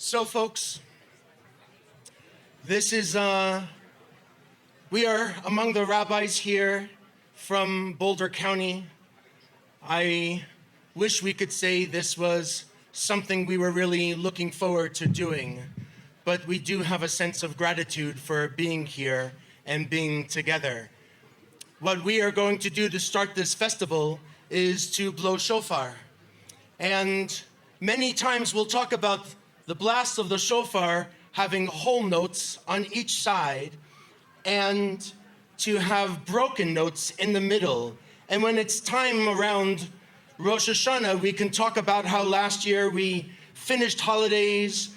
So folks, this is, we are among the rabbis here from Boulder County. I wish we could say this was something we were really looking forward to doing, but we do have a sense of gratitude for being here and being together. What we are going to do to start this festival is to blow shofar. And many times we'll talk about the blast of the shofar having whole notes on each side and to have broken notes in the middle. And when it's time around Rosh Hashanah, we can talk about how last year we finished holidays,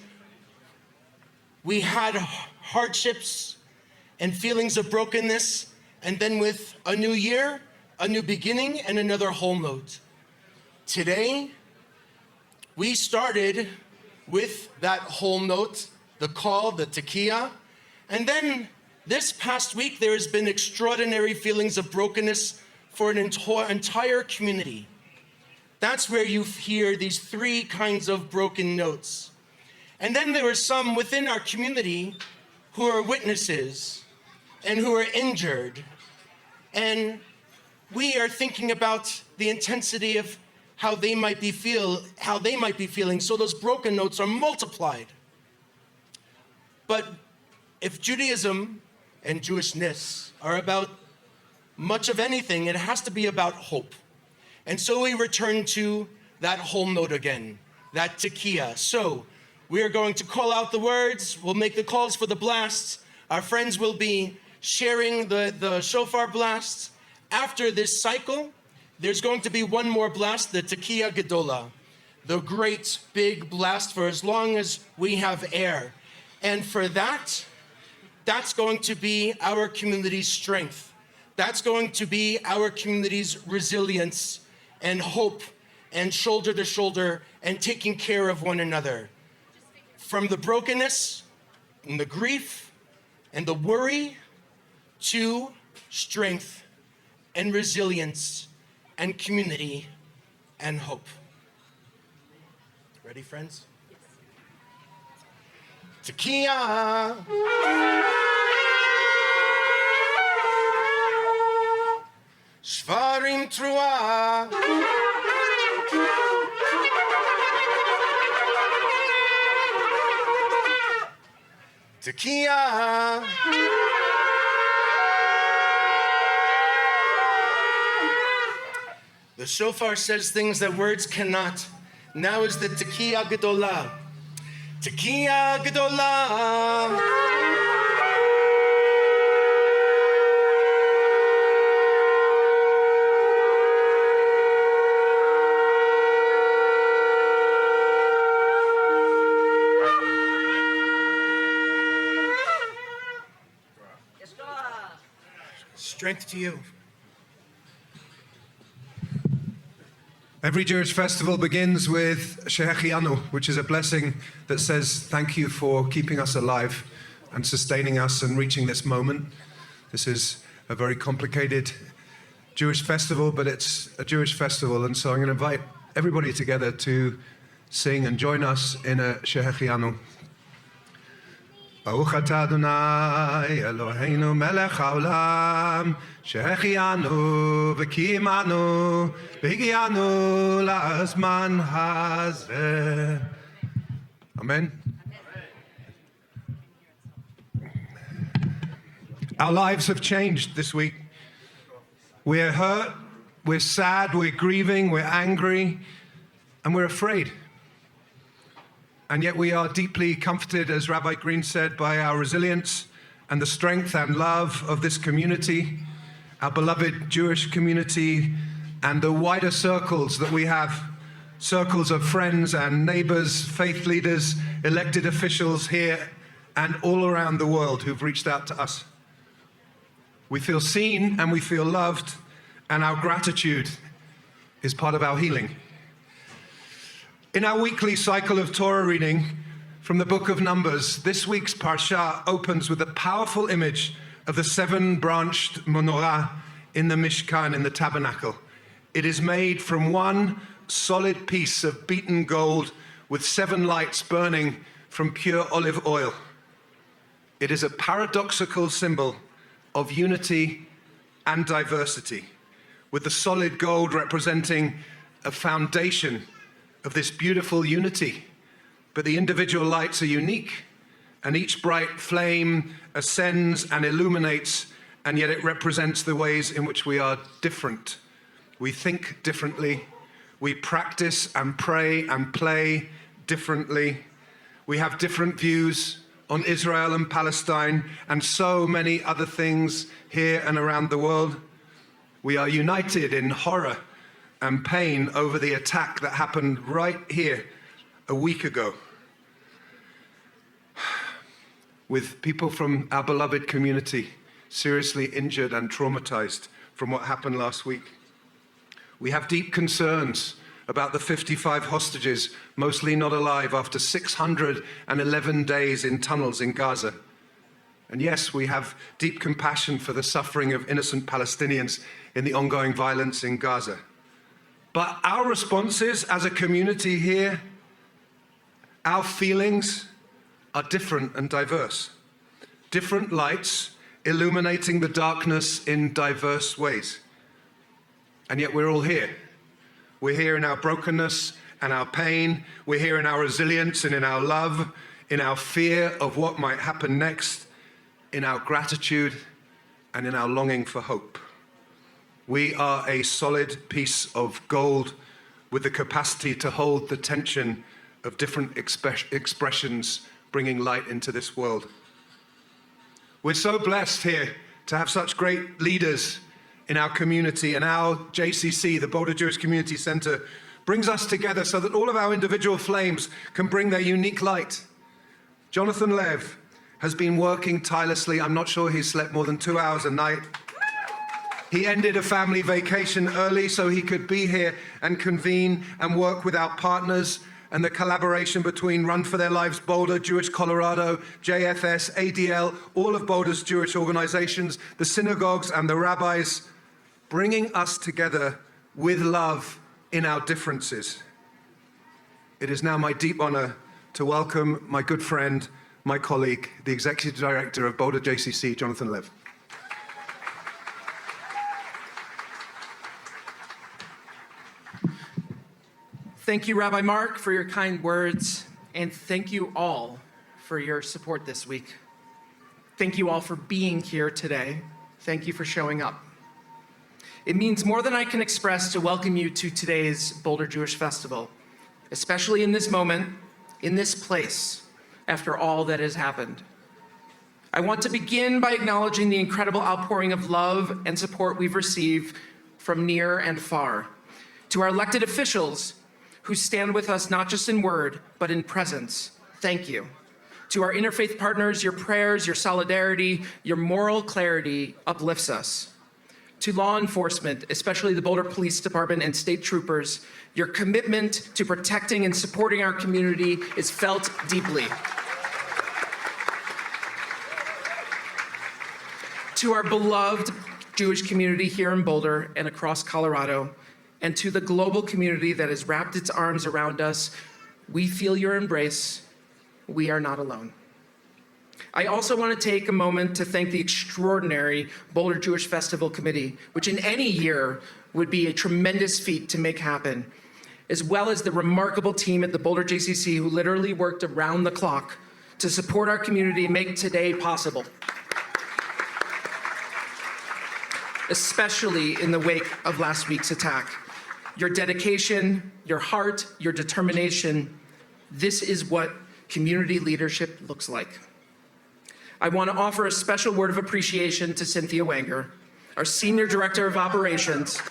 we had hardships and feelings of brokenness, and then with a new year, a new beginning, and another whole note. Today, we started with that whole note, the call, the tekiah, and then this past week there has been extraordinary feelings of brokenness for an entire community. That's where you hear these three kinds of broken notes. And then there are some within our community who are witnesses and who are injured. And we are thinking about the intensity of how they might be feeling. So those broken notes are multiplied. But if Judaism and Jewishness are about much of anything, it has to be about hope. And so we return to that whole note again, that tekiah. So we are going to call out the words, we'll make the calls for the blasts. Our friends will be sharing the shofar blasts. After this cycle, there's going to be one more blast, the tekiah gedola, the great big blast for as long as we have air. And for that, that's going to be our community's strength. That's going to be our community's resilience and hope and shoulder to shoulder and taking care of one another. From the brokenness and the grief and the worry to strength and resilience and community and hope. Ready, friends? Yes. Tekiah. Shvarim trua. Tekiah. The shofar says things that words cannot. Now is the tekiah gedola. Tekiah gedola. Strength to you. Every Jewish festival begins with Shehechianu, which is a blessing that says thank you for keeping us alive and sustaining us and reaching this moment. This is a very complicated Jewish festival, but it's a Jewish festival, and so I'm going to invite everybody together to sing and join us in a Shehechianu. Baruch atah Adonai Eloheinu melech haolam שהחיינו וקיימנו והגיענו לזמן הזה. Amen. Our lives have changed this week. We're hurt, we're sad, we're grieving, we're angry, and we're afraid. And yet we are deeply comforted, as Rabbi Green said, by our resilience and the strength and love of this community, our beloved Jewish community, and the wider circles that we have, circles of friends and neighbors, faith leaders, elected officials here and all around the world who've reached out to us. We feel seen and we feel loved, and our gratitude is part of our healing. In our weekly cycle of Torah reading from the book of Numbers, this week's Parsha opens with a powerful image of the seven-branched menorah in the Mishkan, in the tabernacle. It is made from one solid piece of beaten gold with seven lights burning from pure olive oil. It is a paradoxical symbol of unity and diversity, with the solid gold representing a foundation of this beautiful unity. But the individual lights are unique, and each bright flame ascends and illuminates, and yet it represents the ways in which we are different. We think differently. We practice and pray and play differently. We have different views on Israel and Palestine and so many other things here and around the world. We are united in horror and pain over the attack that happened right here a week ago, with people from our beloved community seriously injured and traumatized from what happened last week. We have deep concerns about the 55 hostages, mostly not alive, after 611 days in tunnels in Gaza. And yes, we have deep compassion for the suffering of innocent Palestinians in the ongoing violence in Gaza. But our responses as a community here, our feelings are different and diverse. Different lights illuminating the darkness in diverse ways. And yet we're all here. We're here in our brokenness and our pain. We're here in our resilience and in our love, in our fear of what might happen next, in our gratitude and in our longing for hope. We are a solid piece of gold with the capacity to hold the tension of different expressions, bringing light into this world. We're so blessed here to have such great leaders in our community, and our JCC, the Boulder Jewish Community Center, brings us together so that all of our individual flames can bring their unique light. Jonathan Lev has been working tirelessly. I'm not sure he's slept more than 2 hours a night. He ended a family vacation early so he could be here and convene and work with our partners, and the collaboration between Run for Their Lives Boulder, Jewish Colorado, JFS, ADL, all of Boulder's Jewish organizations, the synagogues and the rabbis, bringing us together with love in our differences. It is now my deep honor to welcome my good friend, my colleague, the Executive Director of Boulder JCC, Jonathan Lev. Thank you, Rabbi Mark, for your kind words, and thank you all for your support this week. Thank you all for being here today. Thank you for showing up. It means more than I can express to welcome you to today's Boulder Jewish Festival, especially in this moment, in this place, after all that has happened. I want to begin by acknowledging the incredible outpouring of love and support we've received from near and far. To our elected officials, who stand with us not just in word, but in presence, thank you. To our interfaith partners, your prayers, your solidarity, your moral clarity uplifts us. To law enforcement, especially the Boulder Police Department and state troopers, your commitment to protecting and supporting our community is felt deeply. To our beloved Jewish community here in Boulder and across Colorado, and to the global community that has wrapped its arms around us, we feel your embrace. We are not alone. I also want to take a moment to thank the extraordinary Boulder Jewish Festival Committee, which in any year would be a tremendous feat to make happen, as well as the remarkable team at the Boulder JCC who literally worked around the clock to support our community and make today possible, especially in the wake of last week's attack. Your dedication, your heart, your determination, this is what community leadership looks like. I want to offer a special word of appreciation to Cynthia Wanger, our Senior Director of Operations,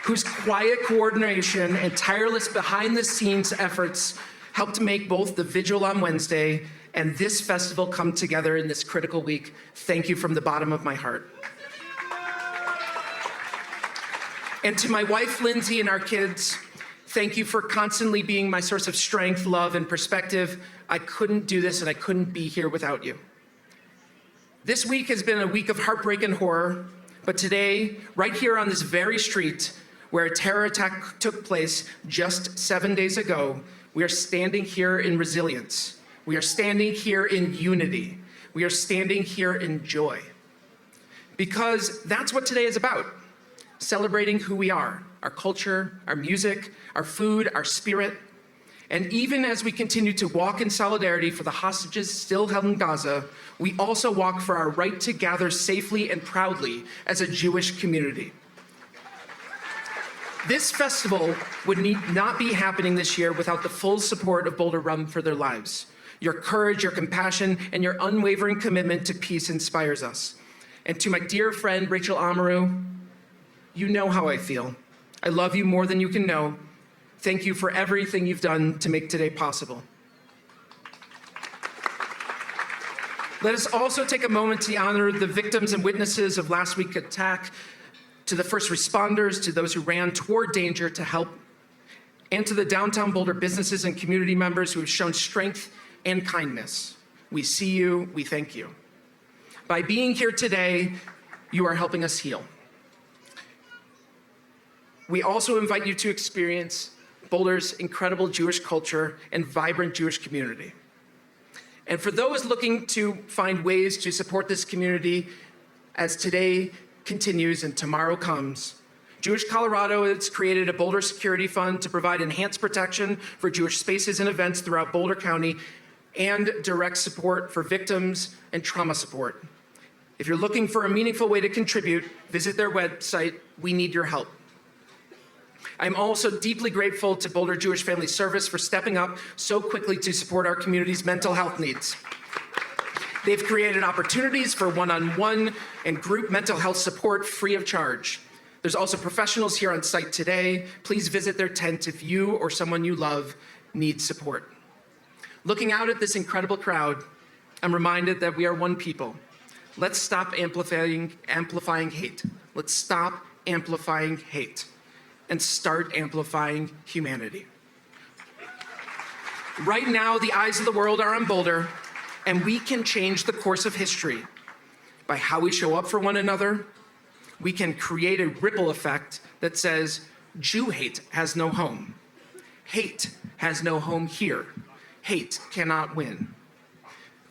whose quiet coordination and tireless behind-the-scenes efforts helped make both the vigil on Wednesday and this festival come together in this critical week. Thank you from the bottom of my heart. And to my wife, Lindsay, and our kids, thank you for constantly being my source of strength, love, and perspective. I couldn't do this and I couldn't be here without you. This week has been a week of heartbreak and horror, but today, right here on this very street where a terror attack took place just 7 days ago, we are standing here in resilience We are standing here in unity. We are standing here in joy. Because that's what today is about, celebrating who we are, our culture, our music, our food, our spirit. And even as we continue to walk in solidarity for the hostages still held in Gaza, we also walk for our right to gather safely and proudly as a Jewish community. This festival would not be happening this year without the full support of Boulder Rum for their lives. Your courage, your compassion, and your unwavering commitment to peace inspires us. And to my dear friend, Rachel Amaru, you know how I feel. I love you more than you can know. Thank you for everything you've done to make today possible. Let us also take a moment to honor the victims and witnesses of last week's attack, to the first responders, to those who ran toward danger to help, and to the downtown Boulder businesses and community members who have shown strength and kindness. We see you, we thank you. By being here today, you are helping us heal. We also invite you to experience Boulder's incredible Jewish culture and vibrant Jewish community. And for those looking to find ways to support this community as today continues and tomorrow comes, Jewish Colorado has created a Boulder Security Fund to provide enhanced protection for Jewish spaces and events throughout Boulder County and direct support for victims and trauma support. If you're looking for a meaningful way to contribute, visit their website. We need your help. I'm also deeply grateful to Boulder Jewish Family Service for stepping up so quickly to support our community's mental health needs. They've created opportunities for one-on-one and group mental health support free of charge. There's also professionals here on site today. Please visit their tent if you or someone you love needs support. Looking out at this incredible crowd, I'm reminded that we are one people. Let's stop amplifying hate. Let's stop amplifying hate and start amplifying humanity. Right now, the eyes of the world are on Boulder, and we can change the course of history by how we show up for one another. We can create a ripple effect that says, Jew hate has no home. Hate has no home here. Hate cannot win.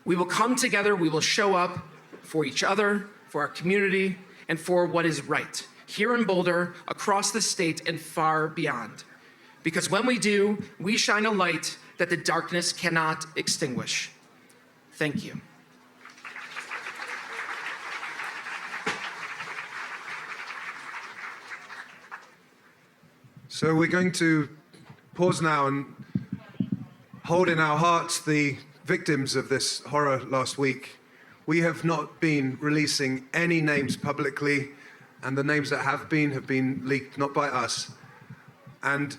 We will come together, we will show up for each other, for our community, and for what is right, here in Boulder, across the state, and far beyond. Because when we do, we shine a light that the darkness cannot extinguish. Thank you. So we're going to pause now and hold in our hearts the victims of this horror last week. We have not been releasing any names publicly, and the names that have been leaked not by us. And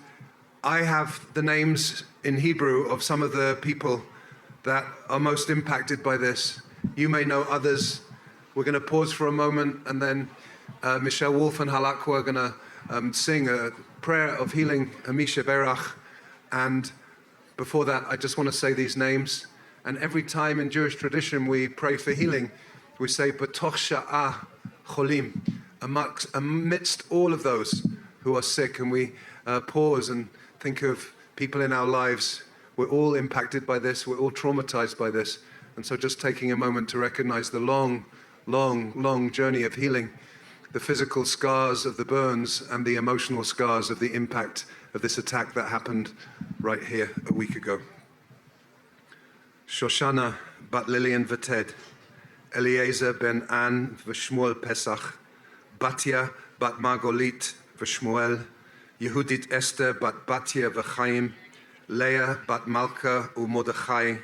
I have the names in Hebrew of some of the people that are most impacted by this. You may know others. We're going to pause for a moment, and then Michelle Wolf and Halakwa are going to sing a prayer of healing, Amisha Berach. And before that, I just want to say these names. And every time in Jewish tradition we pray for healing, we say, B'toch sha'ah cholim, amidst all of those who are sick. And we pause and think of people in our lives. We're all impacted by this. We're all traumatized by this. And so just taking a moment to recognize the long, long, long journey of healing, the physical scars of the burns and the emotional scars of the impact of this attack that happened right here a week ago. Shoshana bat Lillian Veted, Eliezer ben An v'Shmuel Pesach, Batya bat Margolit v'Shmuel, Yehudit Esther bat Batya v'Chaim, Leah bat Malka u'Mordechai,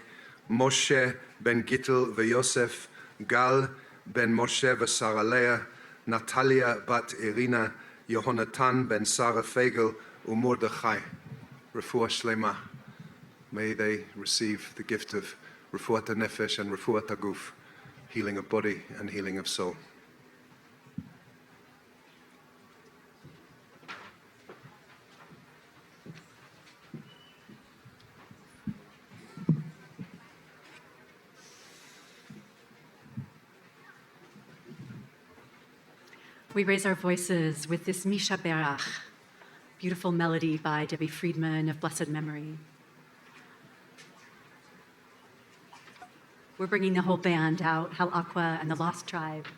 Moshe ben Gittel v'Yosef, Gal ben Moshe v'Sara Leah, Natalia bat Irina, Yehonatan ben Sarah Fagel u'Mordechai. Refuah Shlema. May they receive the gift of Refuat HaNefesh and Refuat HaGuf, healing of body and healing of soul. We raise our voices with this Misha Berach, beautiful melody by Debbie Friedman of blessed memory. We're bringing the whole band out, Hal Aqua and the Lost Tribe.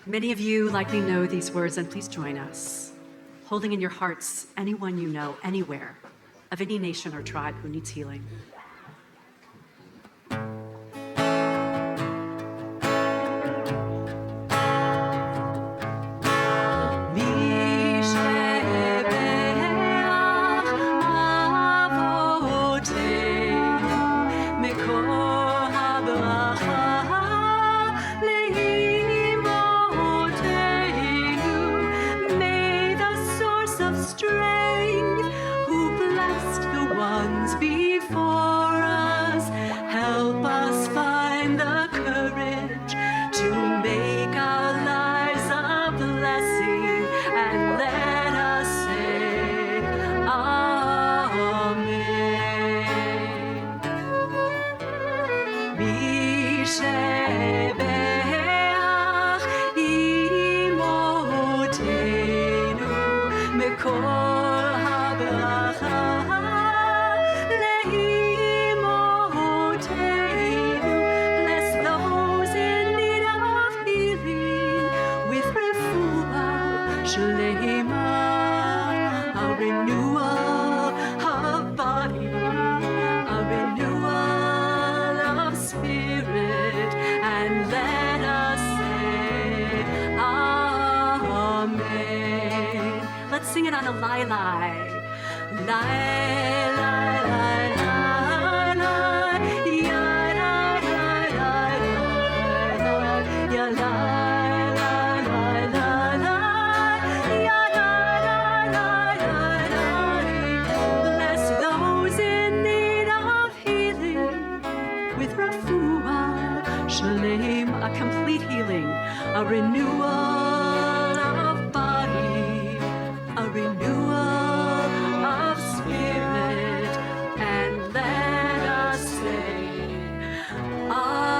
Many of you likely know these words, and please join us. Holding in your hearts anyone you know, anywhere, of any nation or tribe who needs healing. Sing it on a lai-lai. Bless those in need of healing with refuah, shalem, a complete healing, a renewal of body, a renewal of spirit, and let us say, Amen.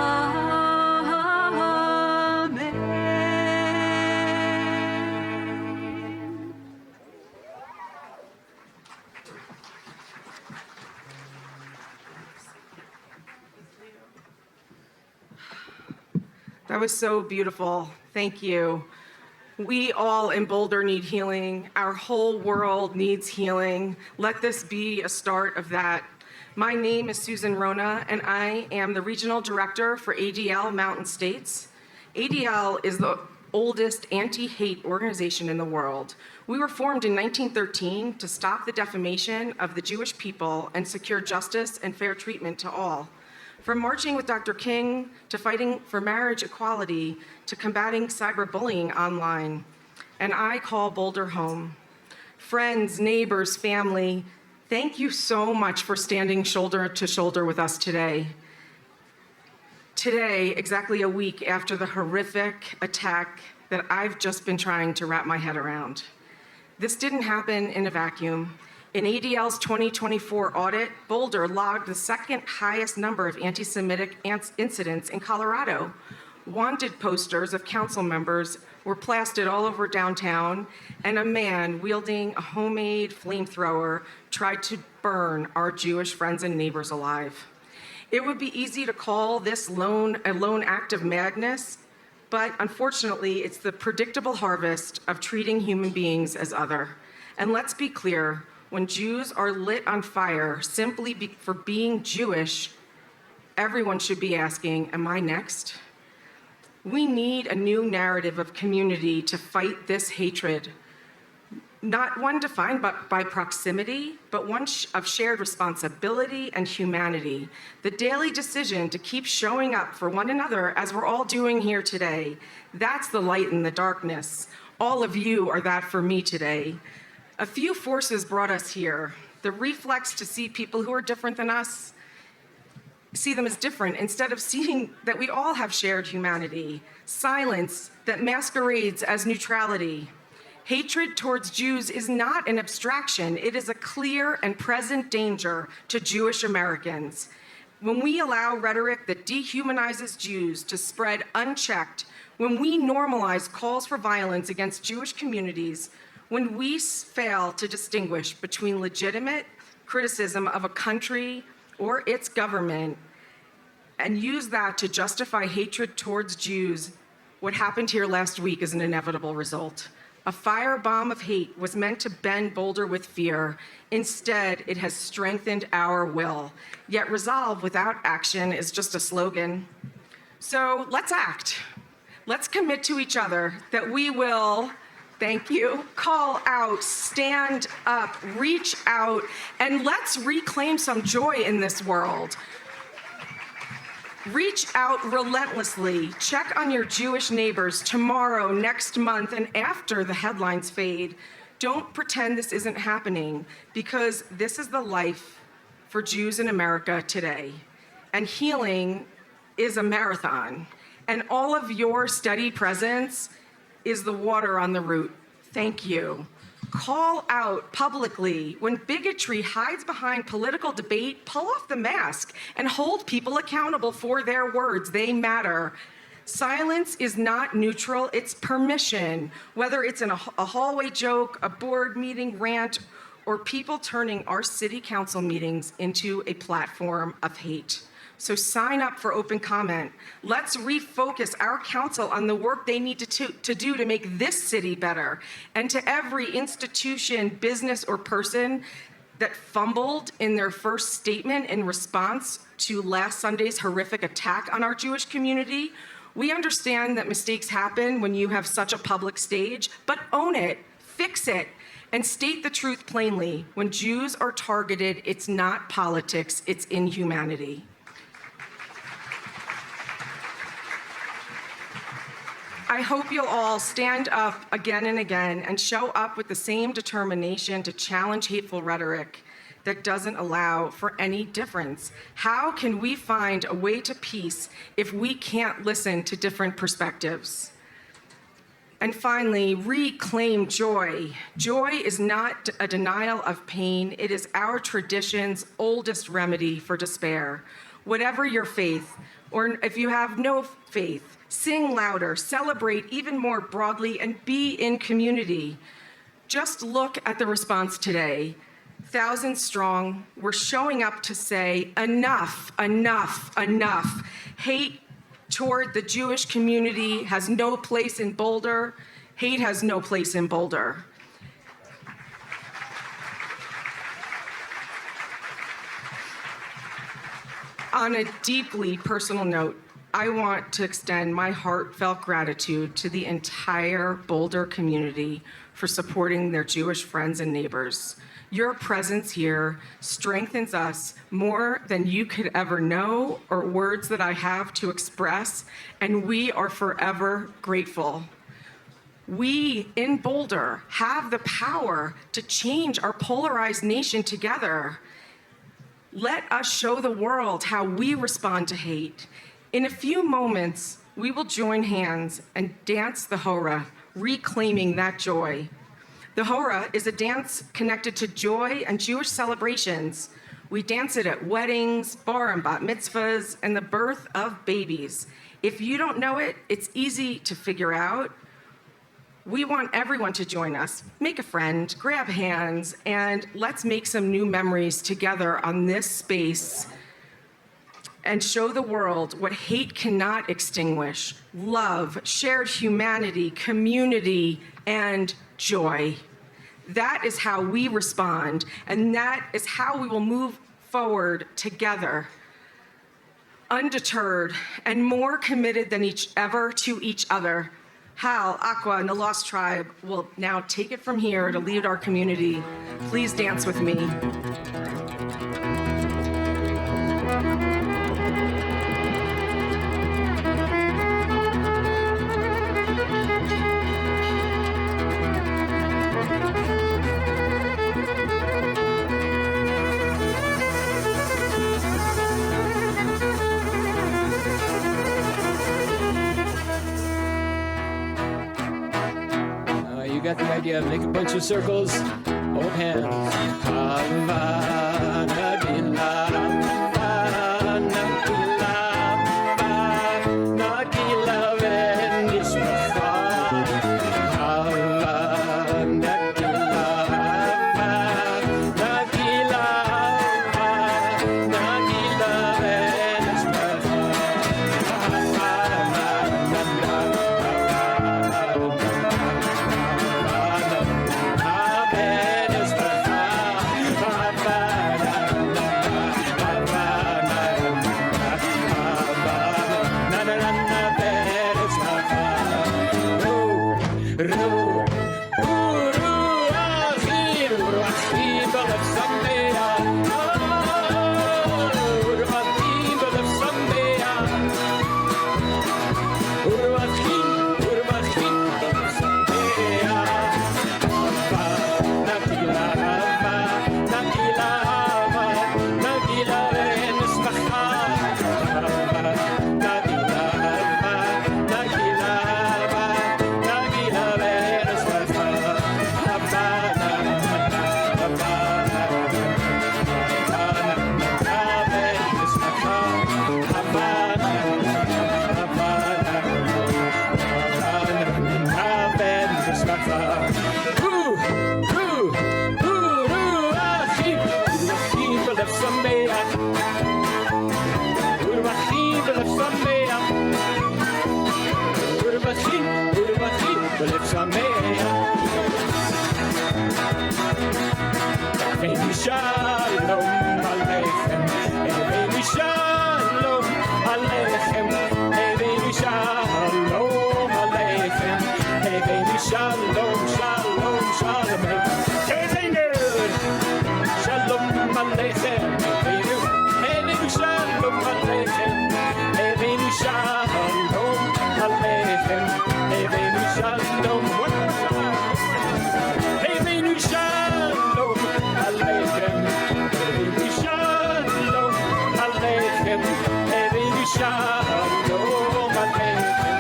That was so beautiful. Thank you. We all in Boulder need healing. Our whole world needs healing. Let this be a start of that. My name is Susan Rona, and I am the Regional Director for ADL Mountain States. ADL is the oldest anti-hate organization in the world. We were formed in 1913 to stop the defamation of the Jewish people and secure justice and fair treatment to all. From marching with Dr. King to fighting for marriage equality to combating cyberbullying online. And I call Boulder home. Friends, neighbors, family, thank you so much for standing shoulder to shoulder with us today. Today, exactly a week after the horrific attack that I've just been trying to wrap my head around. This didn't happen in a vacuum. In ADL's 2024 audit, Boulder logged the second highest number of anti-Semitic incidents in Colorado. Wanted posters of council members were plastered all over downtown, and a man wielding a homemade flamethrower tried to burn our Jewish friends and neighbors alive. It would be easy to call this a lone act of madness, but unfortunately, it's the predictable harvest of treating human beings as other. And let's be clear, when Jews are lit on fire simply for being Jewish, everyone should be asking, am I next? We need a new narrative of community to fight this hatred. Not one defined by proximity, but one of shared responsibility and humanity. The daily decision to keep showing up for one another as we're all doing here today. That's the light in the darkness. All of you are that for me today. A few forces brought us here. The reflex to see people who are different than us, see them as different instead of seeing that we all have shared humanity. Silence that masquerades as neutrality. Hatred towards Jews is not an abstraction. It is a clear and present danger to Jewish Americans. When we allow rhetoric that dehumanizes Jews to spread unchecked, when we normalize calls for violence against Jewish communities, when we fail to distinguish between legitimate criticism of a country or its government and use that to justify hatred towards Jews, what happened here last week is an inevitable result. A firebomb of hate was meant to bend Boulder with fear. Instead, it has strengthened our will. Yet resolve without action is just a slogan. So let's act. Let's commit to each other that we will, thank you, call out, stand up, reach out, and let's reclaim some joy in this world. Reach out relentlessly. Check on your Jewish neighbors tomorrow, next month, and after the headlines fade. Don't pretend this isn't happening, because this is the life for Jews in America today. And healing is a marathon. And all of your steady presence is the water on the route. Thank you. Call out publicly. When bigotry hides behind political debate, pull off the mask and hold people accountable for their words. They matter. Silence is not neutral, it's permission. Whether it's in a hallway joke, a board meeting rant, or people turning our city council meetings into a platform of hate. So sign up for open comment. Let's refocus our council on the work they need to do to make this city better. And to every institution, business, or person that fumbled in their first statement in response to last Sunday's horrific attack on our Jewish community, we understand that mistakes happen when you have such a public stage, but own it, fix it, and state the truth plainly. When Jews are targeted, it's not politics, it's inhumanity. I hope you'll all stand up again and again and show up with the same determination to challenge hateful rhetoric that doesn't allow for any difference. How can we find a way to peace if we can't listen to different perspectives? And finally, reclaim joy. Joy is not a denial of pain. It is our tradition's oldest remedy for despair. Whatever your faith, or if you have no faith, sing louder, celebrate even more broadly, and be in community. Just look at the response today. Thousands strong, we're showing up to say, enough, enough, enough. Hate toward the Jewish community has no place in Boulder. Hate has no place in Boulder. On a deeply personal note, I want to extend my heartfelt gratitude to the entire Boulder community for supporting their Jewish friends and neighbors. Your presence here strengthens us more than you could ever know or words that I have to express, and we are forever grateful. We in Boulder have the power to change our polarized nation together. Let us show the world how we respond to hate. In a few moments, we will join hands and dance the Hora, reclaiming that joy. The Hora is a dance connected to joy and Jewish celebrations. We dance it at weddings, bar and bat mitzvahs, and the birth of babies. If you don't know it, it's easy to figure out. We want everyone to join us. Make a friend, grab hands, and let's make some new memories together on this space and show the world what hate cannot extinguish: love, shared humanity, community, and joy. That is how we respond, and that is how we will move forward together, undeterred and more committed than ever to each other. Hal, Aqua, and the Lost Tribe will now take it from here to lead our community. Please dance with me. You got the idea. Make a bunch of circles. Hold hands. sameach. Urvachim b'lev sameach. Urvachim b'lev sameach. Avenu shalom aleichem. Avenu shalom aleichem. Avenu shalom aleichem. Avenu shalom, shalom, shalom. Avenu shalom aleichem. Avenu shalom aleichem. Avenu shalom aleichem. Avenu shalom. Avenu shalom aleichem. Avenu shalom aleichem. Avenu shalom aleichem.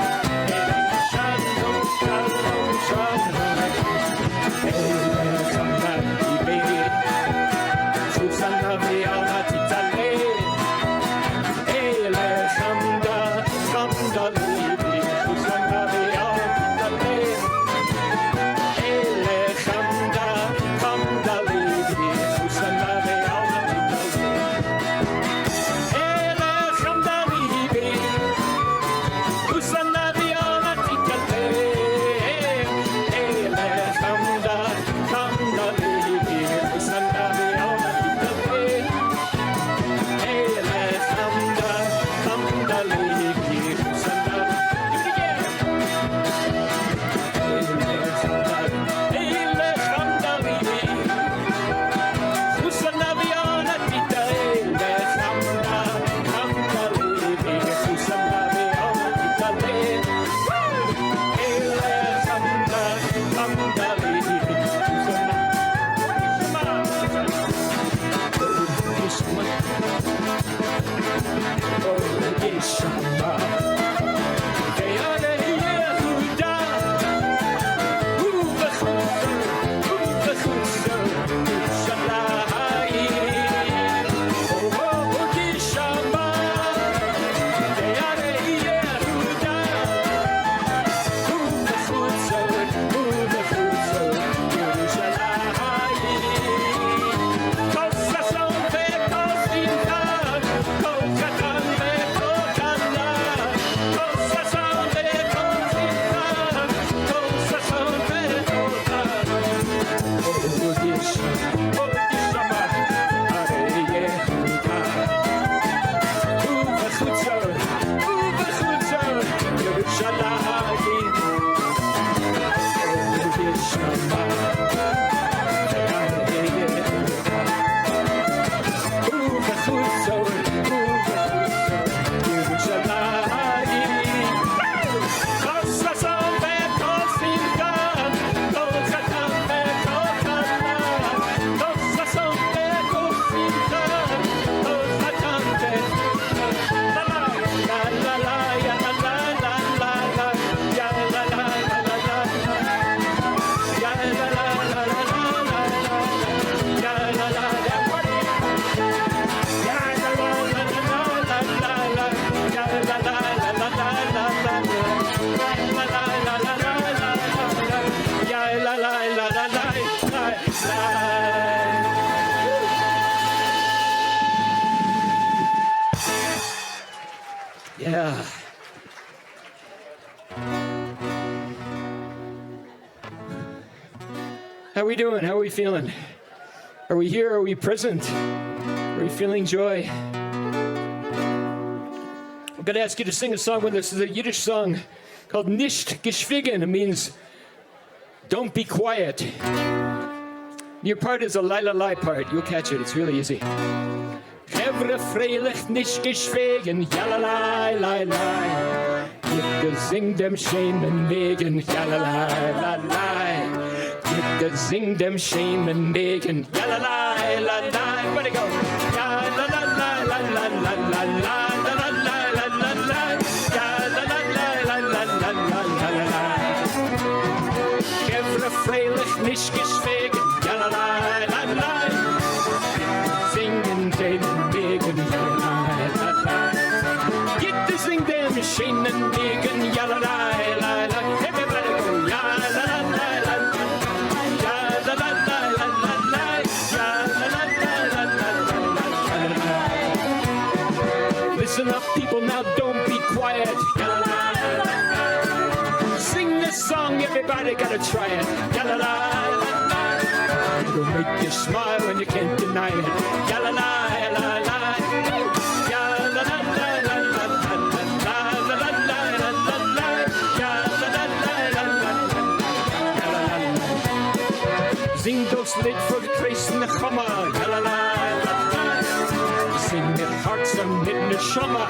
Avenu shalom, shalom, shalom. Eilech hamdan ibei, Susan aviana titale. Eilech hamdan, hamdan ibei, Susan aviana titale. Eilech hamdan, hamdan ibei, Susan aviana titale. Eilech hamdan ibei, Susan aviana titale. Eilech hamdan, hamdan ibei, Susan aviana titale. Eilech hamdan, hamdan ibei, Susan Yeah. How are we doing? How are we feeling? Are we here? Are we present? Are we feeling joy? I'm going to ask you to sing a song with us. It's a Yiddish song called Nicht geschwiegen. It means don't be quiet. Your part is a la-la-la part. You'll catch it. It's really easy. Hevre freilich nicht geschwiegen, jalalai-lai-lai. Ihr singt dem schönen Wegen, jalalai-lai-lai. Ihr singt dem schönen Wegen, jalalai-lai-lai. Everybody go. Jalalai-lai-lai-lai-lai-lai-lai-lai-lai-lai. Jalalai-lai-lai-lai-lai-lai-lai. Hevre freilich nicht geschwiegen, jalalai-lai-lai. Singen den Wegen, jalalai-lai-lai. Gitte sing dem schönen Wegen, jalalai-lai-lai. Everybody go, jalalai-lai-lai. Jalalai-lai-lai-lai. Jalalai-lai-lai-lai. people now, don't be quiet. Sing this song, everybody gotta try it. It'll make you smile when you can't deny it. Sing those lied voor de Christ in de gamma. Sing met hart en met de shamma.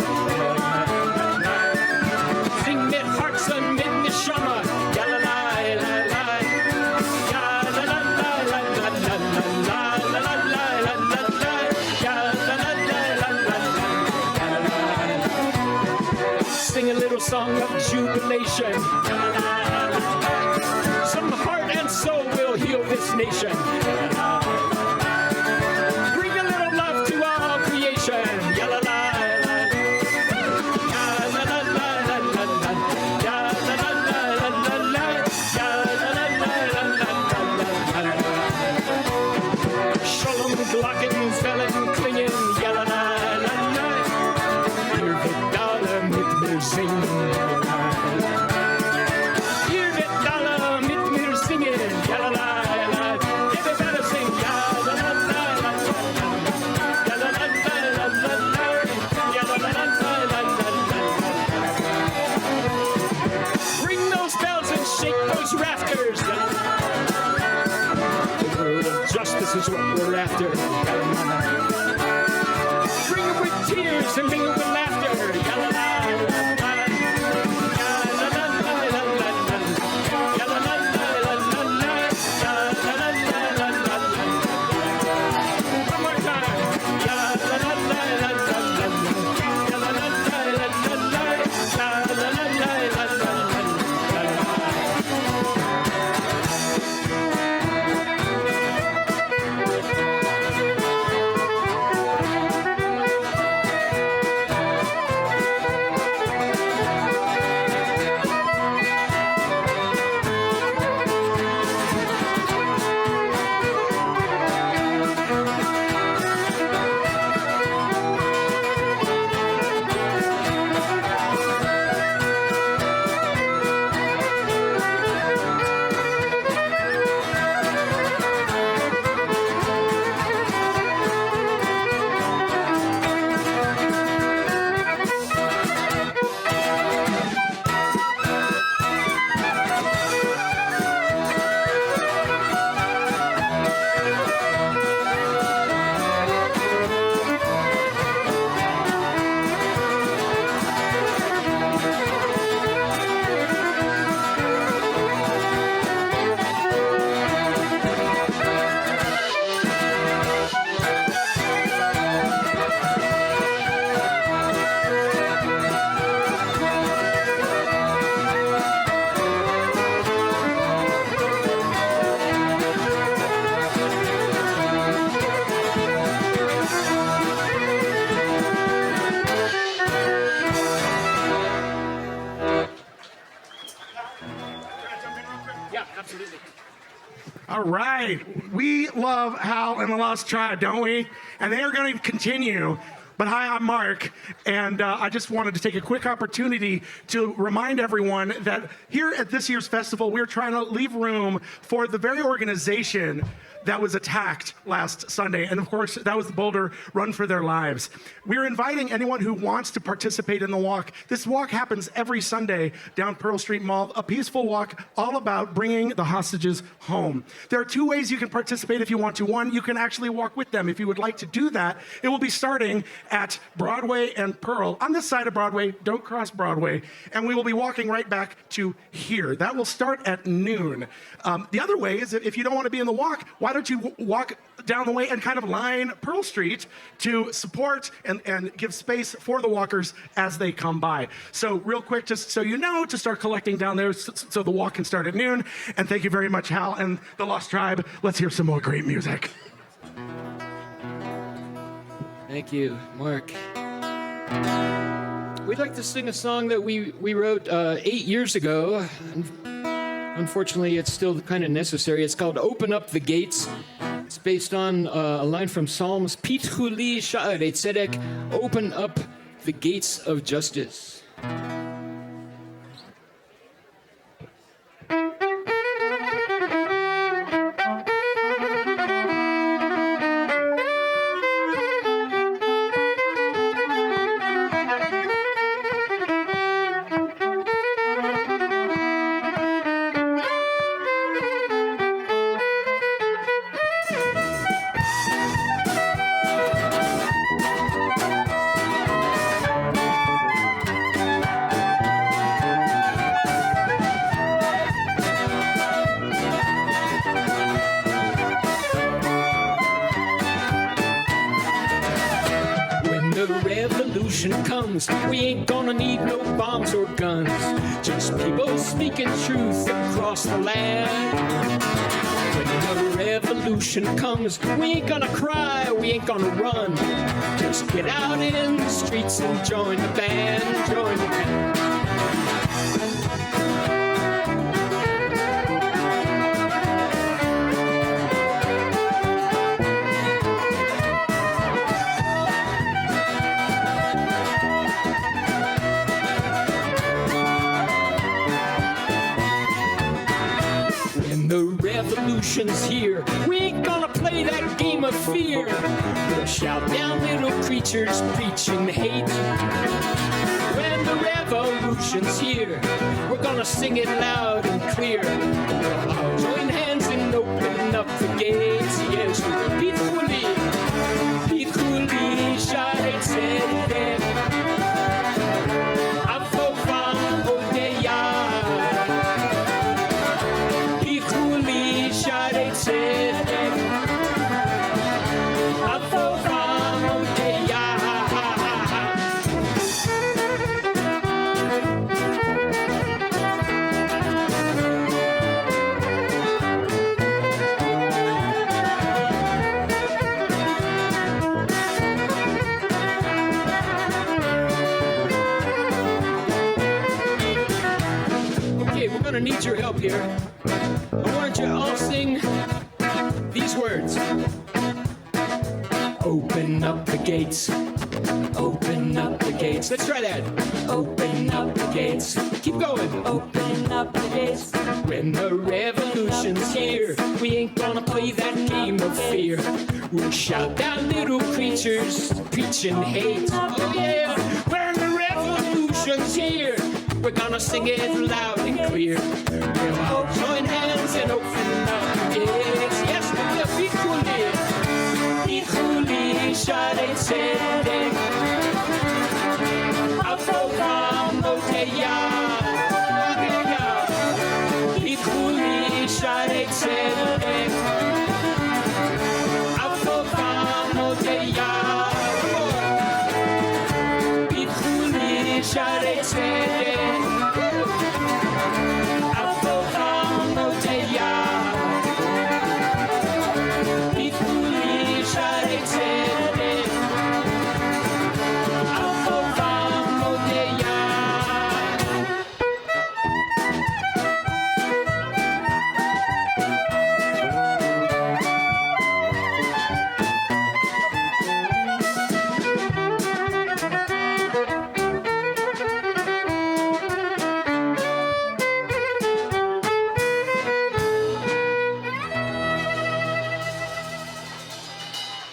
Sing met hart en met de shamma. Sing a little song of jubilation. Some heart and soul will heal this nation. Bring a little love to all creation. Shalom, Glocken, Zellen, Klingen. Hier wird alle mit mir singen. Hier wird alle mit mir singen. Everybody sing. Ring those bells and shake those rafters. The word of justice is what we're after. Ring it with tears and ring it with laughter. One more time. Yeah, absolutely. All right. We love Hal and the Lost Tribe, don't we? And they are going to continue. But hi, I'm Mark, and I just wanted to take a quick opportunity to remind everyone that here at this year's festival, we're trying to leave room for the very organization that was attacked last Sunday. And of course, that was the Boulder Run for Their Lives. We're inviting anyone who wants to participate in the walk. This walk happens every Sunday down Pearl Street Mall, a peaceful walk all about bringing the hostages home. There are two ways you can participate if you want to. One, you can actually walk with them. If you would like to do that, it will be starting at Broadway and Pearl. On this side of Broadway, don't cross Broadway. And we will be walking right back to here. That will start at noon. The other way is if you don't want to be in the walk, why don't you walk down the way and kind of line Pearl Street to support and give space for the walkers as they come by. So real quick, just so you know, to start collecting down there so the walk can start at noon. And thank you very much, Hal and the Lost Tribe. Let's hear some more great music. Thank you, Mark. We'd like to sing a song that we wrote 8 years ago. Unfortunately, it's still kind of necessary. It's called Open Up the Gates. It's based on a line from Psalms, Pitchu li sha'arei tzedek, open up the gates of justice. When the revolution comes, we ain't gonna need no bombs or guns. Just people speaking truth across the land. When the revolution comes, we ain't gonna cry, we ain't gonna run. Just get out in the streets and join the band, join the band. When the revolution's here, we ain't gonna play that game of fear. We'll shout down little creatures preaching hate. When the revolution's here, we're gonna sing it loud and clear. We'll all join hands and open up the gates. Yes, peacefully, peacefully, Sharet Zedek. Afofam Odeya. Sharet Zedek, Afofam Odeya. Okay, we're gonna need your help here. I want you to all sing these words. Open up the gates. Open up the gates. Let's try that. Open up the gates. Keep going. Open up the gates. When the revolution's here, we ain't gonna play that game of fear. We'll shout down little creatures preaching hate. Oh yeah. When the revolution's here, we're gonna sing it loud and clear. We'll all join hands and open up the gates. Yes, we will. Peacefully, peacefully, Sharet Zedek. Afofam Odeya. Peacefully, Sharet Zedek. Afofam Odeya. Peacefully, Sharet Zedek. Afofam Odeya. Peacefully, Sharet Zedek. Afofam Odeya.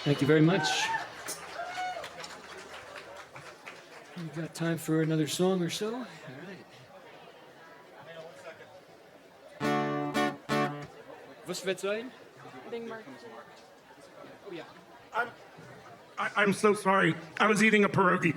Thank you very much. We've got time for another song or so. All right. Was wird sein? Oh, yeah. I'm so sorry. I was eating a pierogi.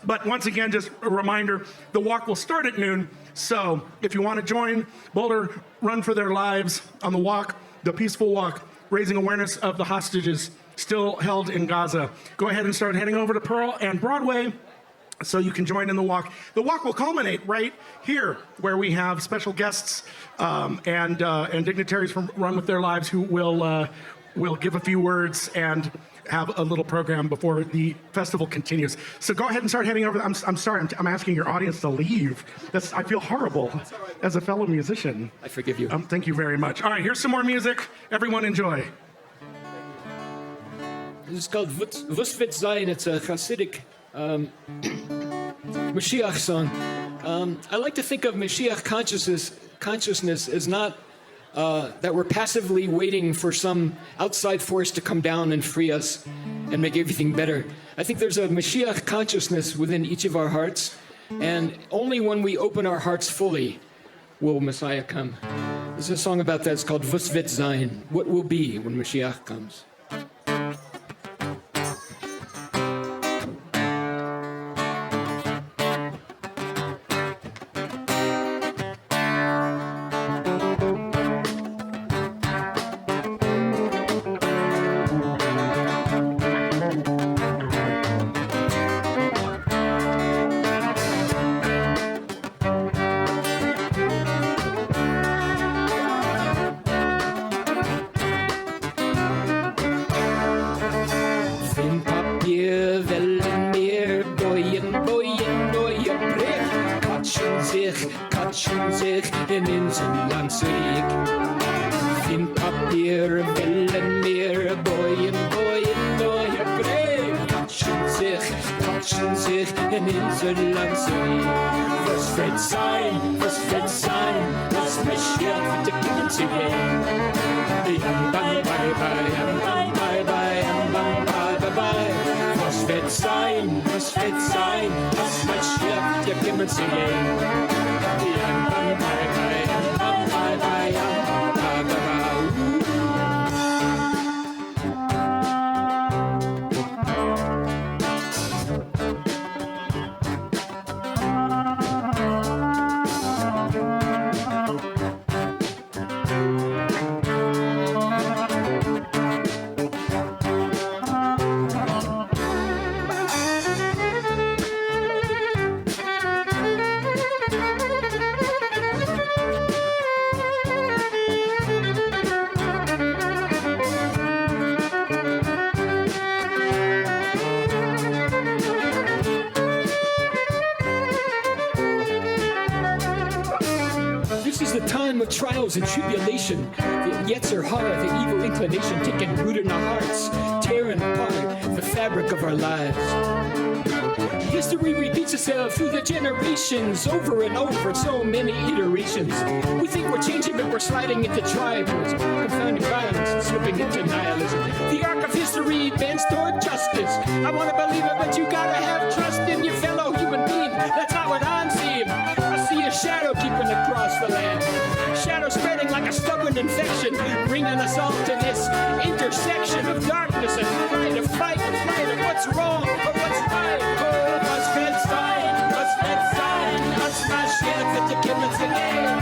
But once again, just a reminder, the walk will start at noon. So if you want to join Boulder Run for Their Lives on the walk, the peaceful walk, raising awareness of the hostages still held in Gaza, go ahead and start heading over to Pearl and Broadway so you can join in the walk. The walk will culminate right here where we have special guests and dignitaries from Run with Their Lives who will give a few words and have a little program before the festival continues. So go ahead and start heading over. I'm sorry, I'm asking your audience to leave. I feel horrible as a fellow musician. I forgive you. Thank you very much. All right, here's some more music. Everyone enjoy. This is called Was wird sein. It's a Hasidic Mashiach song. I like to think of Mashiach consciousness as not that we're passively waiting for some outside force to come down and free us and make everything better. I think there's a Mashiach consciousness within each of our hearts, and only when we open our hearts fully will Messiah come. There's a song about that. It's called Was wird sein. What will be when Mashiach comes? Katschen sich in unser Land zurück. In Papier wollen wir boyen, neue Brück. Katschen sich in unser Land zurück. Was wird sein, was Mashiach wird kommen zu gehen. Bam, bam, bye, bye, bam, bye, bye, bam, bye, bye. Was wird sein, was Mashiach wird kommen zu gehen. Of trials and tribulation, the Yetzer Hara, the evil inclination, taking root in our hearts, tearing apart the fabric of our lives. History repeats itself through the generations, over and over, so many iterations. We think we're changing, but we're sliding into tribalism, confounding violence, slipping into nihilism. The arc of history bends toward justice. I want to believe it, but you gotta have trust in your fellow human being. That's not what I'm seeing. I see a shadow keeping across the land. Shadow spreading like a stubborn infection, bringing us all to this intersection of darkness and light, of fight and flight, of what's wrong or what's right. Oh, was wird sein, was Mashiach wird kommen zu gehen.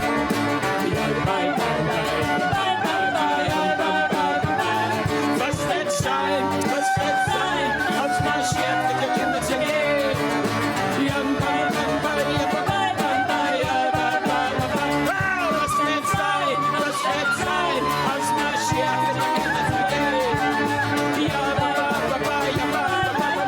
Bye, bye, bye, bye, bye, bye, bye, bye, bye. Was wird sein, was Mashiach wird kommen zu gehen. Bye, bye, bye, bye, bye.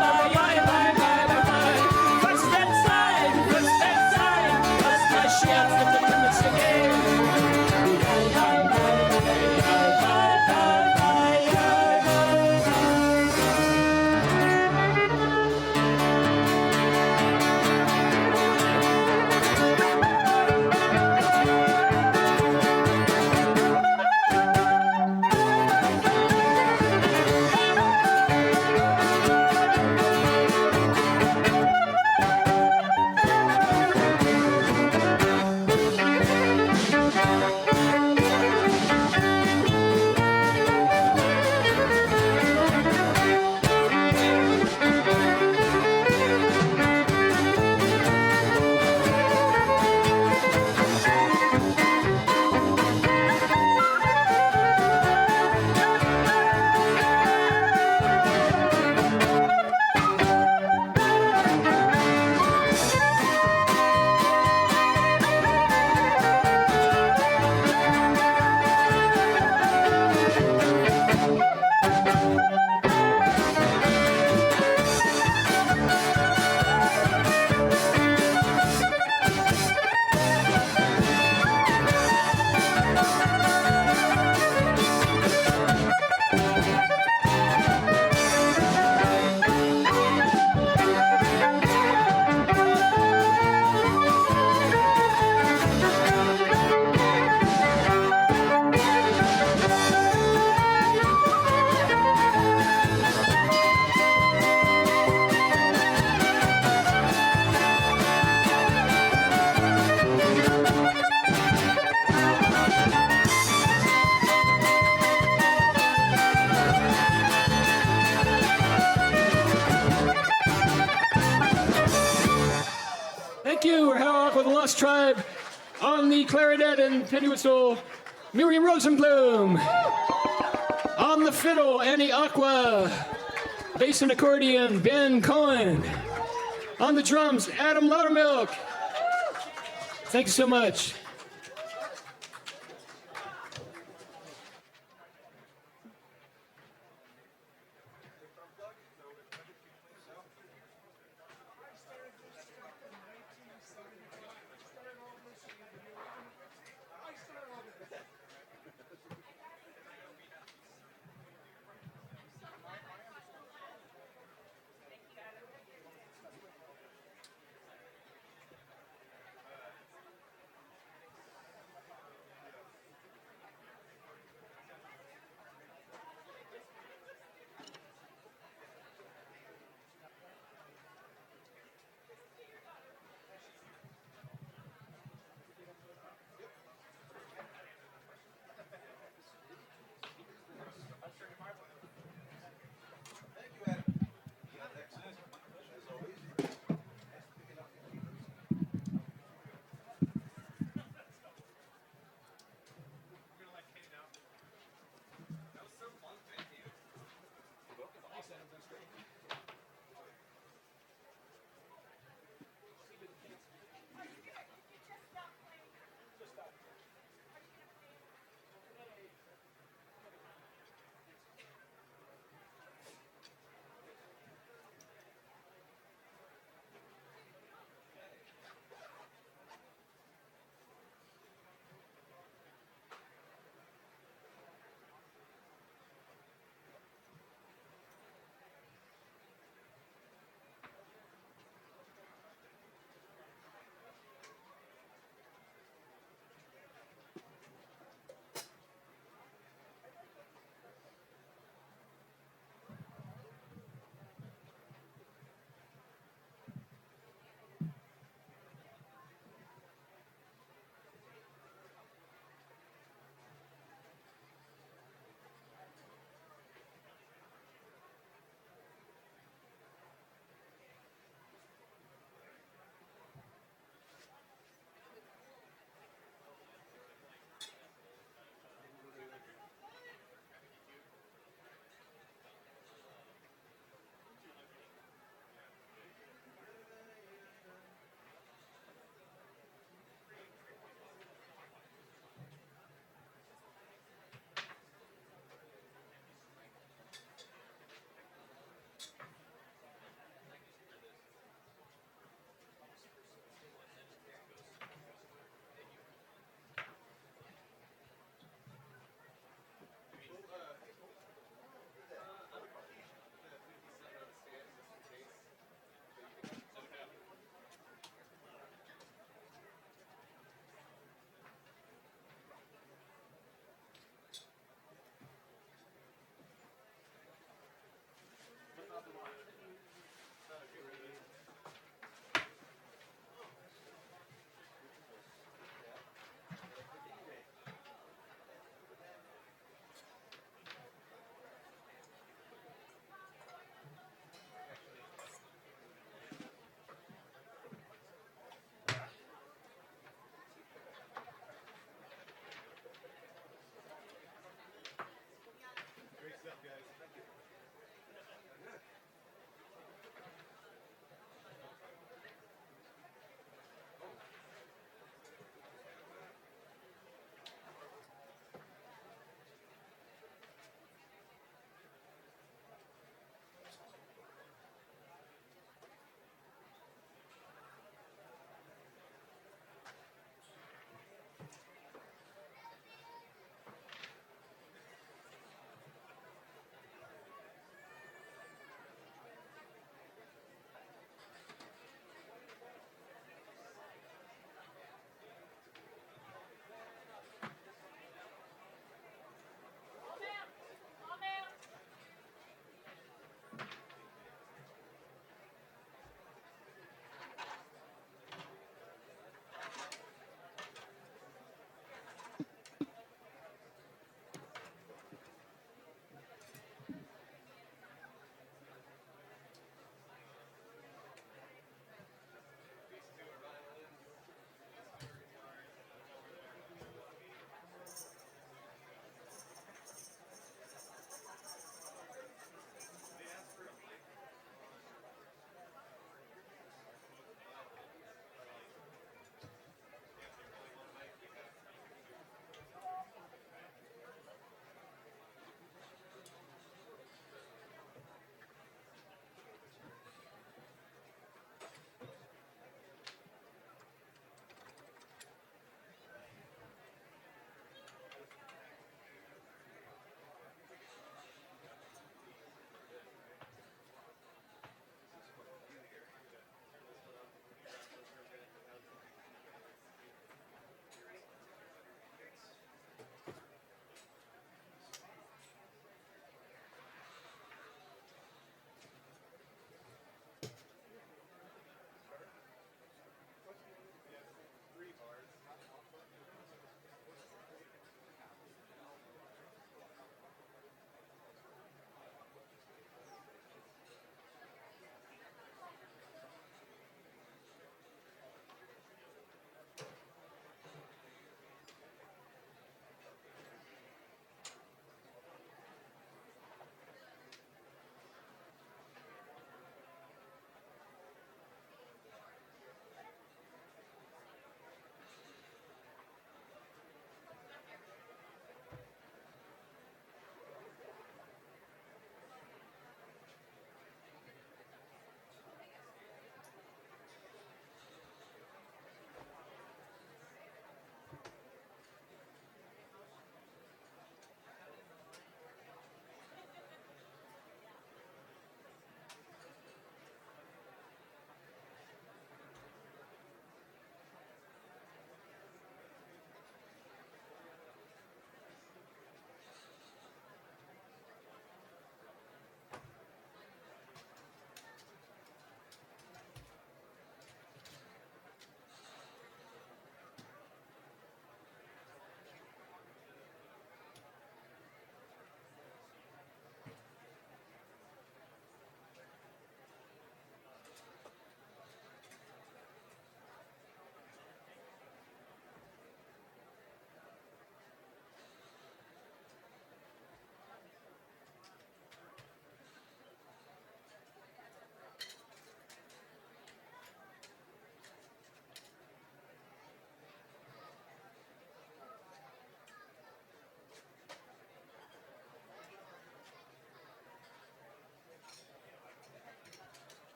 Lost Tribe. On the clarinet and penny whistle, Miriam Rosenblum. On the fiddle, Annie Aqua. Bass and accordion, Ben Cohen. On the drums, Adam Loudermilk. Thank you so much.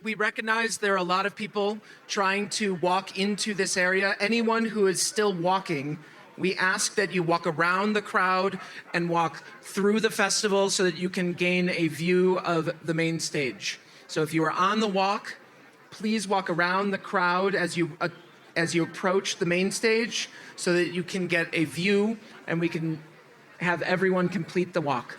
We recognize there are a lot of people trying to walk into this area. Anyone who is still walking, we ask that you walk around the crowd and walk through the festival so that you can gain a view of the main stage. So if you are on the walk, please walk around the crowd as you approach the main stage so that you can get a view and we can have everyone complete the walk.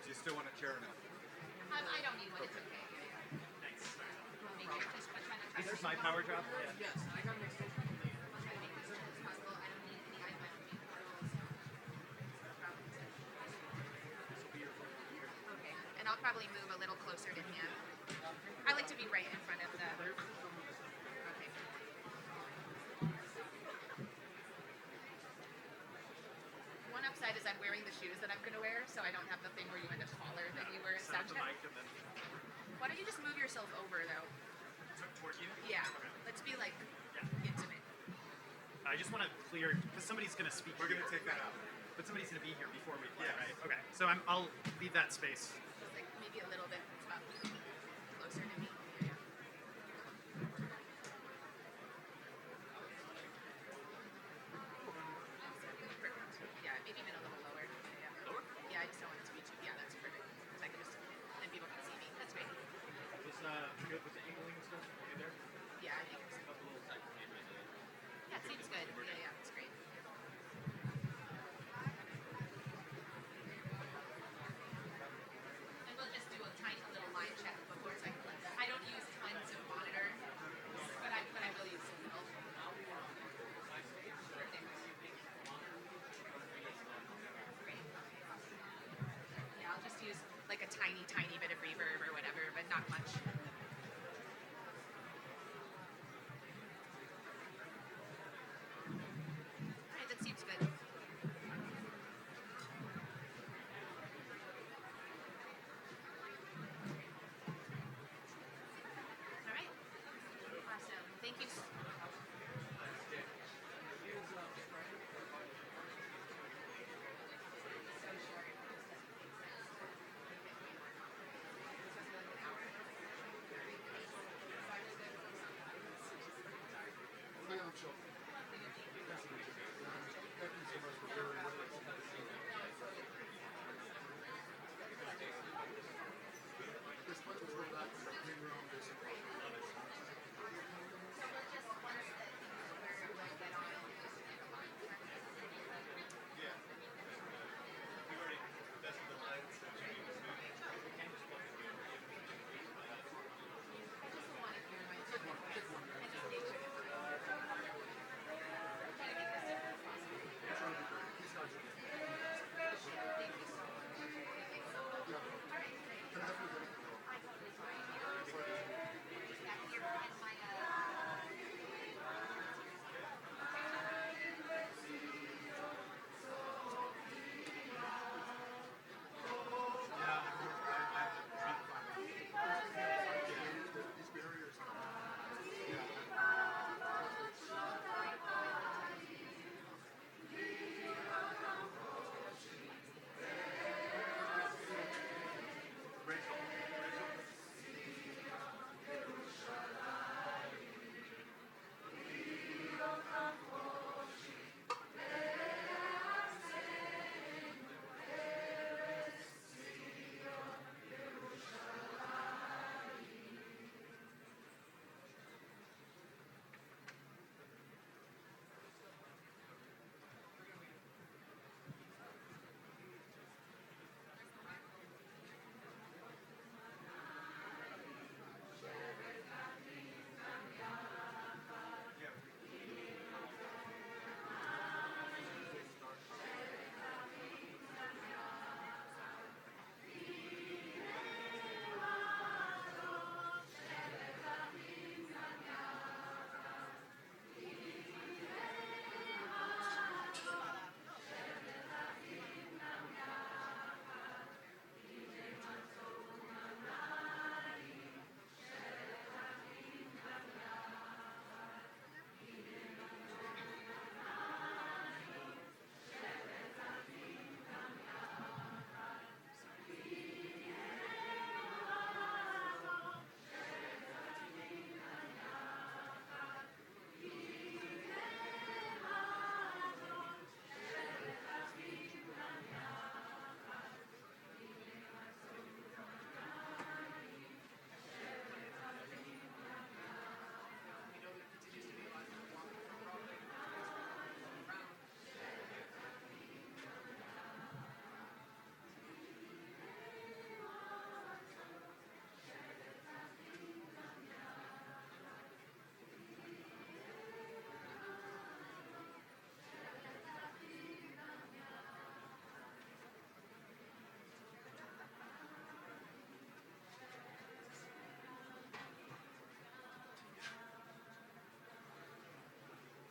Do you still want a chair or no? I don't need one. It's okay. Thanks. This is my power drop. Yes, I got an extension. I'll try to make this as short as possible. I don't need any iPad or main portals. Okay, and I'll probably move a little closer to him. I like to be right in front of the. Okay. One upside is I'm wearing the shoes that I'm going to wear, so I don't have the thing where you end up taller than you were in section. Why don't you just move yourself over, though? Toward you? Yeah. Let's be, like, intimate. I just want to clear, because somebody's going to speak. We're going to take that out. But somebody's going to be here before we play, right? Okay. So I'll leave that space. Just, like, maybe a little bit up closer to me. Perfect. Yeah, maybe even a little lower. Yeah. Lower? Yeah, I just don't want it to be too. Yeah, that's perfect. So I can just, then people can see me. That's great. Was good with the angling and stuff? You there? Yeah, I think. A little tight for me, right? Yeah, it seems good. Yeah, yeah, it's great. like a tiny, tiny bit of reverb or whatever, but not much. All right, that seems good. All right. Awesome. Thank you.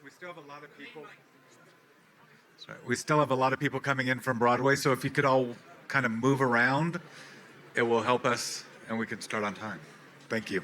We still have a lot of people. Sorry, we still have a lot of people coming in from Broadway, so if you could all kind of move around, it will help us, and we can start on time. Thank you.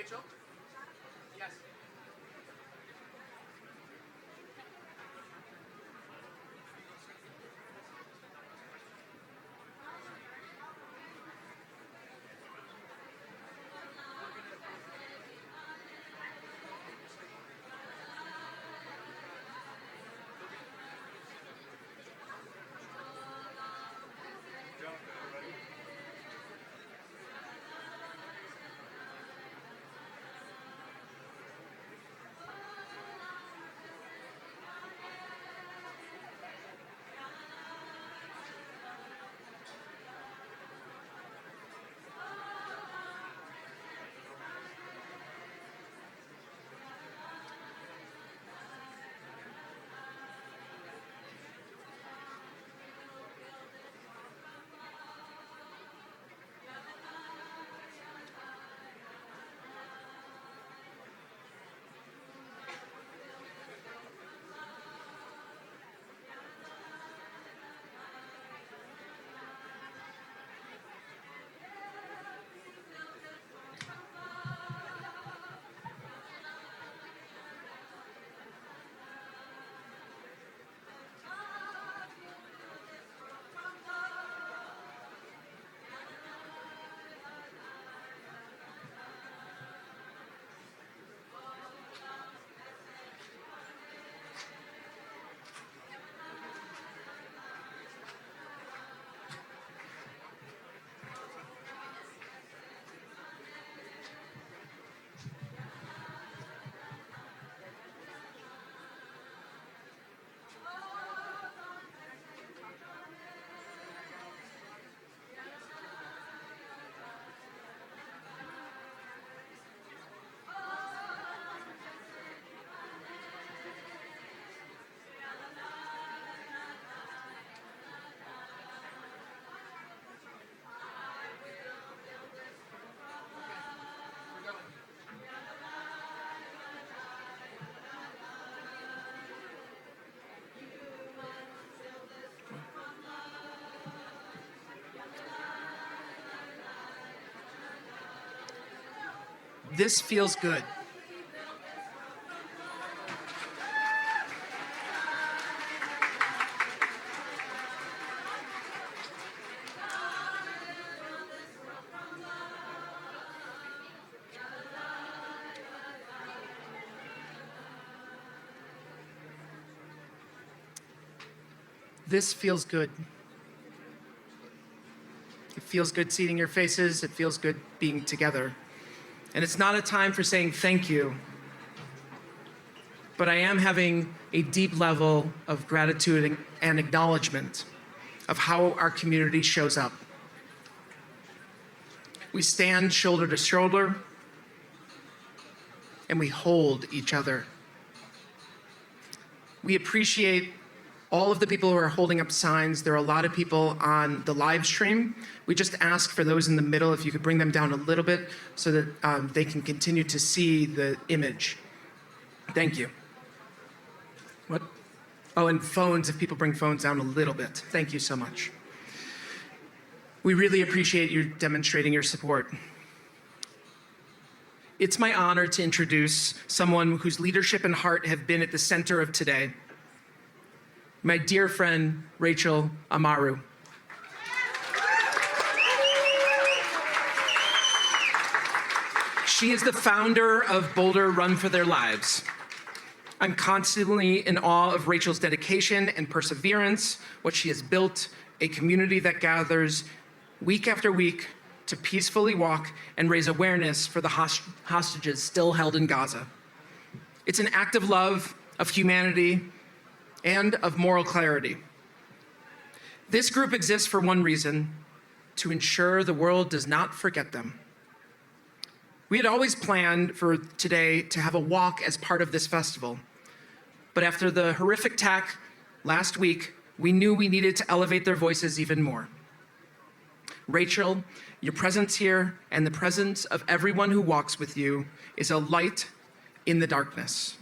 Rachel? Yes. This feels good. This feels good. It feels good seeing your faces. It feels good being together. And it's not a time for saying thank you, but I am having a deep level of gratitude and acknowledgement of how our community shows up. We stand shoulder to shoulder, and we hold each other. We appreciate all of the people who are holding up signs. There are a lot of people on the live stream. We just ask for those in the middle, if you could bring them down a little bit so that they can continue to see the image. Thank you. What? Oh, and phones, if people bring phones down a little bit. Thank you so much. We really appreciate you demonstrating your support. It's my honor to introduce someone whose leadership and heart have been at the center of today. My dear friend, Rachel Amaru. She is the founder of Boulder Run for Their Lives. I'm constantly in awe of Rachel's dedication and perseverance, what she has built, a community that gathers week after week to peacefully walk and raise awareness for the hostages still held in Gaza. It's an act of love, of humanity, and of moral clarity. This group exists for one reason: to ensure the world does not forget them. We had always planned for today to have a walk as part of this festival, but after the horrific attack last week, we knew we needed to elevate their voices even more. Rachel, your presence here and the presence of everyone who walks with you is a light in the darkness.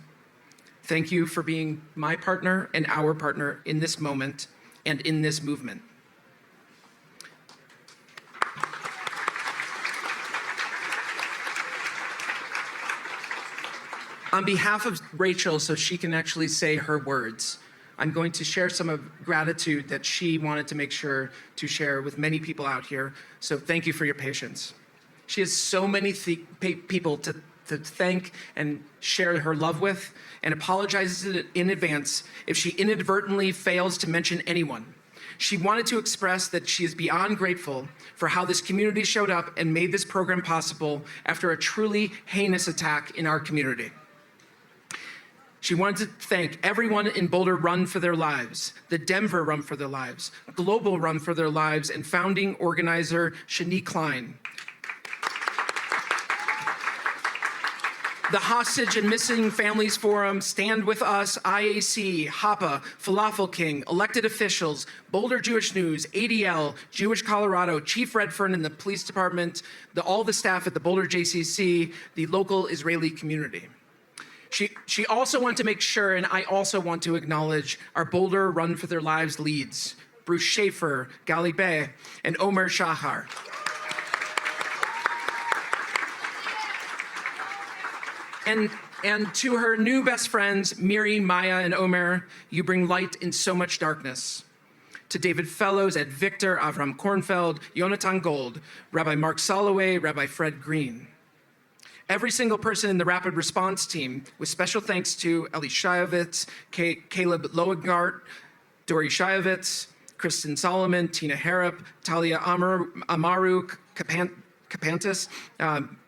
Thank you for being my partner and our partner in this moment and in this movement. On behalf of Rachel, so she can actually say her words, I'm going to share some of gratitude that she wanted to make sure to share with many people out here. So thank you for your patience. She has so many people to thank and share her love with, and apologizes in advance if she inadvertently fails to mention anyone. She wanted to express that she is beyond grateful for how this community showed up and made this program possible after a truly heinous attack in our community. She wanted to thank everyone in Boulder Run for Their Lives, the Denver Run for Their Lives, Global Run for Their Lives, and founding organizer Shani Klein. The Hostage and Missing Families Forum, Stand With Us, IAC, HAPA, Falafel King, elected officials, Boulder Jewish News, ADL, Jewish Colorado, Chief Redfern and the police department, all the staff at the Boulder JCC, the local Israeli community. She also wanted to make sure, and I also want to acknowledge our Boulder Run for Their Lives leads, Bruce Schaefer, Gali Bey, and Omer Shahar. And to her new best friends, Miri, Maya, and Omer, you bring light in so much darkness. To David Fellows, Ed Victor, Avram Kornfeld, Yonatan Gold, Rabbi Mark Soloway, Rabbi Fred Green. Every single person in the rapid response team, with special thanks to Eli Shayovitz, Caleb Loegart, Dori Shayovitz, Kristen Solomon, Tina Harrop, Talia Amaru, Kapantis,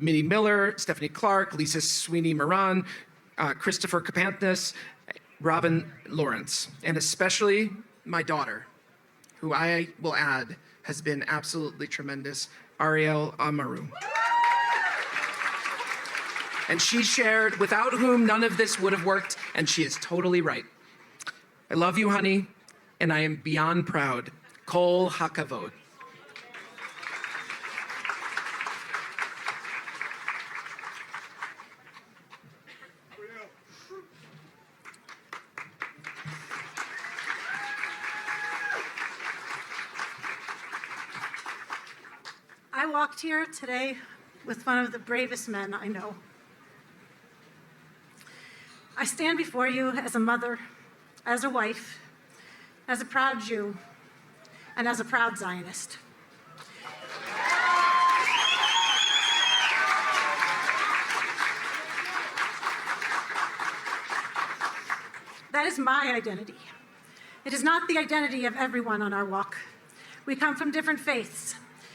Minnie Miller, Stephanie Clark, Lisa Sweeney Moran, Christopher Kapantis, Robin Lawrence, and especially my daughter, who I will add has been absolutely tremendous, Ariel Amaru. And she shared, without whom none of this would have worked, and she is totally right. I love you, honey, and I am beyond proud. Kol hakavod. I walked here today with one of the bravest men I know. I stand before you as a mother, as a wife, as a proud Jew, and as a proud Zionist. That is my identity. It is not the identity of everyone on our walk. We come from different faiths,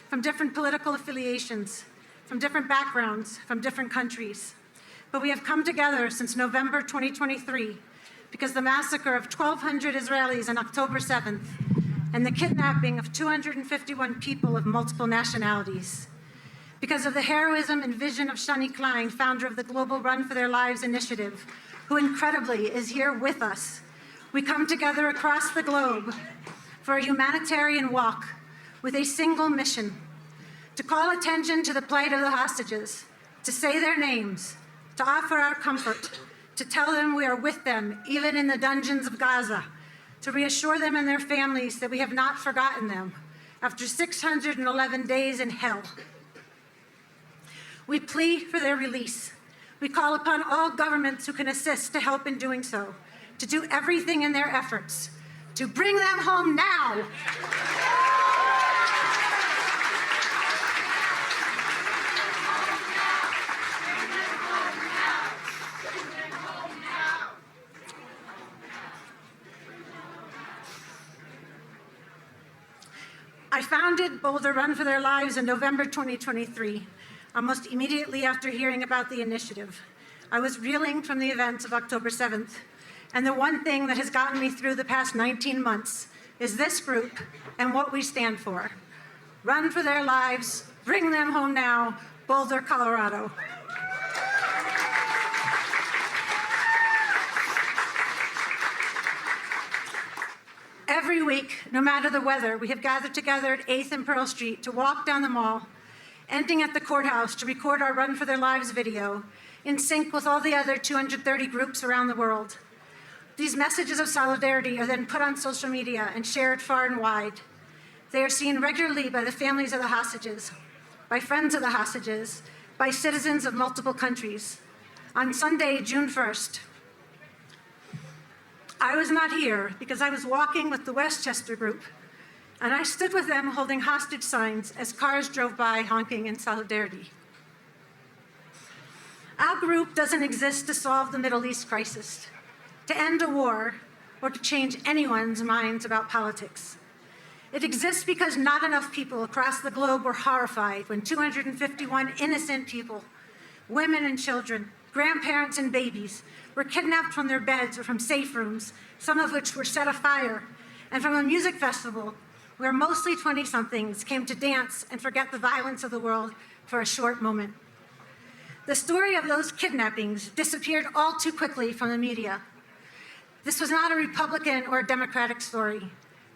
from different political affiliations, from different backgrounds, from different countries. But we have come together since November 2023 because the massacre of 1,200 Israelis on October 7th and the kidnapping of 251 people of multiple nationalities. Because of the heroism and vision of Shani Klein, founder of the Global Run for Their Lives initiative, who incredibly is here with us. We come together across the globe for a humanitarian walk with a single mission: to call attention to the plight of the hostages, to say their names, to offer our comfort, to tell them we are with them, even in the dungeons of Gaza, to reassure them and their families that we have not forgotten them after 611 days in hell. We plead for their release. We call upon all governments who can assist to help in doing so, to do everything in their efforts to bring them home now. I founded Boulder Run for Their Lives in November 2023, almost immediately after hearing about the initiative. I was reeling from the events of October 7th, and the one thing that has gotten me through the past 19 months is this group and what we stand for. Run for their lives, bring them home now, Boulder, Colorado. Every week, no matter the weather, we have gathered together at 8th and Pearl Street to walk down the mall, ending at the courthouse to record our Run for Their Lives video, in sync with all the other 230 groups around the world. These messages of solidarity are then put on social media and shared far and wide. They are seen regularly by the families of the hostages, by friends of the hostages, by citizens of multiple countries. on Sunday, June 1st. I was not here because I was walking with the Westchester group, and I stood with them holding hostage signs as cars drove by honking in solidarity. Our group doesn't exist to solve the Middle East crisis, to end a war, or to change anyone's minds about politics. It exists because not enough people across the globe were horrified when 251 innocent people, women and children, grandparents and babies, were kidnapped from their beds or from safe rooms, some of which were set afire, and from a music festival where mostly 20-somethings came to dance and forget the violence of the world for a short moment. The story of those kidnappings disappeared all too quickly from the media. This was not a Republican or a Democratic story.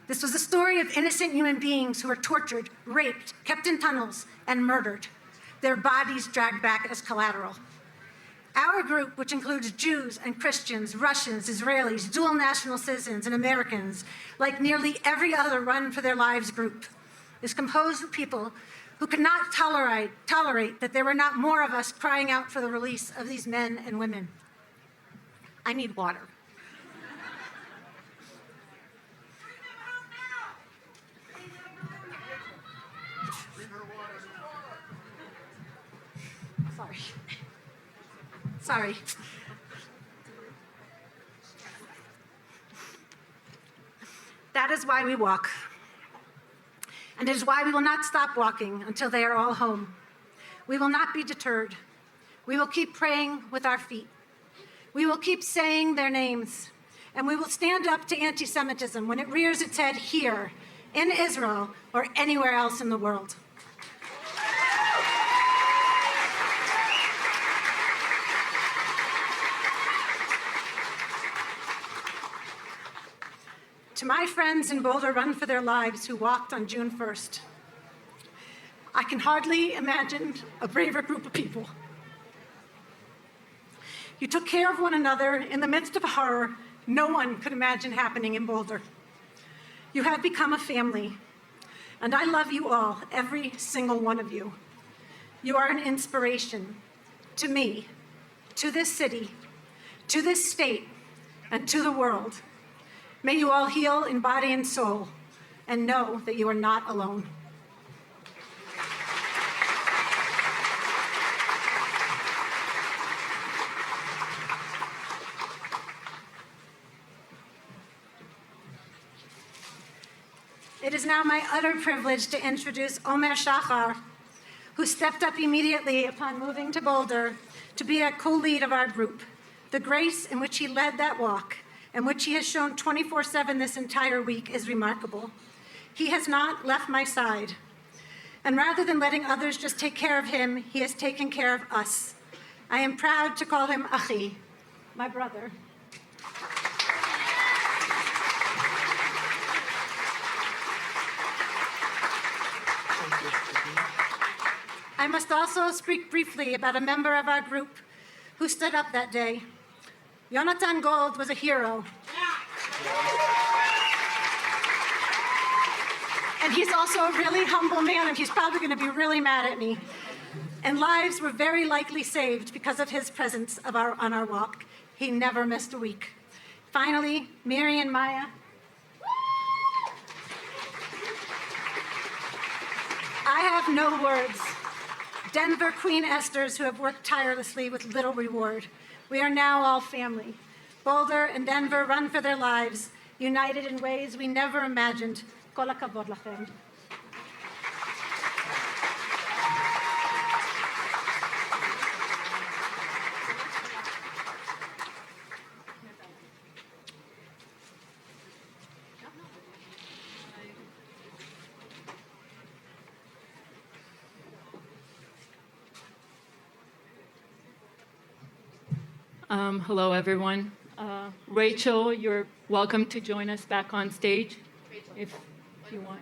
This was the story of innocent human beings who were tortured, raped, kept in tunnels, and murdered, their bodies dragged back as collateral. Our group, which includes Jews and Christians, Russians, Israelis, dual national citizens, and Americans, like nearly every other Run for Their Lives group, is composed of people who could not tolerate that there were not more of us crying out for the release of these men and women. I need water. Sorry. That is why we walk. And it is why we will not stop walking until they are all home. We will not be deterred. We will keep praying with our feet. We will keep saying their names. And we will stand up to anti-Semitism when it rears its head here, in Israel, or anywhere else in the world. To my friends in Boulder Run for Their Lives who walked on June 1st, I can hardly imagine a braver group of people. You took care of one another in the midst of a horror no one could imagine happening in Boulder. You have become a family, and I love you all, every single one of you. You are an inspiration to me, to this city, to this state, and to the world. May you all heal in body and soul, and know that you are not alone. It is now my utter privilege to introduce Omer Shachar, who stepped up immediately upon moving to Boulder to be a co-lead of our group. The grace in which he led that walk, and which he has shown 24/7 this entire week, is remarkable. He has not left my side. And rather than letting others just take care of him, he has taken care of us. I am proud to call him Achi, my brother. I must also speak briefly about a member of our group who stood up that day. Jonathan Gold was a hero. And he's also a really humble man, and he's probably going to be really mad at me. And lives were very likely saved because of his presence on our walk. He never missed a week. Finally, Mary and Maya. I have no words. Denver Queen Esters who have worked tirelessly with little reward. We are now all family. Boulder and Denver run for their lives, united in ways we never imagined. Kol hakavod lachem. Hello, everyone. Rachel, you're welcome to join us back on stage if you want.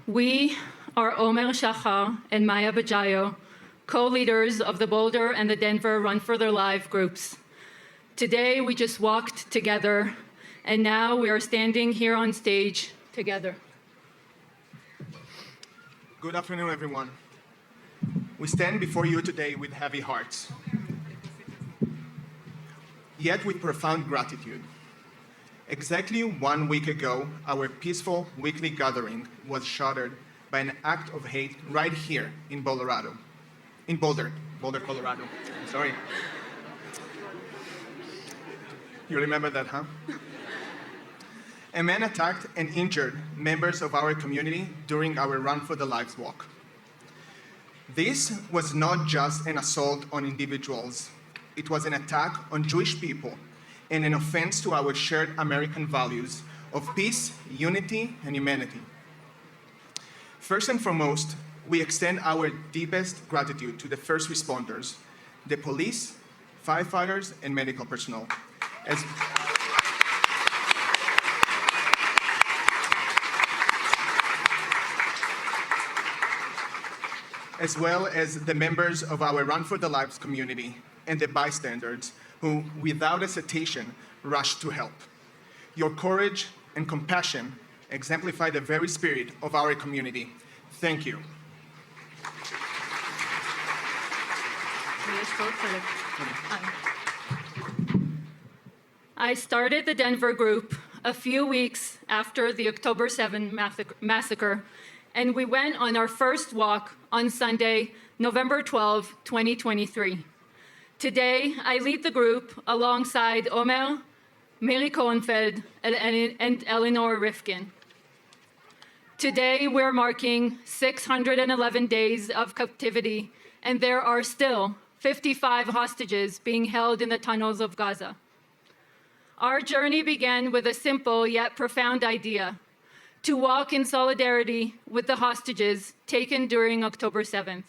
We are Omer Shachar and Maya Bajayo, co-leaders of the Boulder and the Denver Run for Their Lives groups. Today, we just walked together, and now we are standing here on stage together. Good afternoon, everyone. We stand before you today with heavy hearts, yet with profound gratitude. Exactly 1 week ago, our peaceful weekly gathering was shattered by an act of hate right here in Boulder, Colorado. Sorry. You remember that, huh? A man attacked and injured members of our community during our Run for the Lives walk. This was not just an assault on individuals. It was an attack on Jewish people and an offense to our shared American values of peace, unity, and humanity. First and foremost, we extend our deepest gratitude to the first responders, the police, firefighters, and medical personnel, as well as the members of our Run for the Lives community and the bystanders who, without hesitation, rushed to help. Your courage and compassion exemplify the very spirit of our community. Thank you. I started the Denver group a few weeks after the October 7 massacre, and we went on our first walk on Sunday, November 12, 2023. Today, I lead the group alongside Omer, Miri Cohenfeld, and Eleanor Rifkin. Today, we're marking 611 days of captivity, and there are still 55 hostages being held in the tunnels of Gaza. Our journey began with a simple yet profound idea: to walk in solidarity with the hostages taken during October 7th.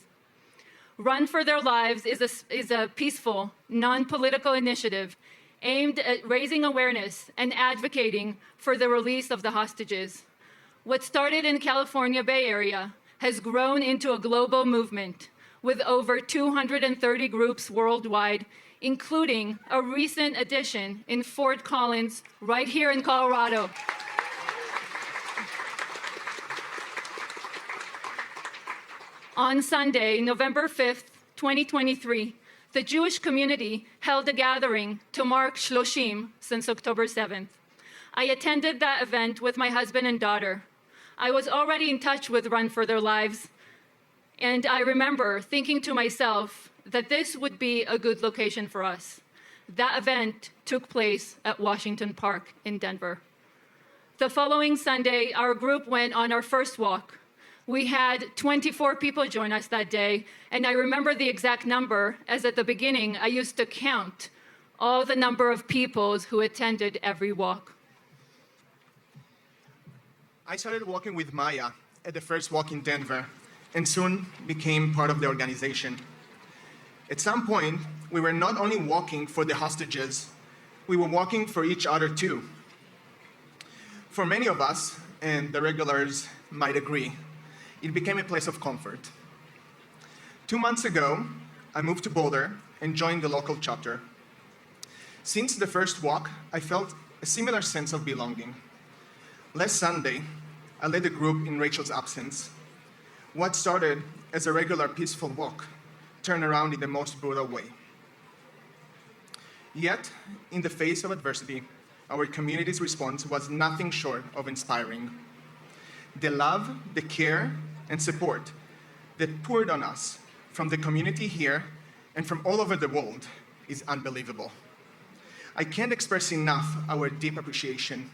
Run for Their Lives is a peaceful, non-political initiative aimed at raising awareness and advocating for the release of the hostages. What started in California Bay Area has grown into a global movement with over 230 groups worldwide, including a recent addition in Fort Collins, right here in Colorado. On Sunday, November 5th, 2023, the Jewish community held a gathering to mark Shloshim since October 7th. I attended that event with my husband and daughter. I was already in touch with Run for Their Lives, and I remember thinking to myself that this would be a good location for us. That event took place at Washington Park in Denver. The following Sunday, our group went on our first walk. We had 24 people join us that day, and I remember the exact number, as at the beginning, I used to count all the number of people who attended every walk. I started walking with Maya at the first walk in Denver and soon became part of the organization. At some point, we were not only walking for the hostages, we were walking for each other too. For many of us, and the regulars might agree, it became a place of comfort. 2 months ago, I moved to Boulder and joined the local chapter. Since the first walk, I felt a similar sense of belonging. Last Sunday, I led the group in Rachel's absence. What started as a regular peaceful walk turned around in the most brutal way. Yet, in the face of adversity, our community's response was nothing short of inspiring. The love, the care, and support that poured on us from the community here and from all over the world is unbelievable. I can't express enough our deep appreciation.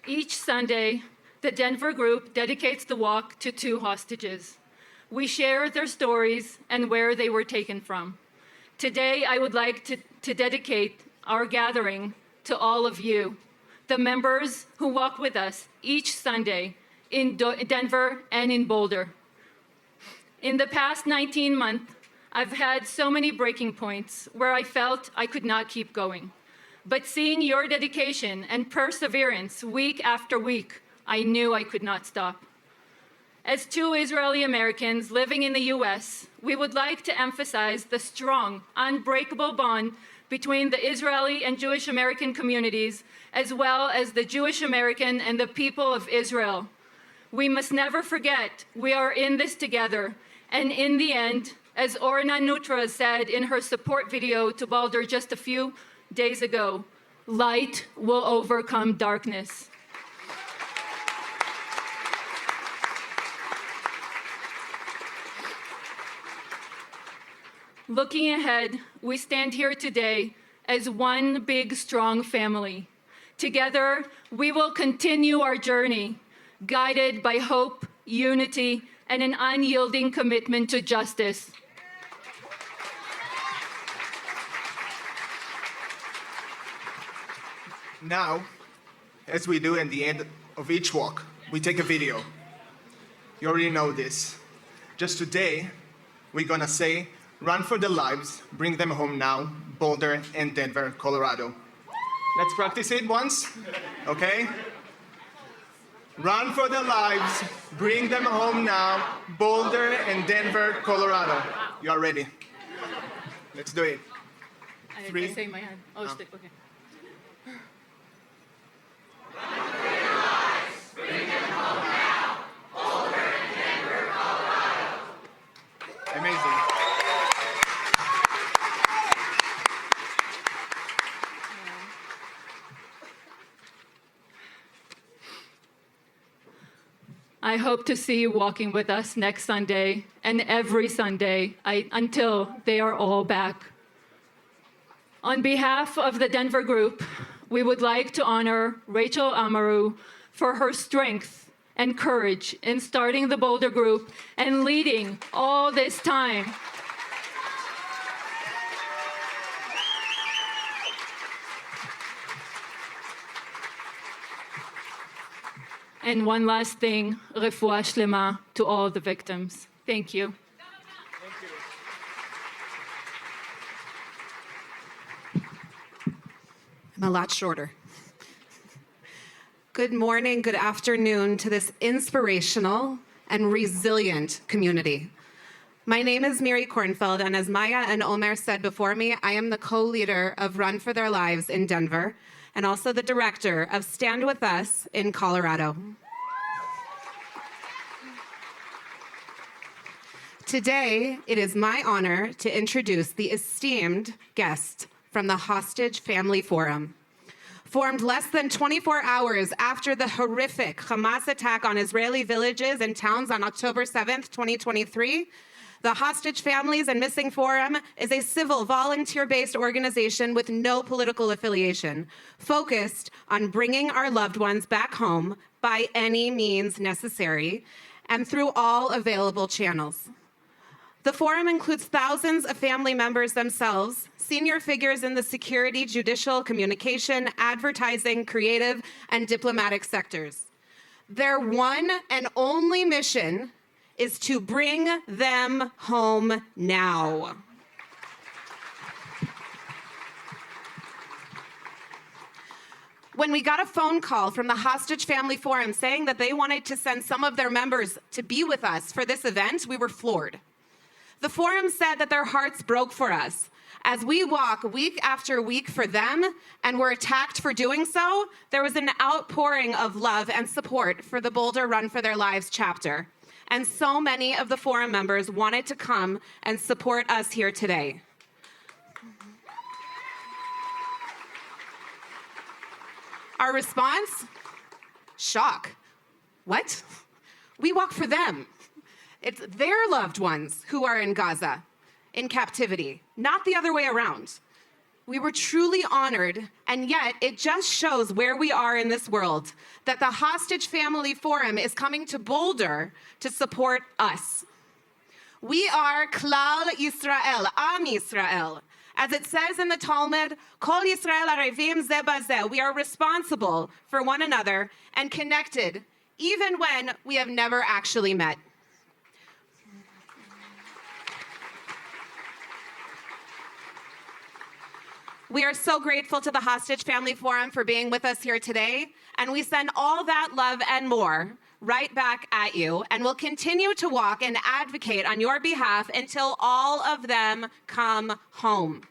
Each Sunday, the Denver group dedicates the walk to 2 hostages. We share their stories and where they were taken from. Today, I would like to dedicate our gathering to all of you, the members who walk with us each Sunday in Denver and in Boulder. In the past 19 months, I've had so many breaking points where I felt I could not keep going. But seeing your dedication and perseverance week after week, I knew I could not stop. As 2 Israeli Americans living in the US, we would like to emphasize the strong, unbreakable bond between the Israeli and Jewish American communities, as well as the Jewish American and the people of Israel. We must never forget we are in this together, and in the end, as Orna Nutra said in her support video to Boulder just a few days ago, light will overcome darkness. Looking ahead, we stand here today as one big, strong family. Together, we will continue our journey, guided by hope, unity, and an unyielding commitment to justice. Now, as we do at the end of each walk, we take a video. You already know this. Just today, we're gonna say, run for their lives, bring them home now, Boulder and Denver, Colorado. Let's practice it once, okay? Run for their lives, bring them home now, Boulder and Denver, Colorado. You are ready. Let's do it. I say my hand. Oh, okay. Amazing. I hope to see you walking with us next Sunday and every Sunday until they are all back. On behalf of the Denver group, we would like to honor Rachel Amaru for her strength and courage in starting the Boulder group and leading all this time. And one last thing, refuah shlema to all the victims. Thank you. I'm a lot shorter. Good morning, good afternoon to this inspirational and resilient community. My name is Miri Kornfeld, and as Maya and Omer said before me, I am the co-leader of Run for Their Lives in Denver, and also the director of Stand With Us in Colorado. Today, it is my honor to introduce the esteemed guest from the Hostage Family Forum. Formed less than 24 hours after the horrific Hamas attack on Israeli villages and towns on October 7th, 2023, the Hostage Families and Missing Forum is a civil, volunteer-based organization with no political affiliation, focused on bringing our loved ones back home by any means necessary and through all available channels. The forum includes thousands of family members themselves, senior figures in the security, judicial, communication, advertising, creative, and diplomatic sectors. Their one and only mission is to bring them home now. When we got a phone call from the Hostage Family Forum saying that they wanted to send some of their members to be with us for this event, we were floored. The forum said that their hearts broke for us. As we walk week after week for them and were attacked for doing so, there was an outpouring of love and support for the Boulder Run for Their Lives chapter. And so many of the forum members wanted to come and support us here today. Our response? Shock. What? We walk for them. It's their loved ones who are in Gaza, in captivity, not the other way around. We were truly honored, and yet it just shows where we are in this world, that the Hostage Family Forum is coming to Boulder to support us. We are Klal Yisrael, Am Yisrael. As it says in the Talmud, Kol Yisrael Arevim Ze Bazeh. We are responsible for one another and connected, even when we have never actually met. We are so grateful to the Hostage Family Forum for being with us here today, and we send all that love and more right back at you, and we'll continue to walk and advocate on your behalf until all of them come home.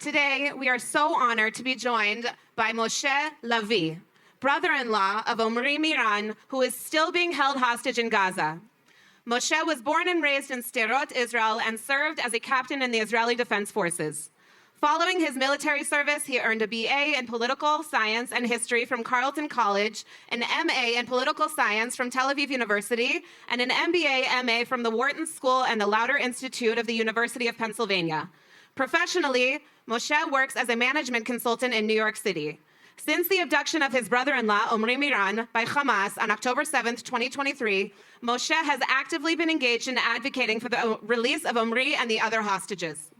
Today, we are so honored to be joined by Moshe Lavi, brother-in-law of Omri Miran, who is still being held hostage in Gaza. Moshe was born and raised in Sderot, Israel, and served as a captain in the Israeli Defense Forces. Following his military service, he earned a BA in Political Science and History from Carleton College, an MA in Political Science from Tel Aviv University, and an MBA MA from the Wharton School and the Lauder Institute of the University of Pennsylvania. Professionally, Moshe works as a management consultant in New York City. Since the abduction of his brother-in-law, Omri Miran, by Hamas on October 7th, 2023, Moshe has actively been engaged in advocating for the release of Omri and the other hostages.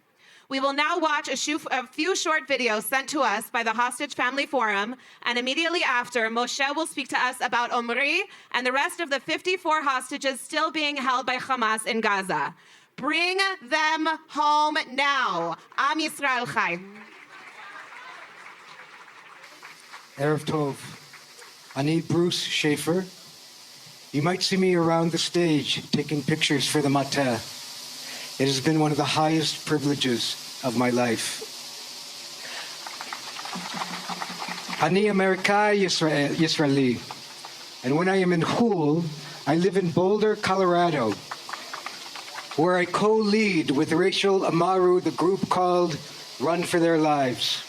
We will now watch a few short videos sent to us by the Hostage Family Forum, and immediately after, Moshe will speak to us about Omri and the rest of the 54 hostages still being held by Hamas in Gaza. Bring them home now. Am Yisrael Chai. Erev Tov. Ani Bruce Schaefer. You might see me around the stage taking pictures for the Mateh. It has been one of the highest privileges of my life. Ani Amerikai Yisraeli. And when I am in Hul, I live in Boulder, Colorado, where I co-lead with Rachel Amaru the group called Run for Their Lives.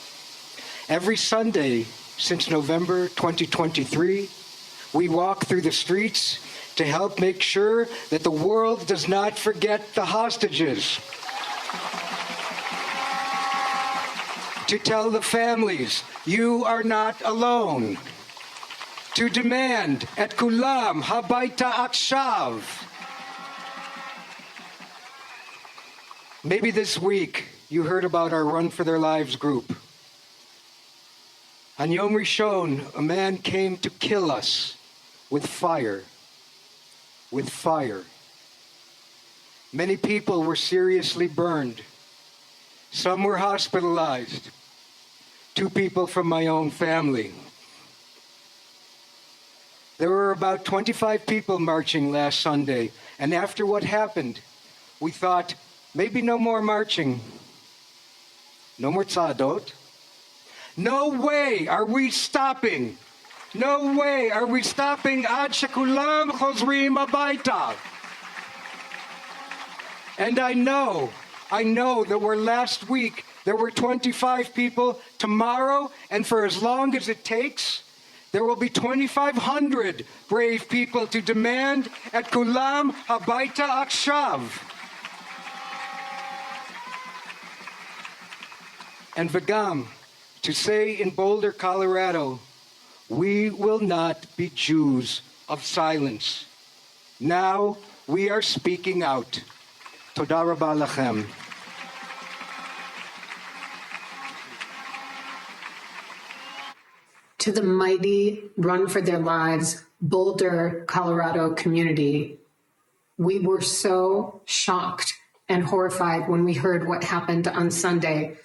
Every Sunday since November 2023, we walk through the streets to help make sure that the world does not forget the hostages. To tell the families, you are not alone. To demand, et kulam habayta akshav. Maybe this week you heard about our Run for Their Lives group. On Yom Rishon, a man came to kill us with fire. With fire. Many people were seriously burned. Some were hospitalized. 2 people from my own family. There were about 25 people marching last Sunday, and after what happened, we thought, maybe no more marching. No more tzadot. No way are we stopping. No way are we stopping ad shekulam chozrim habayta. And I know that where last week there were 25 people, tomorrow, and for as long as it takes, there will be 2,500 brave people to demand at kulam habayta akshav. And v'gam, to say in Boulder, Colorado, we will not be Jews of silence. Now we are speaking out. Toda rabba lachem. To the mighty Run for Their Lives Boulder, Colorado community, we were so shocked and horrified when we heard what happened on Sunday.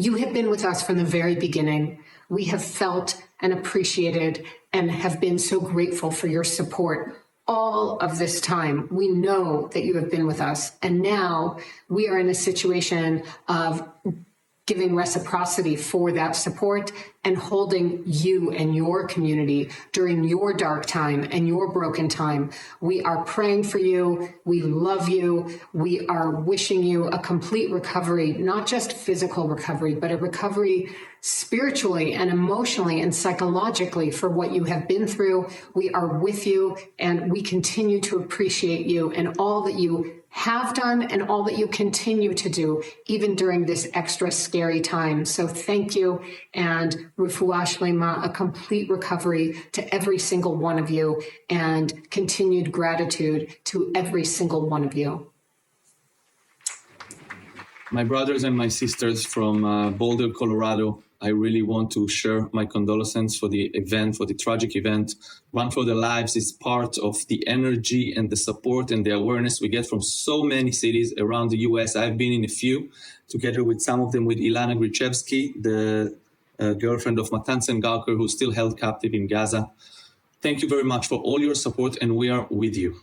You have been with us from the very beginning. We have felt and appreciated and have been so grateful for your support all of this time. We know that you have been with us. And now we are in a situation of giving reciprocity for that support and holding you and your community during your dark time and your broken time. We are praying for you. We love you. We are wishing you a complete recovery, not just physical recovery, but a recovery spiritually and emotionally and psychologically for what you have been through. We are with you, and we continue to appreciate you and all that you have done and all that you continue to do, even during this extra scary time. So thank you, and refuah shlema, a complete recovery to every single one of you, and continued gratitude to every single one of you. My brothers and my sisters from Boulder, Colorado, I really want to share my condolences for the event, for the tragic event. Run for Their Lives is part of the energy and the support and the awareness we get from so many cities around the US. I've been in a few, together with some of them with Ilana Grichevsky, the girlfriend of Matan Sengalker, who's still held captive in Gaza. Thank you very much for all your support, and we are with you.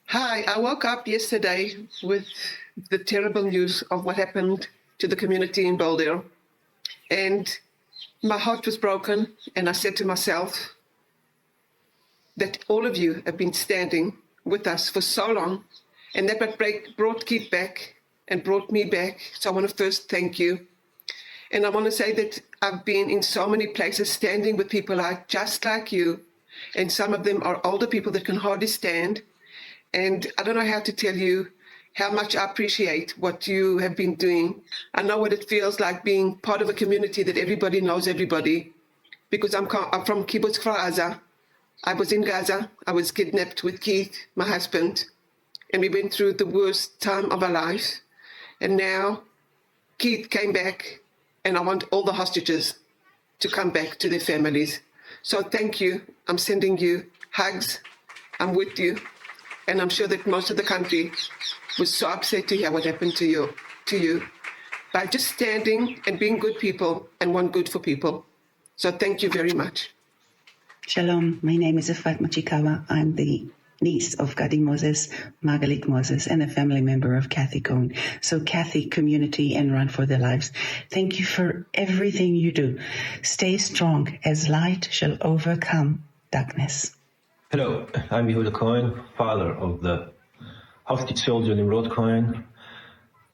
Hi, I woke up yesterday with the terrible news of what happened to the community in Boulder. And my heart was broken, and I said to myself that all of you have been standing with us for so long, and that what brought Keith back and brought me back. So I want to first thank you. And I want to say that I've been in so many places standing with people like just like you, and some of them are older people that can hardly stand. And I don't know how to tell you how much I appreciate what you have been doing. I know what it feels like being part of a community that everybody knows everybody, because I'm from Kibbutz Kfar Aza. I was in Gaza. I was kidnapped with Keith, my husband, and we went through the worst time of our life. And now Keith came back, and I want all the hostages to come back to their families. So thank you. I'm sending you hugs. I'm with you. And I'm sure that most of the country was so upset to hear what happened to you, by just standing and being good people and want good for people. So thank you very much. Shalom, my name is Efrat Machikawa. I'm the niece of Gadi Moses, Margalit Moses, and a family member of Kathy Cohn. So Kathy, community, and Run for Their Lives, thank you for everything you do. Stay strong as light shall overcome darkness. Hello, I'm Yehuda Cohen, father of the hostage soldier Nimrod Cohen.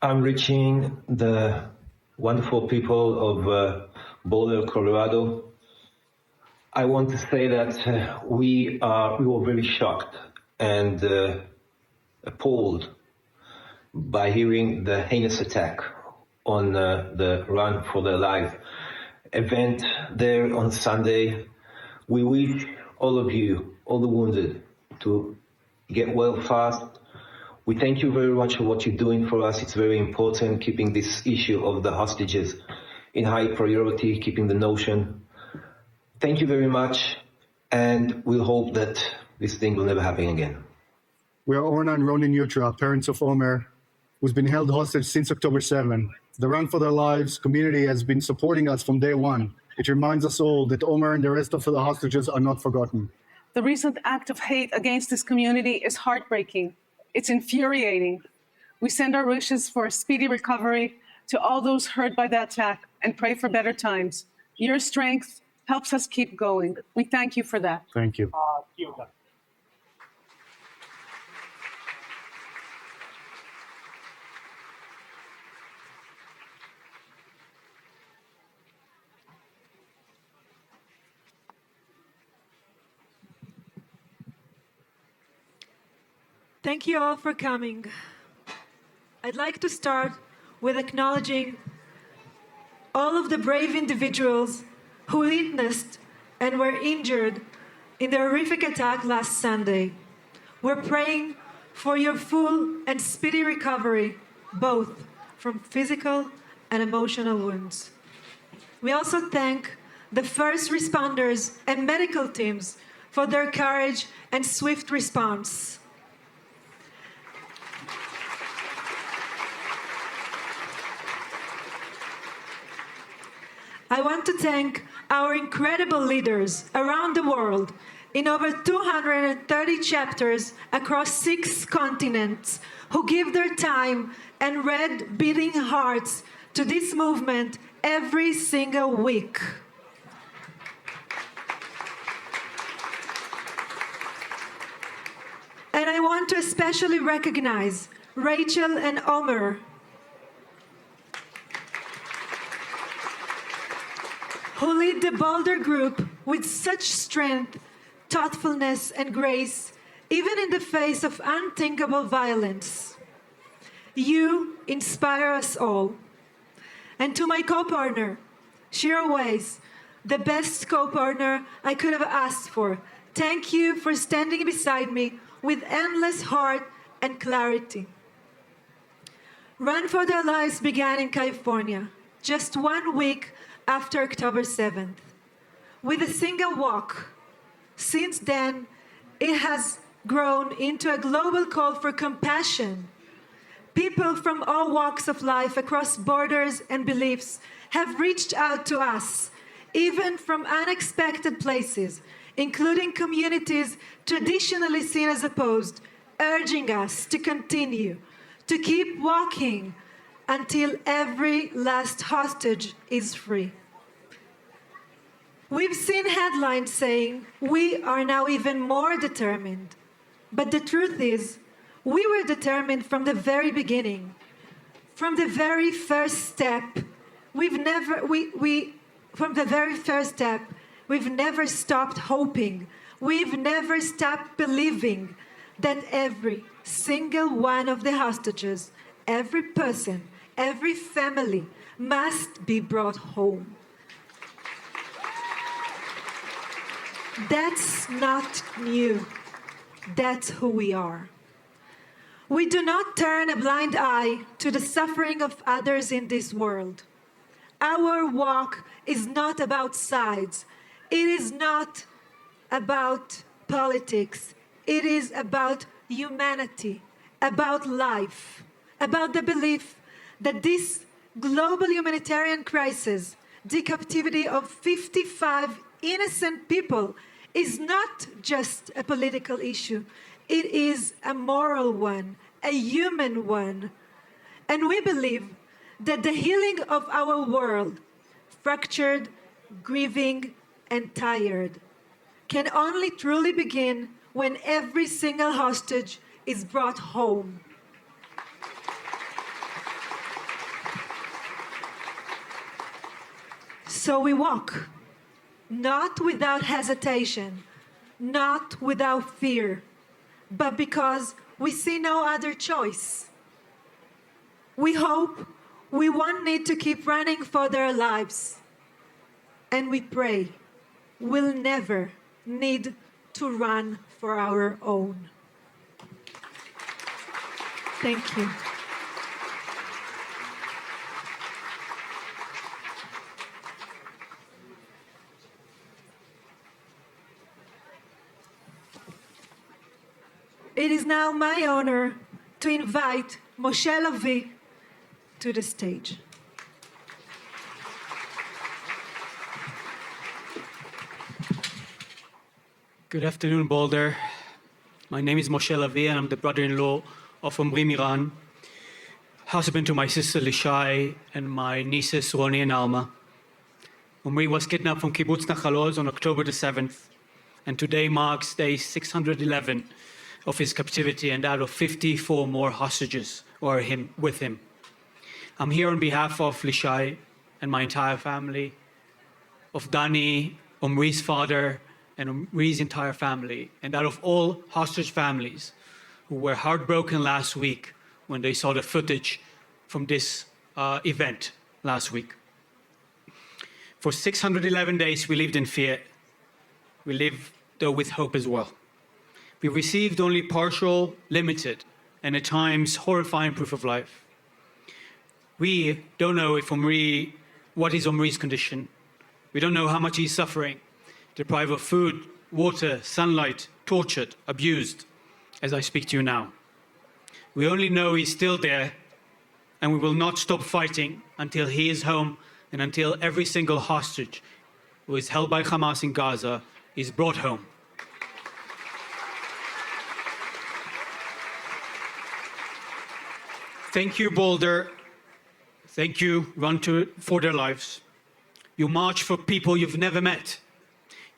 I'm reaching the wonderful people of Boulder, Colorado. I want to say that we were very shocked and appalled by hearing the heinous attack on the Run for Their Lives event there on Sunday. We wish all of you, all the wounded, to get well fast. We thank you very much for what you're doing for us. It's very important, keeping this issue of the hostages in high priority, keeping the notion. Thank you very much, and we'll hope that this thing will never happen again. We are Orna and Ronin Yutra, parents of Omer, who's been held hostage since October 7. The Run for Their Lives community has been supporting us from day one. It reminds us all that Omer and the rest of the hostages are not forgotten. The recent act of hate against this community is heartbreaking. It's infuriating. We send our wishes for a speedy recovery to all those hurt by the attack and pray for better times. Your strength helps us keep going. We thank you for that. Thank you. Thank you all for coming. I'd like to start with acknowledging all of the brave individuals who witnessed and were injured in the horrific attack last Sunday. We're praying for your full and speedy recovery, both from physical and emotional wounds. We also thank the first responders and medical teams for their courage and swift response. I want to thank our incredible leaders around the world in over 230 chapters across 6 continents who give their time and red beating hearts to this movement every single week. And I want to especially recognize Rachel and Omer, who lead the Boulder group with such strength, thoughtfulness, and grace, even in the face of unthinkable violence. You inspire us all. And to my co-partner, Shira Weiss, the best co-partner I could have asked for, thank you for standing beside me with endless heart and clarity. Run for Their Lives began in California, just 1 week after October 7th, with a single walk. Since then, it has grown into a global call for compassion. People from all walks of life across borders and beliefs have reached out to us, even from unexpected places, including communities traditionally seen as opposed, urging us to continue, to keep walking, until every last hostage is free. We've seen headlines saying we are now even more determined. But the truth is, we were determined from the very beginning. From the very first step, we've never stopped hoping. We've never stopped believing that every single one of the hostages, every person, every family must be brought home. That's not new. That's who we are. We do not turn a blind eye to the suffering of others in this world. Our walk is not about sides. It is not about politics. It is about humanity, about life, about the belief that this global humanitarian crisis, the captivity of 55 innocent people, is not just a political issue. It is a moral one, a human one. And we believe that the healing of our world, fractured, grieving, and tired, can only truly begin when every single hostage is brought home. So we walk, not without hesitation, not without fear, but because we see no other choice. We hope we won't need to keep running for their lives. And we pray we'll never need to run for our own. Thank you. It is now my honor to invite Moshe Lavi to the stage. Good afternoon, Boulder. My name is Moshe Lavi, and I'm the brother-in-law of Omri Miran, husband to my sister Lishai and my nieces Roni and Alma. Omri was kidnapped from Kibbutz Nachaloz on October the 7th, and today marks day 611 of his captivity, and out of 54 more hostages were with him. I'm here on behalf of Lishai and my entire family, of Dani, Omri's father, and Omri's entire family, and out of all hostage families who were heartbroken last week when they saw the footage from this event last week. For 611 days, we lived in fear. We lived, though, with hope as well. We received only partial, limited, and at times horrifying proof of life. We don't know what is Omri's condition. We don't know how much he's suffering, deprived of food, water, sunlight, tortured, abused, as I speak to you now. We only know he's still there, and we will not stop fighting until he is home and until every single hostage who is held by Hamas in Gaza is brought home. Thank you, Boulder. Thank you, Run for Their Lives. You march for people you've never met.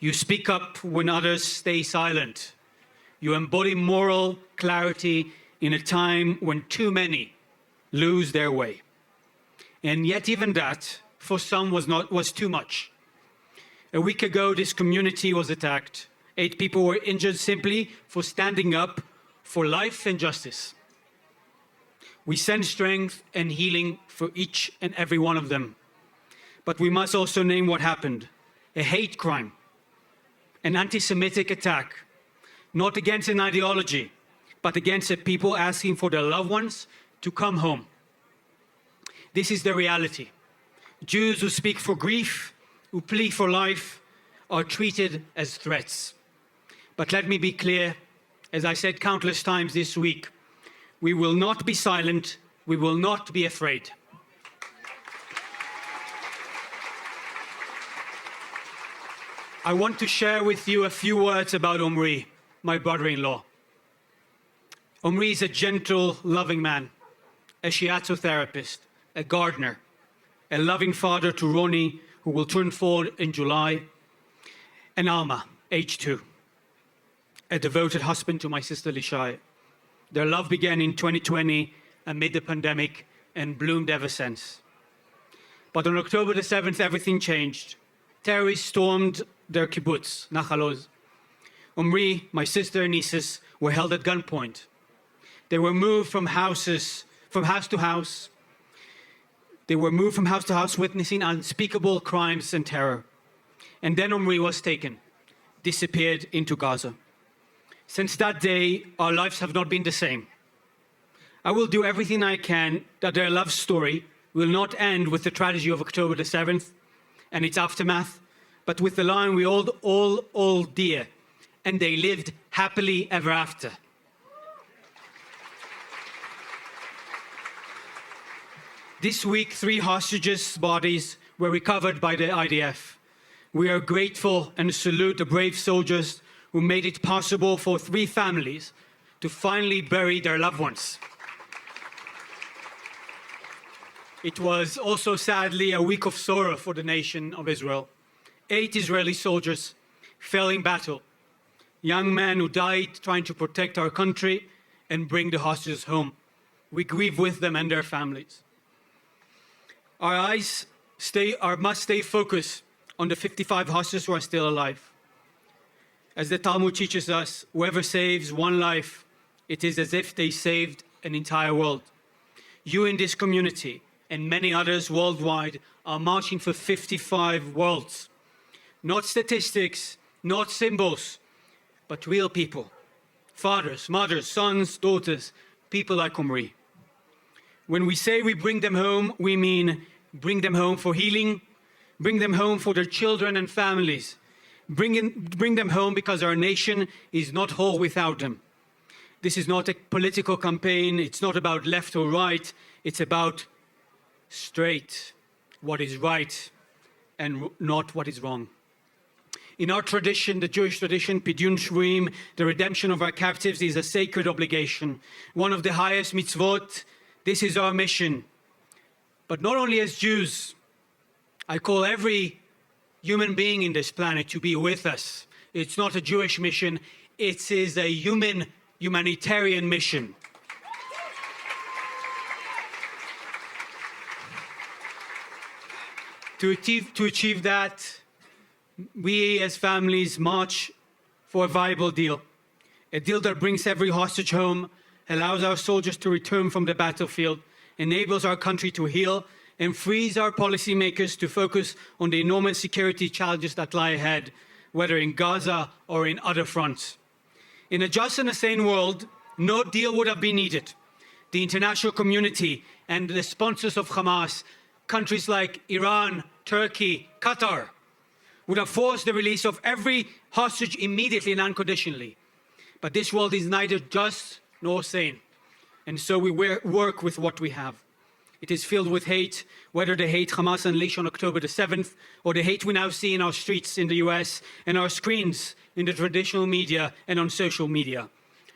You speak up when others stay silent. You embody moral clarity in a time when too many lose their way. And yet even that, for some, was too much. A week ago, this community was attacked. 8 people were injured simply for standing up for life and justice. We send strength and healing for each and every one of them. But we must also name what happened: a hate crime, an anti-Semitic attack, not against an ideology, but against a people asking for their loved ones to come home. This is the reality. Jews who speak for grief, who plead for life, are treated as threats. But let me be clear, as I said countless times this week, we will not be silent, we will not be afraid. I want to share with you a few words about Omri, my brother-in-law. Omri is a gentle, loving man, a shiatsu therapist, a gardener, a loving father to Ronnie, who will turn 4 in July, and Alma, age 2, a devoted husband to my sister Lishai. Their love began in 2020 amid the pandemic and bloomed ever since. But on October the 7th, everything changed. Terrorists stormed their kibbutz, Nachal Oz. Omri, my sister and nieces were held at gunpoint. They were moved from house to house. They were moved from house to house, witnessing unspeakable crimes and terror. And then Omri was taken, disappeared into Gaza. Since that day, our lives have not been the same. I will do everything I can that their love story will not end with the tragedy of October the 7th and its aftermath, but with the line we all dear, and they lived happily ever after. This week, 3 hostages' bodies were recovered by the IDF. We are grateful and salute the brave soldiers who made it possible for 3 families to finally bury their loved ones. It was also, sadly, a week of sorrow for the nation of Israel. 8 Israeli soldiers fell in battle, young men who died trying to protect our country and bring the hostages home. We grieve with them and their families. Our eyes must stay focused on the 55 hostages who are still alive. As the Talmud teaches us, whoever saves one life, it is as if they saved an entire world. You in this community and many others worldwide are marching for 55 worlds. Not statistics, not symbols, but real people. Fathers, mothers, sons, daughters, people like Omri. When we say we bring them home, we mean bring them home for healing, bring them home for their children and families, bring them home because our nation is not whole without them. This is not a political campaign, it's not about left or right, it's about straight, what is right and not what is wrong. In our tradition, the Jewish tradition, Pidyon Shvuim, the redemption of our captives is a sacred obligation, one of the highest mitzvot. This is our mission. But not only as Jews, I call every human being in this planet to be with us. It's not a Jewish mission, it is a humanitarian mission. To achieve that, we as families march for a viable deal. A deal that brings every hostage home, allows our soldiers to return from the battlefield, enables our country to heal, and frees our policymakers to focus on the enormous security challenges that lie ahead, whether in Gaza or in other fronts. In a just and a sane world, no deal would have been needed. The international community and the sponsors of Hamas, countries like Iran, Turkey, Qatar, would have forced the release of every hostage immediately and unconditionally. But this world is neither just nor sane. And so we work with what we have. It is filled with hate, whether the hate Hamas unleashed on October the 7th, or the hate we now see in our streets in the US and our screens in the traditional media and on social media,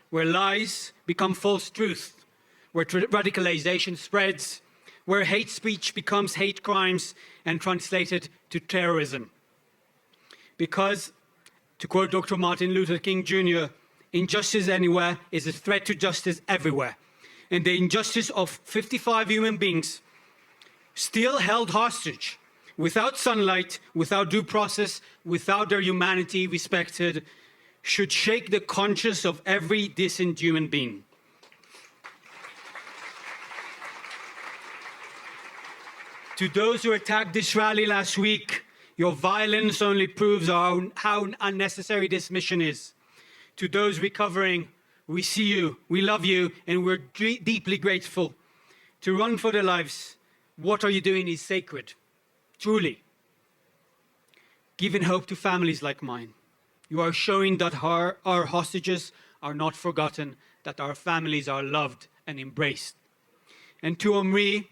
where lies become false truth, where radicalization spreads, where hate speech becomes hate crimes and translated to terrorism. Because, to quote Dr. Martin Luther King Jr., injustice anywhere is a threat to justice everywhere. And the injustice of 55 human beings still held hostage, without sunlight, without due process, without their humanity respected, should shake the conscience of every decent human being. To those who attacked this rally last week, your violence only proves how unnecessary this mission is. To those recovering, we see you, we love you, and we're deeply grateful. To run for their lives, what are you doing is sacred, truly. Giving hope to families like mine. You are showing that our hostages are not forgotten, that our families are loved and embraced. And to Omri,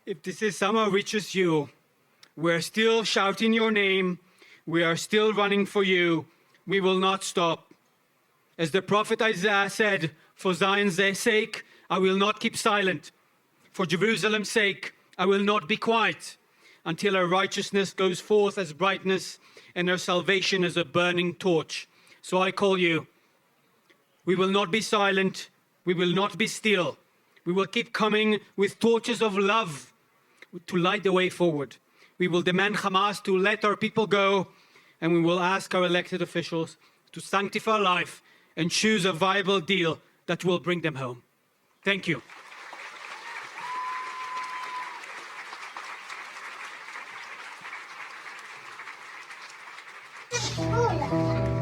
if this is somehow reaches you, we're still shouting your name, we are still running for you, we will not stop. As the prophet Isaiah said, for Zion's sake, I will not keep silent. For Jerusalem's sake, I will not be quiet until her righteousness goes forth as brightness and her salvation as a burning torch. So I call you. We will not be silent. We will not be still. We will keep coming with torches of love to light the way forward. We will demand Hamas to let our people go, and we will ask our elected officials to sanctify life and choose a viable deal that will bring them home. Thank you.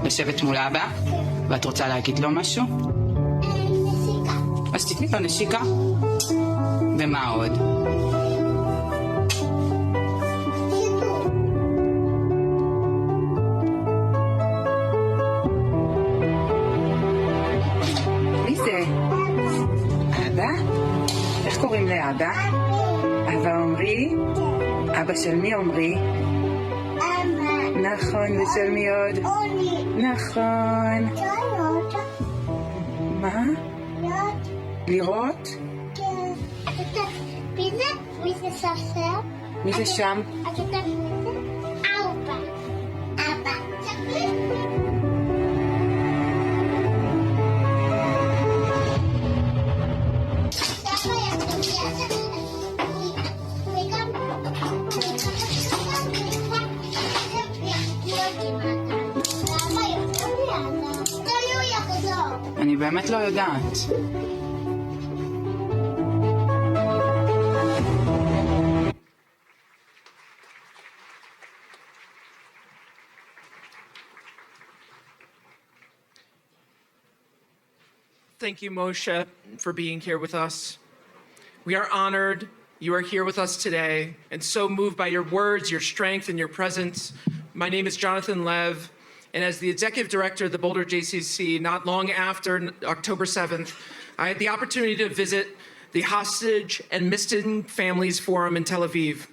לשבת מול אבא, ואת רוצה להגיד לו משהו? אז תתני לו נשיקה. ומה עוד? מי זה? אבא? איך קוראים לאבא? אבא עומרי? אבא של מי עומרי? נכון, ושל מי עוד? נכון. מה? לראות? מי זה ספר? מי זה שם? אבא. אבא. אני באמת לא יודעת. Thank you, Moshe, for being here with us. We are honored you are here with us today and so moved by your words, your strength, and your presence. My name is Jonathan Lev, and as the executive director of the Boulder JCC, not long after October 7th, I had the opportunity to visit the Hostage and Missing Families Forum in Tel Aviv.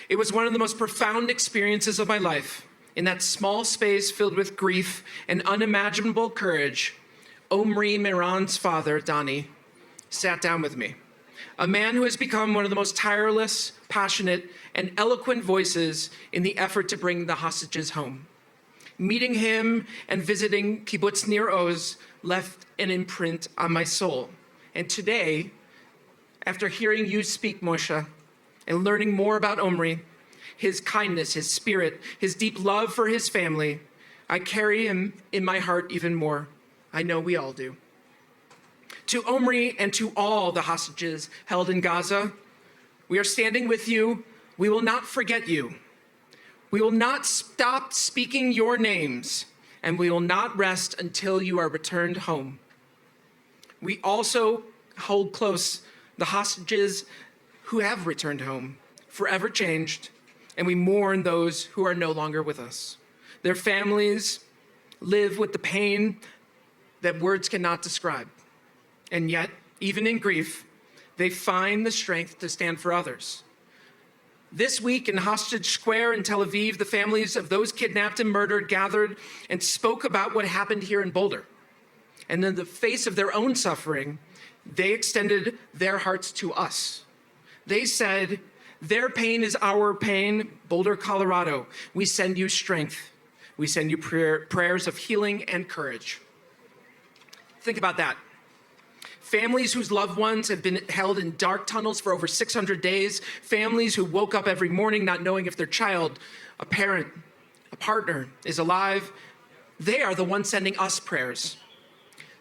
It was one of the most profound experiences of my life. In that small space filled with grief and unimaginable courage, Omri Miran's father, Dani, sat down with me. A man who has become one of the most tireless, passionate, and eloquent voices in the effort to bring the hostages home. Meeting him and visiting Kibbutz Nir Oz left an imprint on my soul. And today, after hearing you speak, Moshe, and learning more about Omri, his kindness, his spirit, his deep love for his family, I carry him in my heart even more. I know we all do. To Omri and to all the hostages held in Gaza, we are standing with you. We will not forget you. We will not stop speaking your names, and we will not rest until you are returned home. We also hold close the hostages who have returned home, forever changed, and we mourn those who are no longer with us. Their families live with the pain that words cannot describe. And yet, even in grief, they find the strength to stand for others. This week in Hostage Square in Tel Aviv, the families of those kidnapped and murdered gathered and spoke about what happened here in Boulder. And in the face of their own suffering, they extended their hearts to us. They said, their pain is our pain, Boulder, Colorado. We send you strength. We send you prayers of healing and courage. Think about that. Families whose loved ones have been held in dark tunnels for over 600 days. Families who woke up every morning not knowing if their child, a parent, a partner is alive. They are the ones sending us prayers.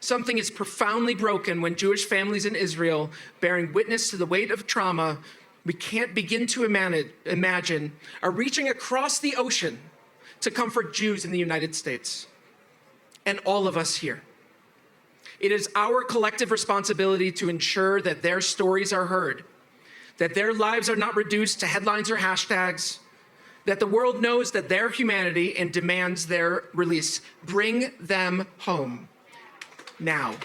Something is profoundly broken when Jewish families in Israel, bearing witness to the weight of trauma we can't begin to imagine, are reaching across the ocean to comfort Jews in the United States. And all of us here. It is our collective responsibility to ensure that their stories are heard, that their lives are not reduced to headlines or hashtags, that the world knows that their humanity and demands their release. Bring them home now.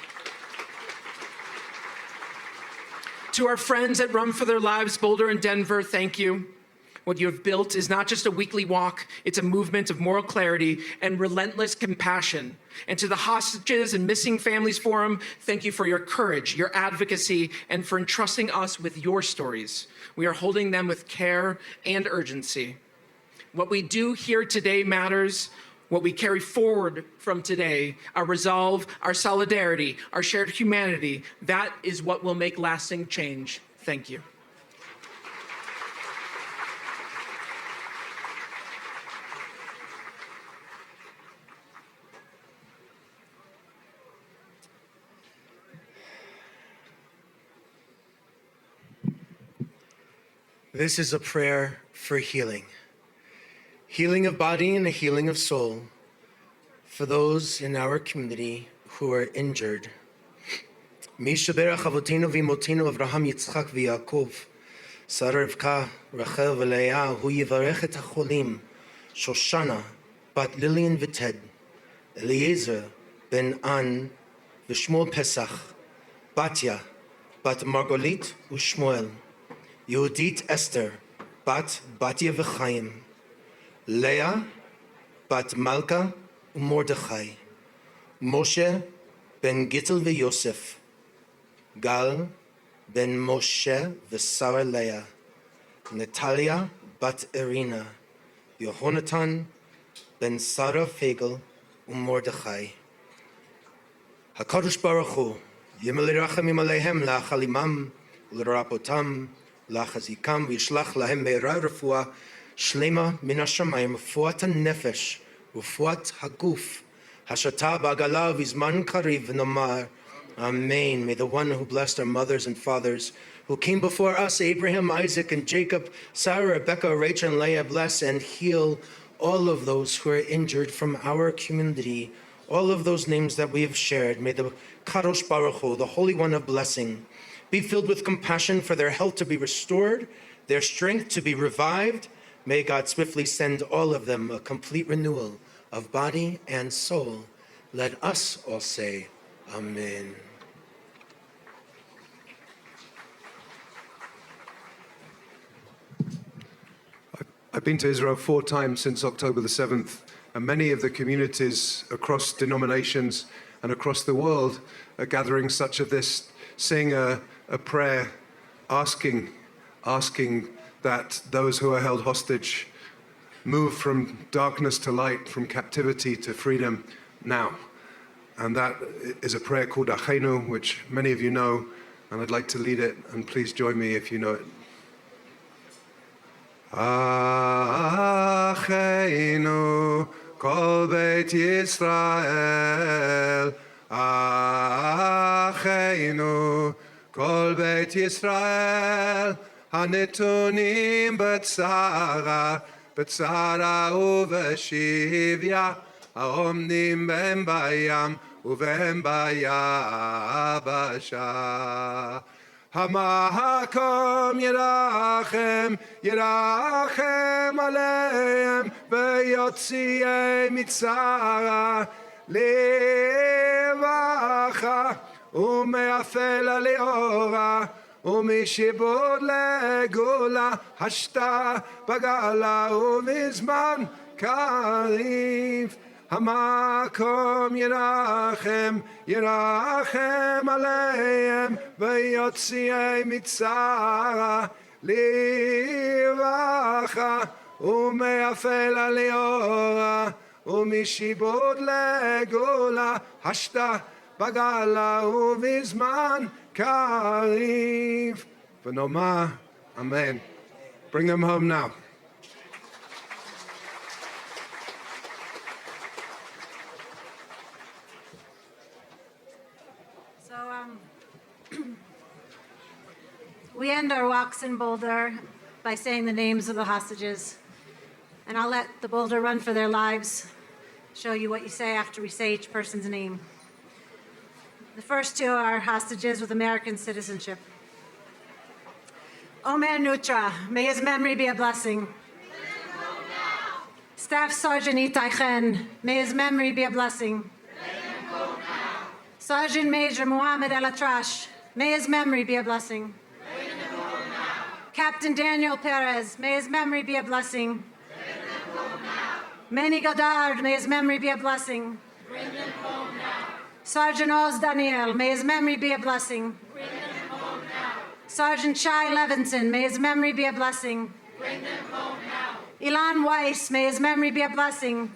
To our friends at Run for Their Lives, Boulder and Denver, thank you. What you have built is not just a weekly walk, it's a movement of moral clarity and relentless compassion. And to the Hostages and Missing Families Forum, thank you for your courage, your advocacy, and for entrusting us with your stories. We are holding them with care and urgency. What we do here today matters. What we carry forward from today, our resolve, our solidarity, our shared humanity, that is what will make lasting change. Thank you. This is a prayer for healing. Healing of body and a healing of soul for those in our community who are injured. Mi sheberach avotinu v'imotinu Avraham, Yitzchak v'Yaakov, Sarah, Rivka, Rachel v'Leah, hu yivarech et hacholim, Shoshana, bat Lillian v'Ted, Eliezer ben An v'Shmuel Pesach, Batya, bat Margolit u'Shmuel, Yehudit Esther, bat Batya v'Chaim, Leah, bat Malka u'Mordechai, Moshe ben Gittel v'Yosef, Gal ben Moshe v'Sara Leah, Natalia bat Irina, Yehonatan ben Sarah Fagel u'Mordechai. HaKadosh Baruch Hu, Yimel Rachamim Aleihem la'achalimam u'l'rapotam la'chazikam v'yishlach lahem me'era refuah shlema min hashamayim refuat hanefesh refuat haguf hashata ba'agala v'zman kariv v'nomar Amen. May the one who blessed our mothers and fathers, who came before us, Abraham, Isaac, and Jacob, Sarah, Rebecca, Rachel, and Leah, bless and heal all of those who are injured from our community, all of those names that we have shared. May the Kadosh Baruch Hu, the Holy One of Blessing, be filled with compassion for their health to be restored, their strength to be revived. May God swiftly send all of them a complete renewal of body and soul. Let us all say, Amen. I've been to Israel 4 times since October the 7th, and many of the communities across denominations and across the world are gathering such of this, saying a prayer, asking that those who are held hostage move from darkness to light, from captivity to freedom now. And that is a prayer called Achenu, which many of you know, and I'd like to lead it, and please join me if you know it. Achenu kol beit Yisrael, Achenu kol beit Yisrael, hanitunim b'tzara uveshivya, haomnim ben bayam uven bayabasha. Hamakom Yerachem Aleim V'yotziei mitzara levacha umeafel leora umishibod legula hashta bagala uvizman kariv. Hamakom Yerachem Aleim V'yotziei mitzara livacha umeafel leora umishibod legula hashta bagala uvizman kariv. V'nomar Amen. Bring them home now. We end our walks in Boulder by saying the names of the hostages. And I'll let the Boulder Run for Their Lives show you what you say after we say each person's name. The first two are hostages with American citizenship. Omer Nutra, may his memory be a blessing. Staff Sergeant Itai Chen, may his memory be a blessing. Sergeant Major Mohammed El Atrash, may his memory be a blessing. Captain Daniel Perez, may his memory be a blessing. Manny Goddard, may his memory be a blessing. Sergeant Oz Daniel, may his memory be a blessing. Sergeant Shai Levinson, may his memory be a blessing. Ilan Weiss, may his memory be a blessing.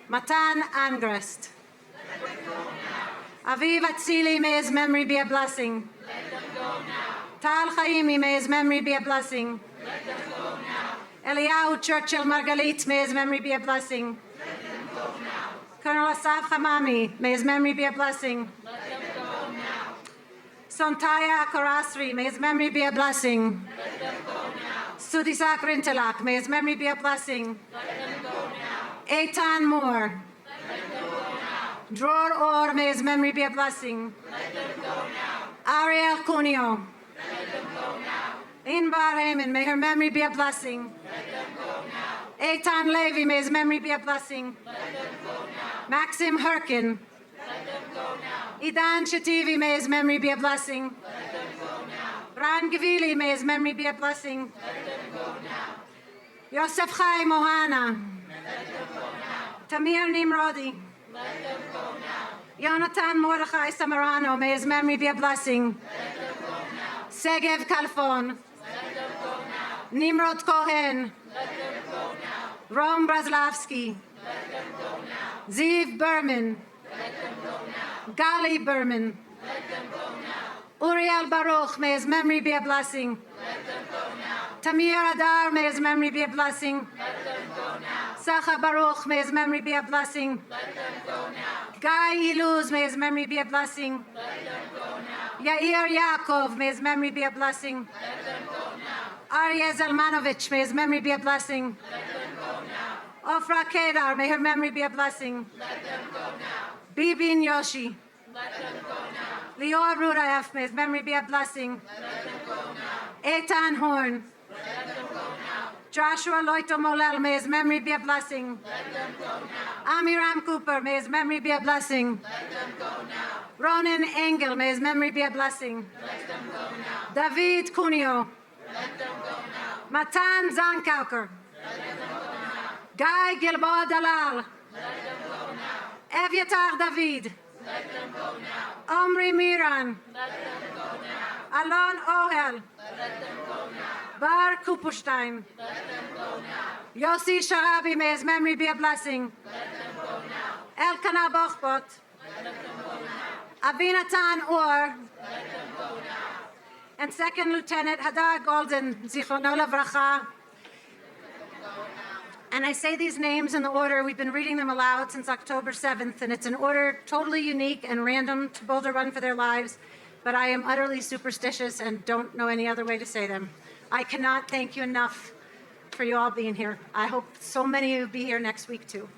Matan Angrest. Aviv Atzili, may his memory be a blessing. Tal Chaimi, may his memory be a blessing. Eliyahu Churchill Margalit, may his memory be a blessing. Colonel Asaf Hamami, may his memory be a blessing. Sontaya Karasri, may his memory be a blessing. Sudisak Rintelak, may his memory be a blessing. Eitan Moore. Dror Or, may his memory be a blessing. Ariel Cunio. Inbar Heyman, may her memory be a blessing. Eitan Levy, may his memory be a blessing. Maxim Herkin. Idan Shativi, may his memory be a blessing. Ran Gavili, may his memory be a blessing. Yosef Chaim Mohana. Tamir Nimrodi. Yonatan Mordechai Samarano, may his memory be a blessing. Segev Kalfon. Nimrod Cohen. Rom Brazlavsky. Ziv Berman. Gali Berman. Uriel Baruch, may his memory be a blessing. Tamir Adar, may his memory be a blessing. Sacha Baruch, may his memory be a blessing. Guy Iluz, may his memory be a blessing. Yair Yaakov, may his memory be a blessing. Arya Zalmanovich, may his memory be a blessing. Ofra Kedar, may her memory be a blessing. Bibin Yoshi. Lior Rudayef, may his memory be a blessing. Eitan Horn. Joshua Loito Molel, may his memory be a blessing. Amiram Cooper, may his memory be a blessing. Ronan Engel, may his memory be a blessing. David Cunio. Matan Zankauker. Guy Gilboa Dalal. Evyatar David. Omri Miran. Alon Ohel. Bar Kupperstein. Yossi Sharabi, may his memory be a blessing. Elkanah Bochbot. Avinatan Or. And Second Lieutenant Hadar Golden, Zichrono Livracha. And I say these names in the order, we've been reading them aloud since October 7th, and it's an order totally unique and random to Boulder Run for Their Lives, but I am utterly superstitious and don't know any other way to say them. I cannot thank you enough for you all being here. I hope so many of you will be here next week too.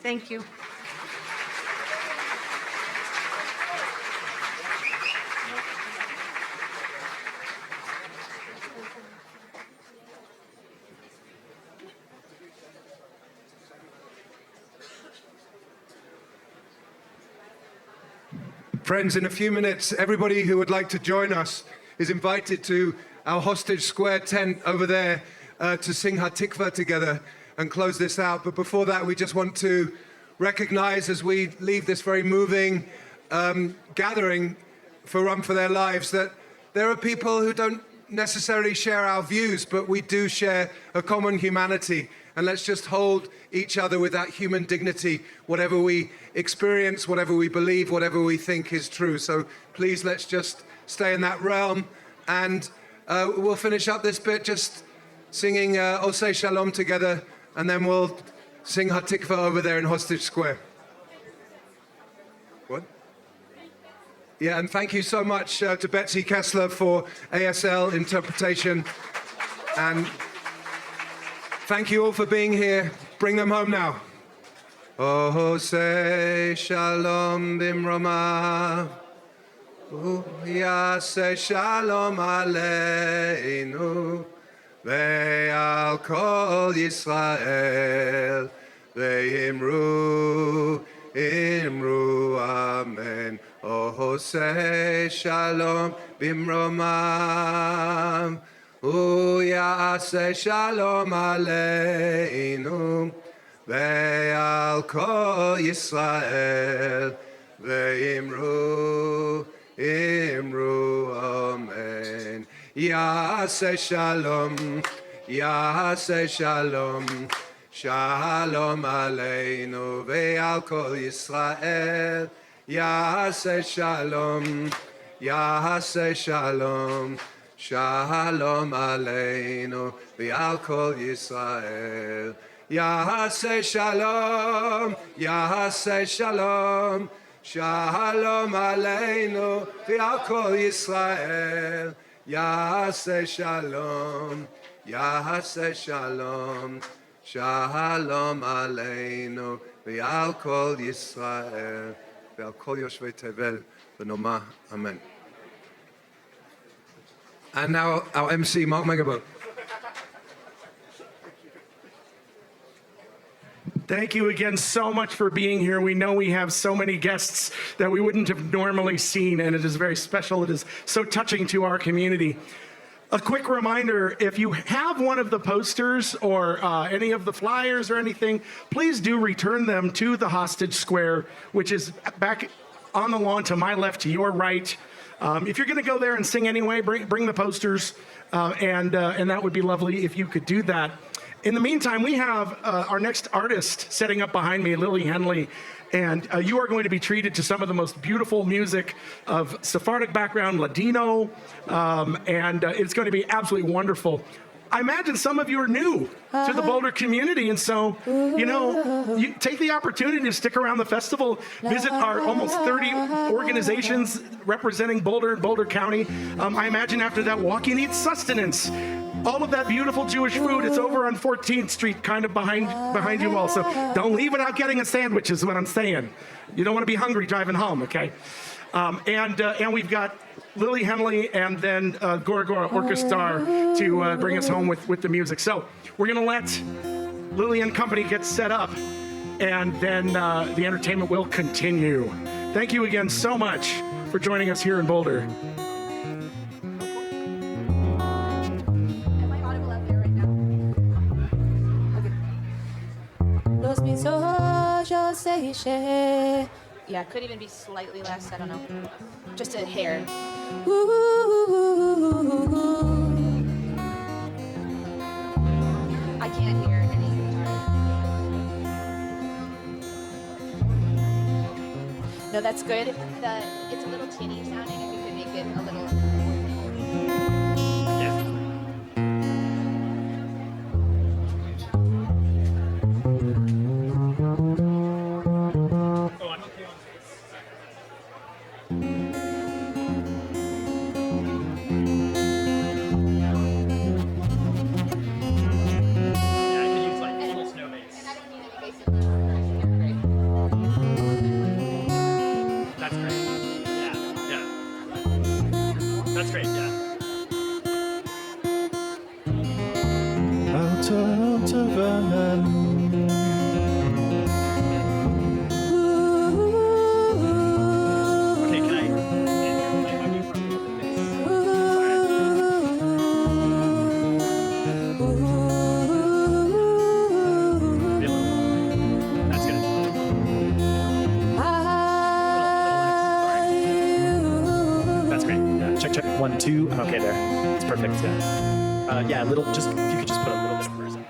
Thank you. Friends, in a few minutes, everybody who would like to join us is invited to our Hostage Square tent over there to sing Hatikva together and close this out. But before that, we just want to recognize, as we leave this very moving gathering for Run for Their Lives, that there are people who don't necessarily share our views, but we do share a common humanity. And let's just hold each other with that human dignity, whatever we experience, whatever we believe, whatever we think is true. So please, let's just stay in that realm. And we'll finish up this bit just singing Osei Shalom together, and then we'll sing Hatikva over there in Hostage Square. What? Yeah, and thank you so much to Betsy Kessler for ASL interpretation. And thank you all for being here. Bring them home now. Osei Shalom Bimroma. Yaseh Shalom Aleinu. Ve'al Kol Yisrael. Ve'imru, Imru, Amen. עושה שלום במרומם, הוא יעשה שלום עלינו ועל כל ישראל, ואמרו אמן. יעשה שלום, יעשה שלום, שלום עלינו ועל כל ישראל, יעשה שלום, יעשה שלום, שלום עלינו ועל כל ישראל, יעשה שלום, יעשה שלום, שלום עלינו ועל כל ישראל, יעשה שלום, יעשה שלום, שלום עלינו ועל כל ישראל ועל כל יושבי תבל ונאמר אמן. And now our MC, Mark Megabo. Thank you again so much for being here. We know we have so many guests that we wouldn't have normally seen, and it is very special. It is so touching to our community. A quick reminder, if you have one of the posters or any of the flyers or anything, please do return them to the hostage square, which is back on the lawn to my left, to your right. If you're going to go there and sing anyway, bring the posters, and that would be lovely if you could do that. In the meantime, we have our next artist setting up behind me, Lily Henley, and you are going to be treated to some of the most beautiful music of Sephardic background, Ladino, and it's going to be absolutely wonderful. I imagine some of you are new to the Boulder community, and so, you take the opportunity to stick around the festival, visit our almost 30 organizations representing Boulder and Boulder County. I imagine after that walk, you need sustenance. All of that beautiful Jewish food, it's over on 14th Street, kind of behind you all. So don't leave without getting a sandwich is what I'm saying. You don't want to be hungry driving home, okay? And we've got Lily Henley and then Gora Gora Orchestra to bring us home with the music. So we're going to let Lily and company get set up, and then the entertainment will continue. Thank you again so much for joining us here in Boulder. Yeah, could even be slightly less, I don't know. Just a hair. I can't hear any. No, that's good. It's a little tinny sounding, if you could make it a little... Check 1, 2. Okay, there. It's perfect. Yeah. Little. Just if you could just put a little bit for a second.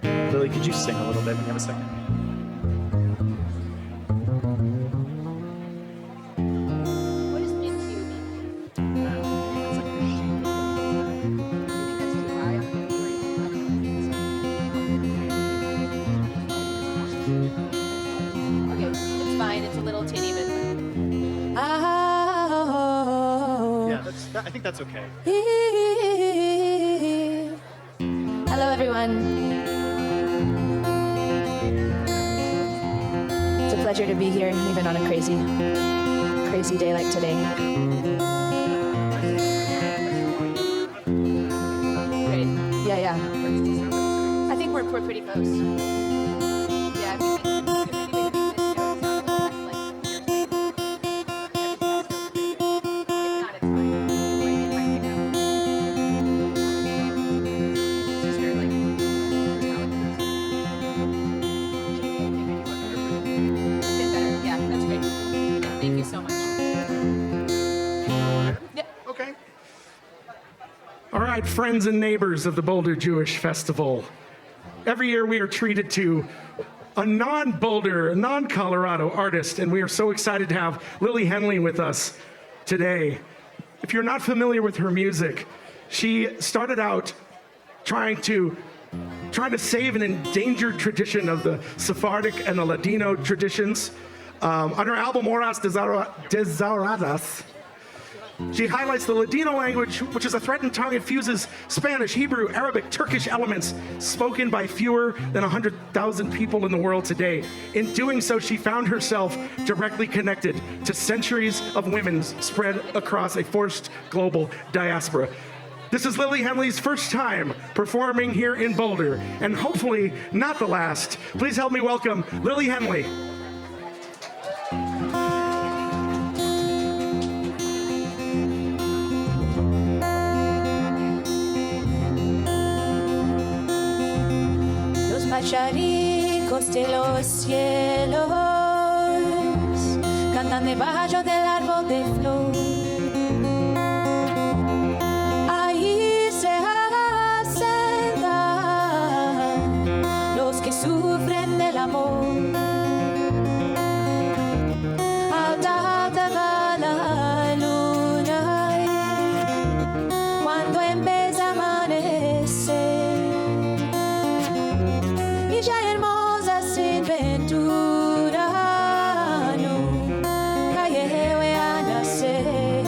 Yeah. Lily, could you sing a little bit when you have a second? What does into Okay, it's fine. It's a little tinny, but I think that's okay. Hello, everyone. It's a pleasure to be here, even on a crazy day like today. Great. Yeah. I think we're pretty close. Yeah. Okay. All right, friends and neighbors of the Boulder Jewish Festival. Every year we are treated to a non-Boulder, a non-Colorado artist, and we are so excited to have Lily Henley with us today. If you're not familiar with her music, she started out trying to save an endangered tradition of the Sephardic and the Ladino traditions. On her album Horas Desaradas, she highlights the Ladino language, which is a threatened tongue. It fuses Spanish, Hebrew, Arabic, Turkish elements spoken by fewer than 100,000 people in the world today. In doing so, she found herself directly connected to centuries of women spread across a forced global diaspora. This is Lily Henley's first time performing here in Boulder, and hopefully not the last. Please help me welcome Lily Henley. Pajaricos de los cielos cantan debajo del árbol de flor. Ahí se asentan los que sufren del amor. Alta, alta va la luna cuando empieza a amanecer. Ya hermosa sin ventura, nunca llegué a nacer.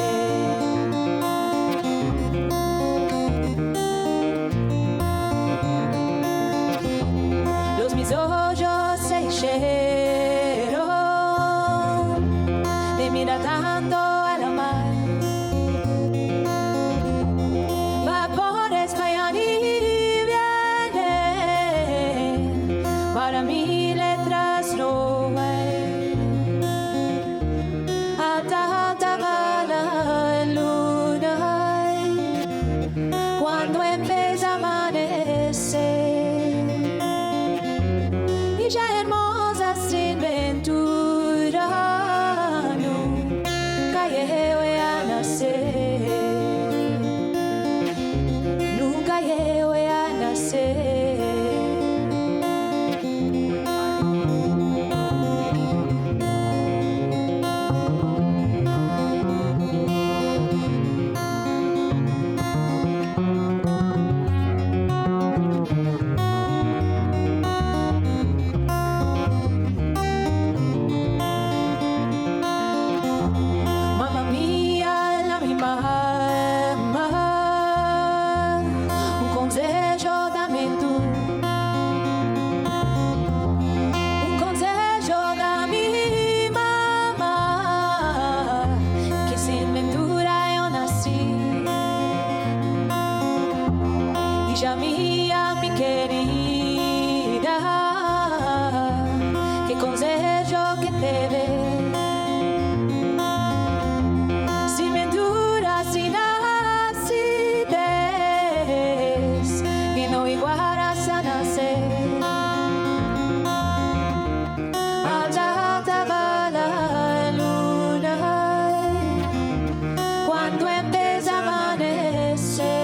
Los mis ojos se hicieron de mirar tanto a la mar. Vapores vayan y para mí letras no hay. Alta, alta va la luna cuando empieza a amanecer. Y ya hermosa sin ventura, nunca llegué a nacer. Nunca llegué a nacer. Mía, mi querida, qué consejo que te dé. Sin ventura, sin acidez, y no igualas a nacer. Alta, alta va la luna cuando empieza a amanecer.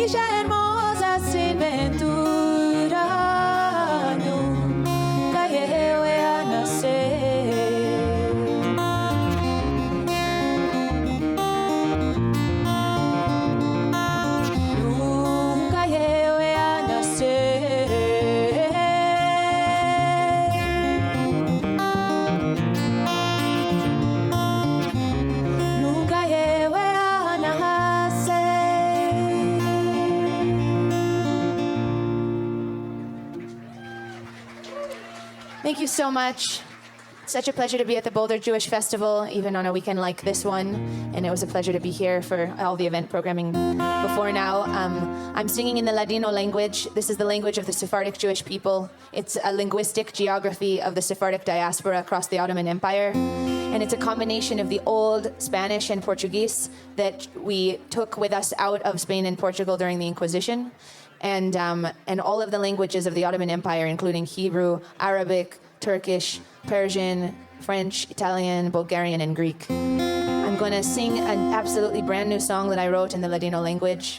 Ya hermosa sin ventura, nunca llegué a nacer. Nunca llegué a nacer. Nunca llegué a nacer. Thank you so much. Such a pleasure to be at the Boulder Jewish Festival, even on a weekend like this one. And it was a pleasure to be here for all the event programming before now. I'm singing in the Ladino language. This is the language of the Sephardic Jewish people. It's a linguistic geography of the Sephardic diaspora across the Ottoman Empire. And it's a combination of the old Spanish and Portuguese that we took with us out of Spain and Portugal during the Inquisition. And all of the languages of the Ottoman Empire, including Hebrew, Arabic, Turkish, Persian, French, Italian, Bulgarian, and Greek. I'm I'm going to sing an absolutely brand new song that I wrote in the Ladino language.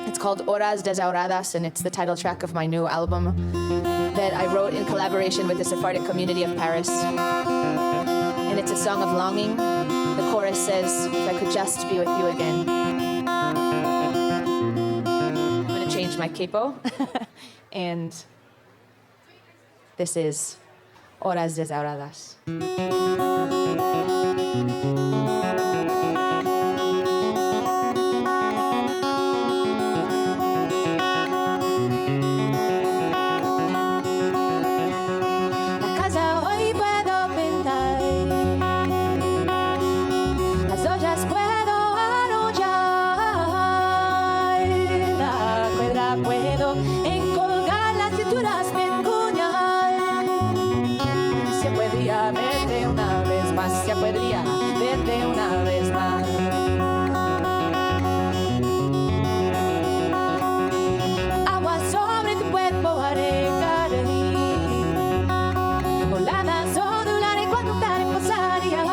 It's called Horas Desahoradas, and it's the title track of my new album that I wrote in collaboration with the Sephardic community of Paris. And it's a song of longing. The chorus says, if I could just be with you again. I'm going to change my capo. And this is Horas Desahoradas. Podría verte una vez más. Agua sobre tu cuerpo aregaré, oladas ondularé cuando te reposaría.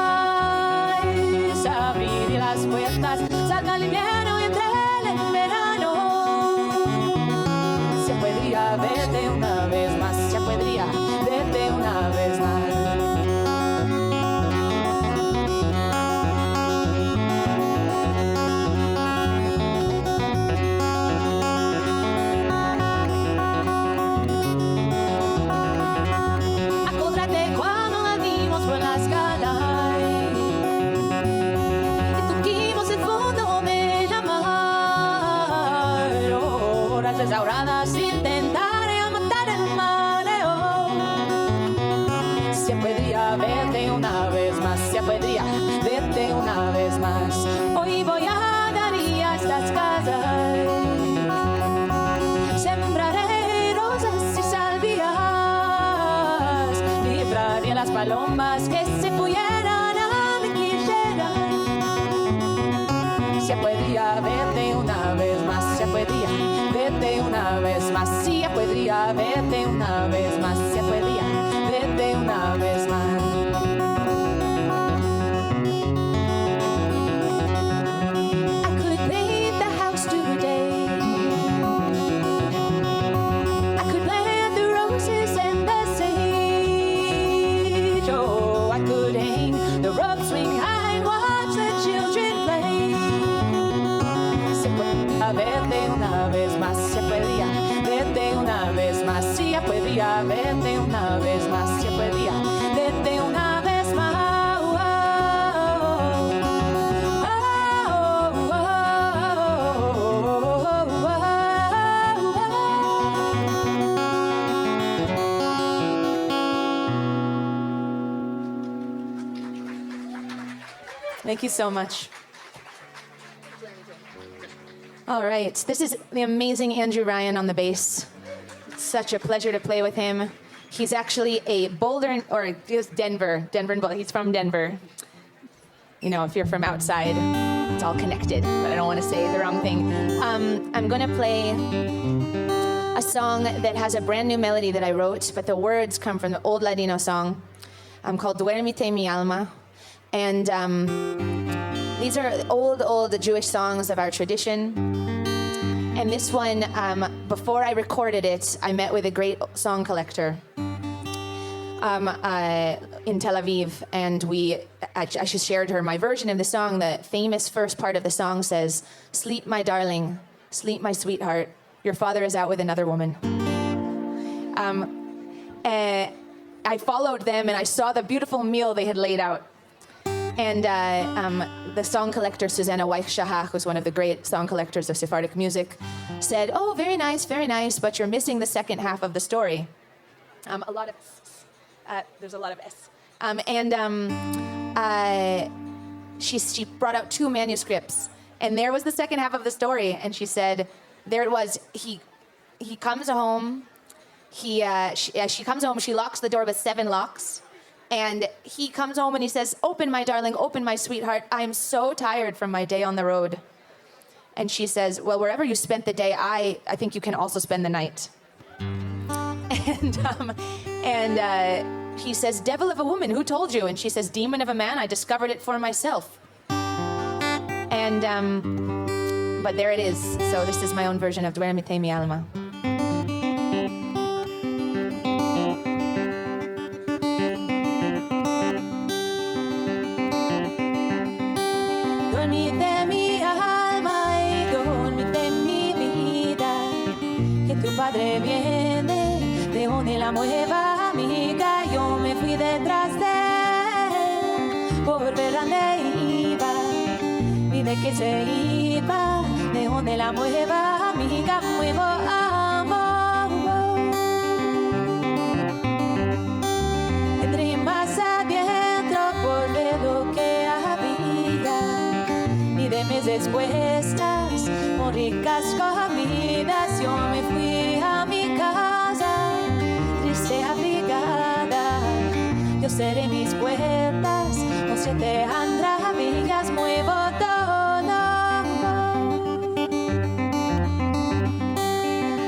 Abriré las puertas, salga el invierno y entre el verano. Se podría verte una vez más, se podría verte una vez más. Desahoradas, intentaré matar el mareo. Se podría verte una vez más, se podría verte una vez más. Hoy voy a dar a estas casas, sembraré rosas y salvias, libraré a las palomas que se fueran a mi quisiera. Se podría verte una vez más, se podría verte una vez más, sí, ya podría verte una vez más, ya podría verte una vez más. I could paint the house today, I could plant the roses and the sage. Oh, I could hang the rope swing high and watch the children play. Se podría verte una vez más, se podría verte una vez más, sí, ya podría verte una vez más, se podría verte una vez más. Thank you so much. All right, this is the amazing Andrew Ryan on the bass. Such a pleasure to play with him. He's actually a Boulder, or just Denver, he's from Denver. You know, if you're from outside, it's all connected, but I don't want to say the wrong thing. I'm going to play a song that has a brand new melody that I wrote, but the words come from the old Ladino song called Duermite mi alma. And these are old Jewish songs of our tradition. And this one, before I recorded it, I met with a great song collector in Tel Aviv, and I just shared her my version of the song. The famous first part of the song says, "Sleep, my darling, sleep, my sweetheart, your father is out with another woman." I followed them, and I saw the beautiful meal they had laid out. And the song collector, Susanna Weich-Shahach, who's one of the great song collectors of Sephardic music, said, "Oh, very nice, but you're missing the second half of the story." There's a lot of S. She brought out 2 manuscripts, and there was the second half of the story. And she said, there it was. He comes home. She comes home. She locks the door with 7 locks. And he comes home and he says, "Open, my darling, open, my sweetheart. I'm so tired from my day on the road." And she says, "Well, wherever you spent the day, I think you can also spend the night." And he says, "Devil of a woman, who told you?" And she says, "Demon of a man, I discovered it for myself." And but there it is. So this is my own version of Duérmete mi alma. Dormite mi alma y dormite mi vida, que tu padre viene de donde la mueva amiga. Yo me fui detrás de él por ver a dónde iba, y de que se iba de donde la mueva amiga. Muevo amor, entré más adentro por ver lo que había, y de meses puestas con ricas comidas. Yo me fui a mi casa, triste abrigada. Yo cerré mis puertas con 7 maravillas. Muevo todo.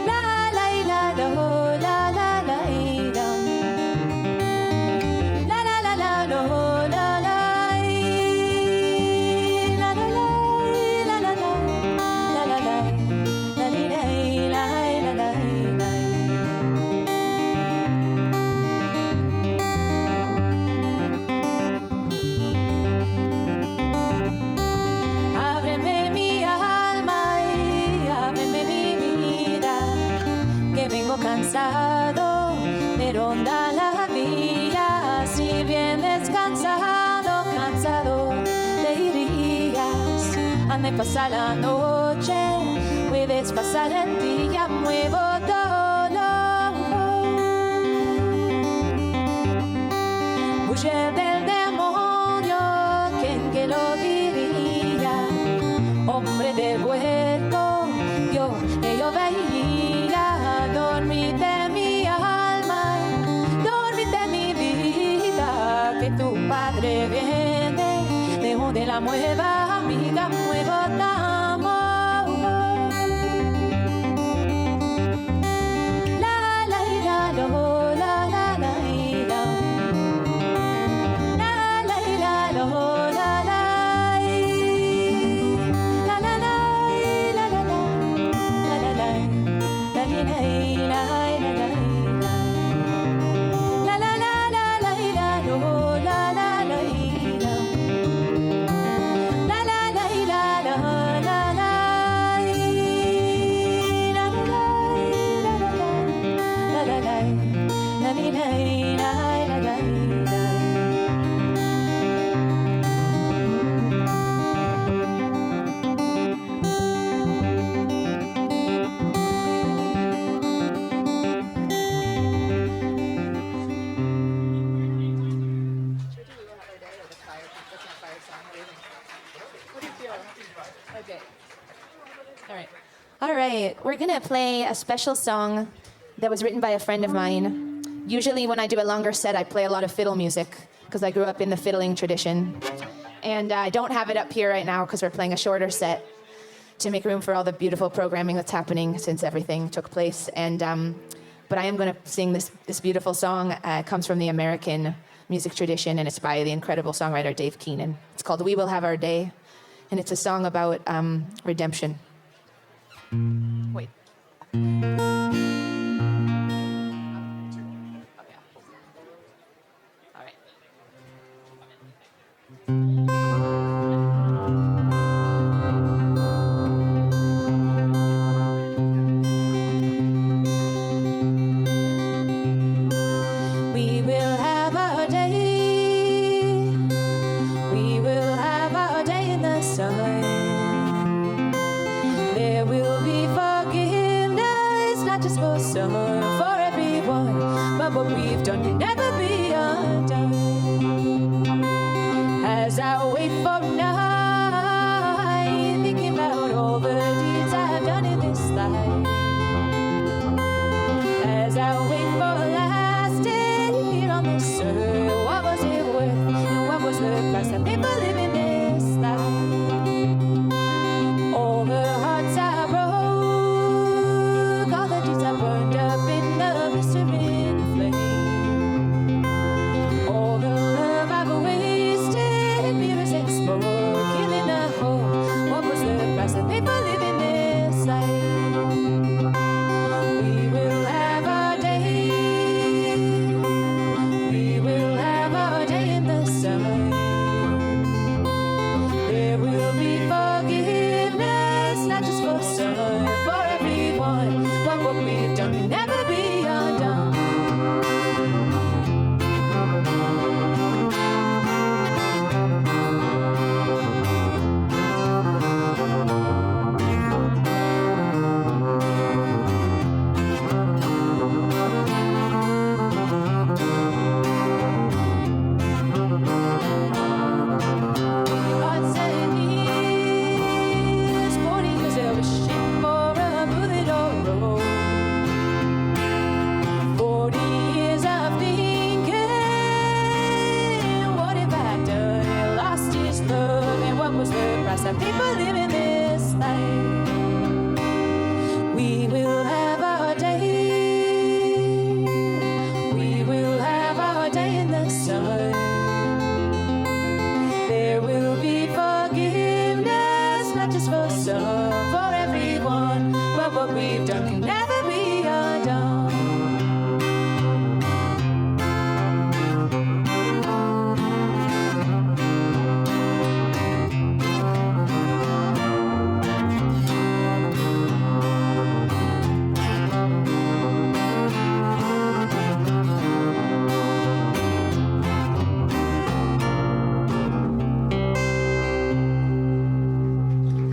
La la y la lo, la la la y la. La la la la lo, la la y la la la y la la la. La la la la li la y la y la la y la. Ábreme mi alma y ábreme mi vida, que vengo cansado de rondar la vía. Si vienes cansado, cansado te irías. Ande pasar la noche, puedes pasar el día. Muevo todo. Huye del demonio, ¿quién que lo diría? Hombre de huerco, yo veía. Dormite mi alma, dormite mi vida, que tu padre viene de donde la mueva amiga. Muevo amor. La la y la lo, la la la y la. La la y la lo, la la y. La la la y la la la. La la la. La li la y la y la la y la. La la la la la y la lo, la la la y la. La la la y la la, la la y. La la la y la la la. La la la. La li la y la y la la y la. All right, we're gonna play a special song that was written by a friend of mine. Usually when I do a longer set, I play a lot of fiddle music because I grew up in the fiddling tradition. And I don't have it up here right now because we're playing a shorter set to make room for all the beautiful programming that's happening since everything took place. And but I am gonna sing this beautiful song. It comes from the American music tradition, and it's by the incredible songwriter Dave Keenan. It's called "We Will Have Our Day," and it's a song about redemption. Wait. We will have our day. We will have our day in the sun. There will be forgiveness, not just for some, for everyone. But what we've done can never be undone. As I wait for night, thinking about all the deeds I've done in this life. As I wait for last day here on this earth, what was it worth? And what was the price I paid for living this life? us are people living this life. We will have our day. We will have our day in the sun. There will be forgiveness, not just for some, for everyone. But what we've done can never be undone.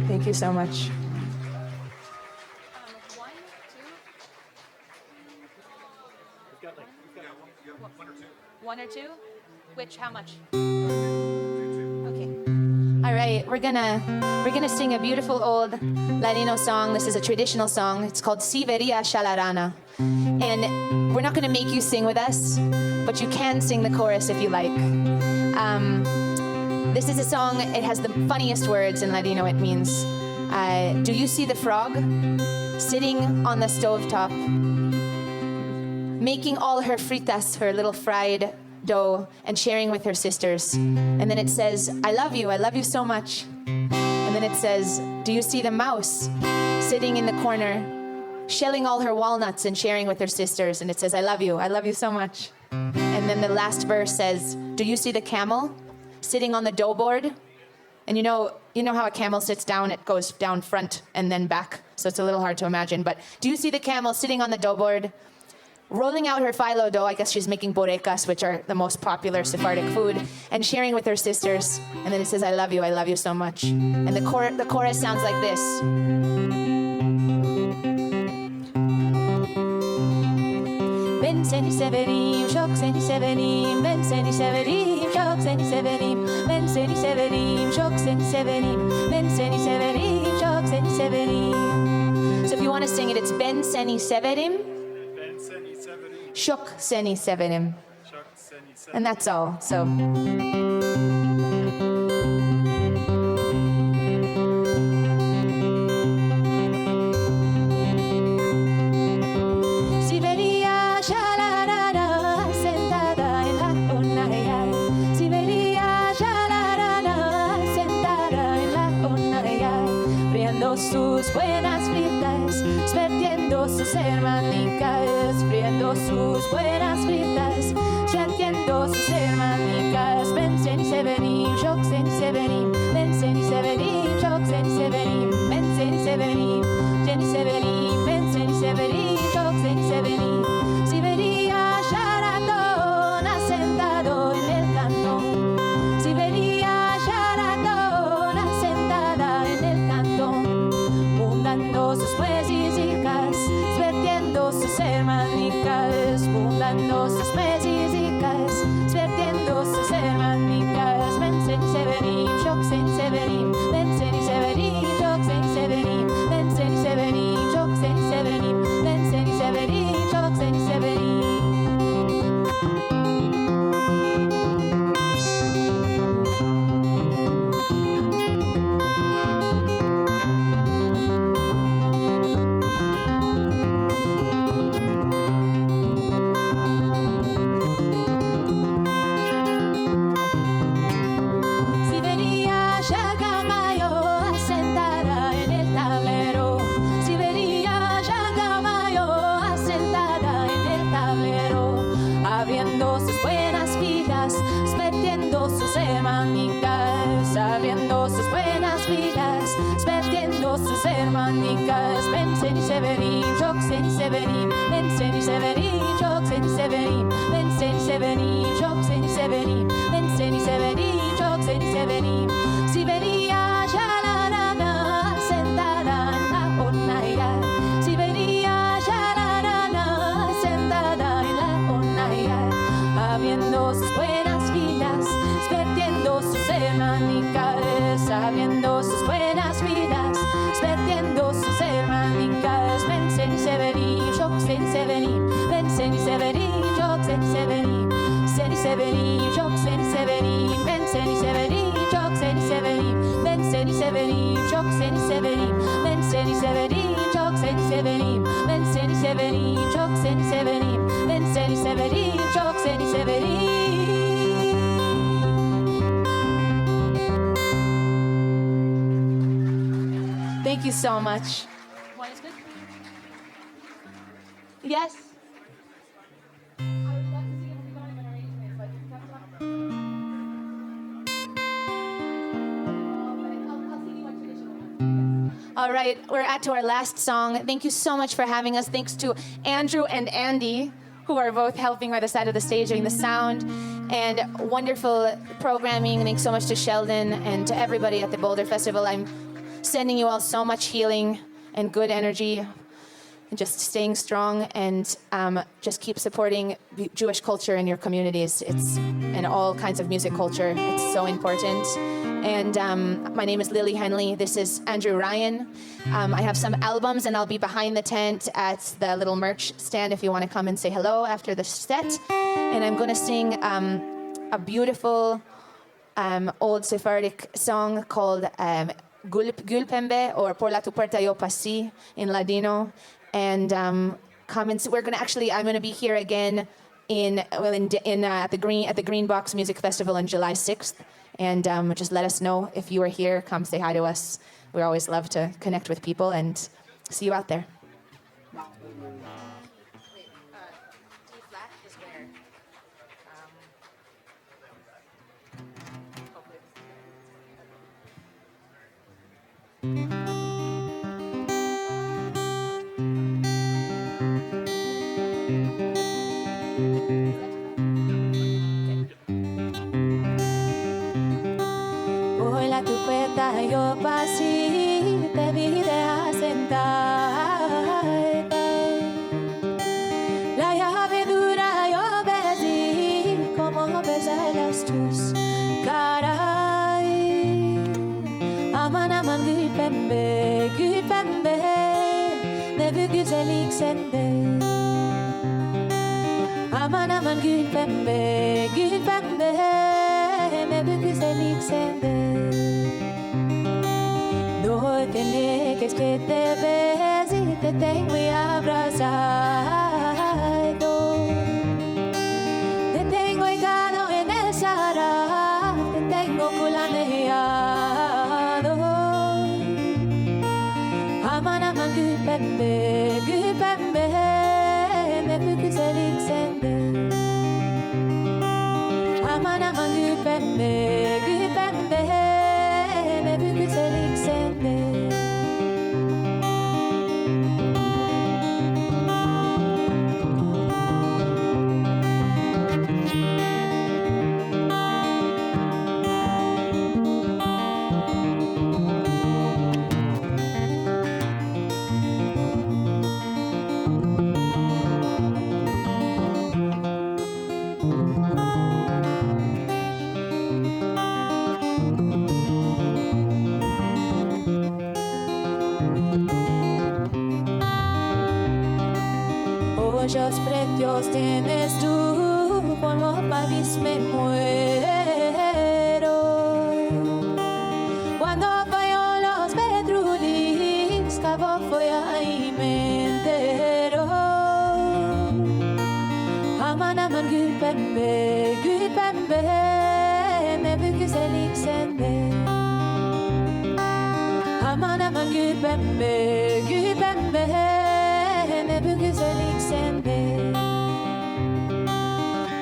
Thank you so much. One or two? Which, how much? Okay. All right, we're gonna sing a beautiful old Ladino song. This is a traditional song. It's called Si Veria Shalarana. And we're not gonna make you sing with us, but you can sing the chorus if you like. This is a song, it has the funniest words in Ladino. It means, do you see the frog sitting on the stovetop, making all her fritas, her little fried dough, and sharing with her sisters? And then it says, I love you so much. And then it says, do you see the mouse sitting in the corner, shelling all her walnuts and sharing with her sisters? And it says, I love you so much. And then the last verse says, do you see the camel sitting on the dough board? And you know how a camel sits down, it goes down front and then back. So it's a little hard to imagine, but do you see the camel sitting on the dough board, rolling out her phyllo dough? I guess she's making borecas, which are the most popular Sephardic food, and sharing with her sisters. And then it says, I love you so much. And the chorus sounds like this. Ben seni severim, çok seni severim. Ben seni severim, çok seni severim. Ben seni severim, çok seni severim. Ben seni severim, çok seni severim. So if you want to sing it, it's Ben seni severim, çok seni severim. And that's all. So. Sus buenas fritas, vertiendo sus hermanicas, friendo sus buenas fritas, vertiendo sus hermanicas. Ben seni severim, çok seni severim. Ben seni severim, çok seni severim. Ben seni severim, seni severim. Ben seni severim, çok seni severim. Si vería Sharadona sentado en el cantón. Si vería Sharadona sentada en el cantón. Fundando sus mesicas, vertiendo sus hermanicas, fundando sus mesicas, vertiendo sus hermanicas. Ben seni severim, çok seni severim. Ben seni severim, çok seni severim. Ben seni severim, çok seni severim. Ben seni severim, çok seni severim. Abriendo sus buenas vidas, vertiendo sus hermanicas. Ben seni severim, çok seni severim. Ben seni severim, çok seni severim. Ben seni severim, çok seni severim. Ben seni severim, çok seni severim. Si vería Shalarana sentada en la hornalla. Si vería Shalarana sentada en la hornalla. Abriendo sus buenas vidas, vertiendo sus hermanicas, sabiendo sus buenas vidas, vertiendo sus hermanicas. Ben seni severim, çok seni severim. Ben seni severim, çok seni severim. Seni severim, çok seni severim. Ben seni severim, çok seni severim. Ben seni severim. çok seni severim. Ben seni severim, çok seni severim. Ben seni severim, çok seni severim. Ben seni severim, çok seni severim. Thank you so much. One is good? Yes. All right, we're to our last song. Thank you so much for having us. Thanks to Andrew and Andy, who are both helping by the side of the stage doing the sound and wonderful programming. Thanks so much to Sheldon and to everybody at the Boulder Festival. I'm sending you all so much healing and good energy and just staying strong and just keep supporting Jewish culture in your communities. It's in all kinds of music culture. It's so important. And my name is Lily Henley. This is Andrew Ryan. I have some albums, and I'll be behind the tent at the little merch stand if you want to come and say hello after the set. And I'm going to sing a beautiful old Sephardic song called Gulpembe, or Por la tu puerta yo pasí in Ladino. And come and we're going to actually, I'm going to be here again at the Green Box Music Festival on July 6th. And just let us know if you are here. Come say hi to us. We always love to connect with people and see you out there. Tu puerta yo pasé, te vi de sentarte. La llave dura yo besé, como besas tus caras. Aman aman gülpembe, gülpembe, ne bir güzellik sende. Aman aman gülpembe, gülpembe, ne bir güzellik sende. No te niegues que te ves y te tengo y abrazado. Te tengo higado en el Sahara, te tengo culaneado. Aman aman gülpembe, gülpembe, ne büyük güzellik sende. Aman aman gülpembe, gülpembe, ne büyük güzellik sende. Ojos precios tienes tú, por los pavis me muero. Cuando falló los petrulis, cabo fue ahí me entero. Aman aman gülpembe, gülpembe, ne büyük güzellik sende. Aman aman gülpembe, gülpembe, ne büyük güzellik sende.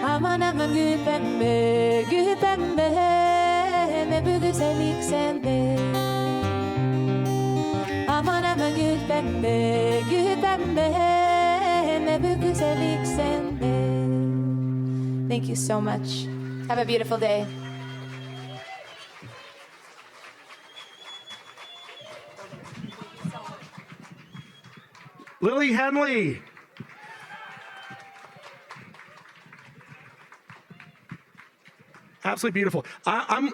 Aman aman gülpembe, gülpembe, ne büyük güzellik sende. Aman aman gülpembe, gülpembe, ne büyük güzellik sende. Thank you so much. Have a beautiful day. Lily Henley. Absolutely beautiful. I'm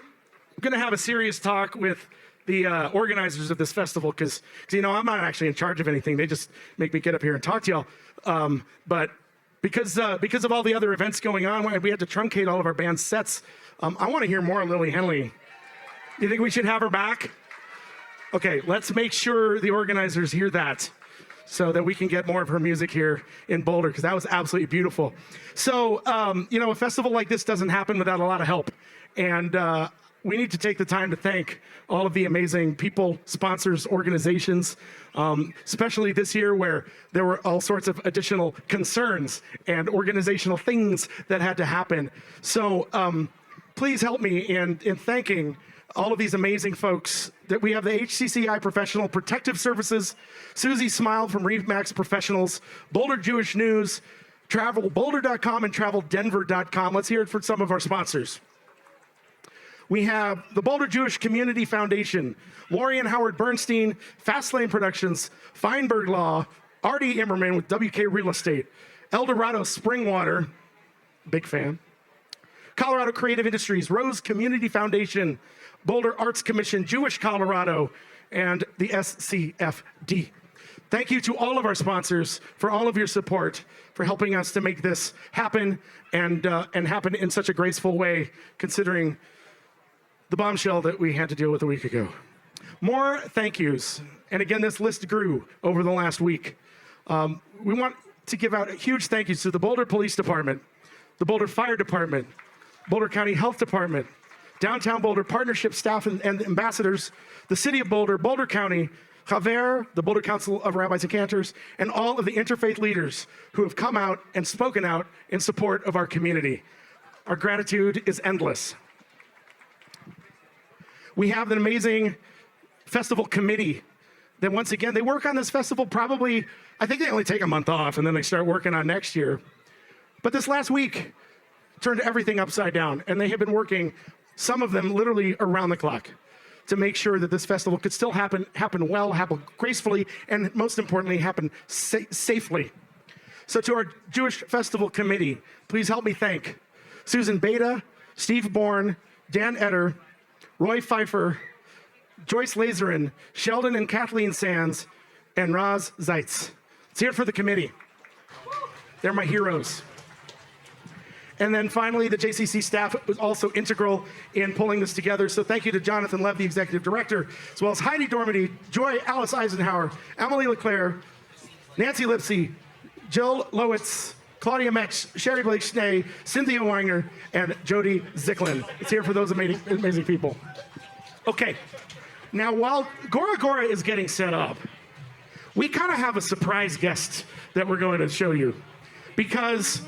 going to have a serious talk with the organizers of this festival because you know I'm not actually in charge of anything. They just make me get up here and talk to y'all. But because of all the other events going on, we had to truncate all of our band sets. I want to hear more Lily Henley. You think we should have her back? Okay, let's make sure the organizers hear that so that we can get more of her music here in Boulder, because that was absolutely beautiful. So, a festival like this doesn't happen without a lot of help. And we need to take the time to thank all of the amazing people, sponsors, organizations, especially this year where there were all sorts of additional concerns and organizational things that had to happen. So please help me in thanking all of these amazing folks. That we have the HCCI Professional Protective Services, Susie Smile from RE/MAX Professionals, Boulder Jewish News, TravelBoulder.com, and TravelDenver.com. Let's hear it for some of our sponsors. We have the Boulder Jewish Community Foundation, Lori and Howard Bernstein, Fastlane Productions, Feinberg Law, Artie Immerman with WK Real Estate, Eldorado Springwater, big fan, Colorado Creative Industries, Rose Community Foundation, Boulder Arts Commission, Jewish Colorado, and the SCFD. Thank you to all of our sponsors for all of your support, for helping us to make this happen and happen in such a graceful way, considering the bombshell that we had to deal with a week ago. More thank yous. And again, this list grew over the last week. We want to give out a huge thank yous to the Boulder Police Department, the Boulder Fire Department, Boulder County Health Department, Downtown Boulder Partnership staff and ambassadors, the City of Boulder, Boulder County, Chaver, the Boulder Council of Rabbis and Cantors, and all of the interfaith leaders who have come out and spoken out in support of our community. Our gratitude is endless. We have an amazing festival committee that, once again, they work on this festival probably, I think they only take a month off and then they start working on next year. But this last week turned everything upside down, and they have been working, some of them literally around the clock, to make sure that this festival could still happen well, happen gracefully, and most importantly, happen safely. So to our Jewish Festival Committee, please help me thank Susan Beta, Steve Bourne, Dan Etter, Roy Pfeiffer, Joyce Lazerin, Sheldon and Kathleen Sands, and Roz Zeitz. Let's hear it for the committee. They're my heroes. And then finally, the JCC staff was also integral in pulling this together. So thank you to Jonathan Lev, the executive director, as well as Heidi Dormady, Joy Alice Eisenhower, Emily LeClaire, Nancy Lipsy, Jill Lowitz, Claudia Metz, Sherry Blake Schnee, Cynthia Weiner, and Jody Zicklin. It's here for those amazing people. Okay, now while Gora Gora is getting set up, we kind of have a surprise guest that we're going to show you, because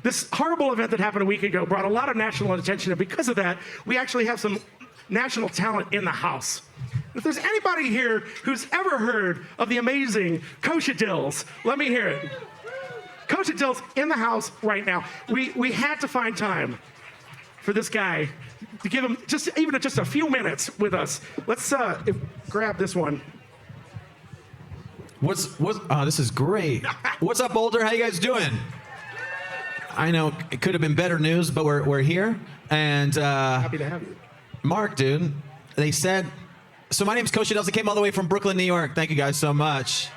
this horrible event that happened a week ago brought a lot of national attention, and because of that, we actually have some national talent in the house. If there's anybody here who's ever heard of the amazing Kosha Dills, let me hear it. Kosha Dills in the house right now. We had to find time for this guy to give him just a few minutes with us. Let's grab this one. This is great. What's up, Boulder? How you guys doing? I know it could have been better news, but we're here. And happy to have you. Mark, dude, they said, so my name's Kosha Dills. I came all the way from Brooklyn, New York. Thank you guys so much.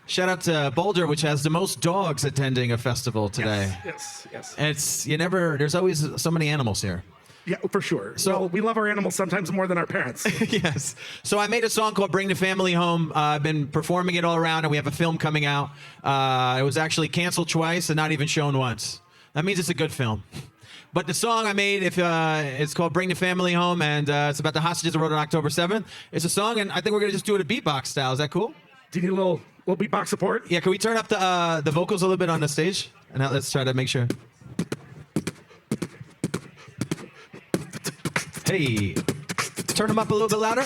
Shout out to Boulder, which has the most dogs attending a festival today. Yes. There's always so many animals here. Yeah, for sure. So we love our animals sometimes more than our parents. Yes. So I made a song called Bring the Family Home. I've been performing it all around, and we have a film coming out. It was actually canceled twice and not even shown once. That means it's a good film. But the song I made, it's called Bring the Family Home, and it's about the hostages that wrote on October 7th. It's a song, and I think we're going to just do it a beatbox style. Is that cool? Do you need a little beatbox support? Yeah, can we turn up the vocals a little bit on the stage? And now let's try to make sure. Hey, turn them up a little bit louder.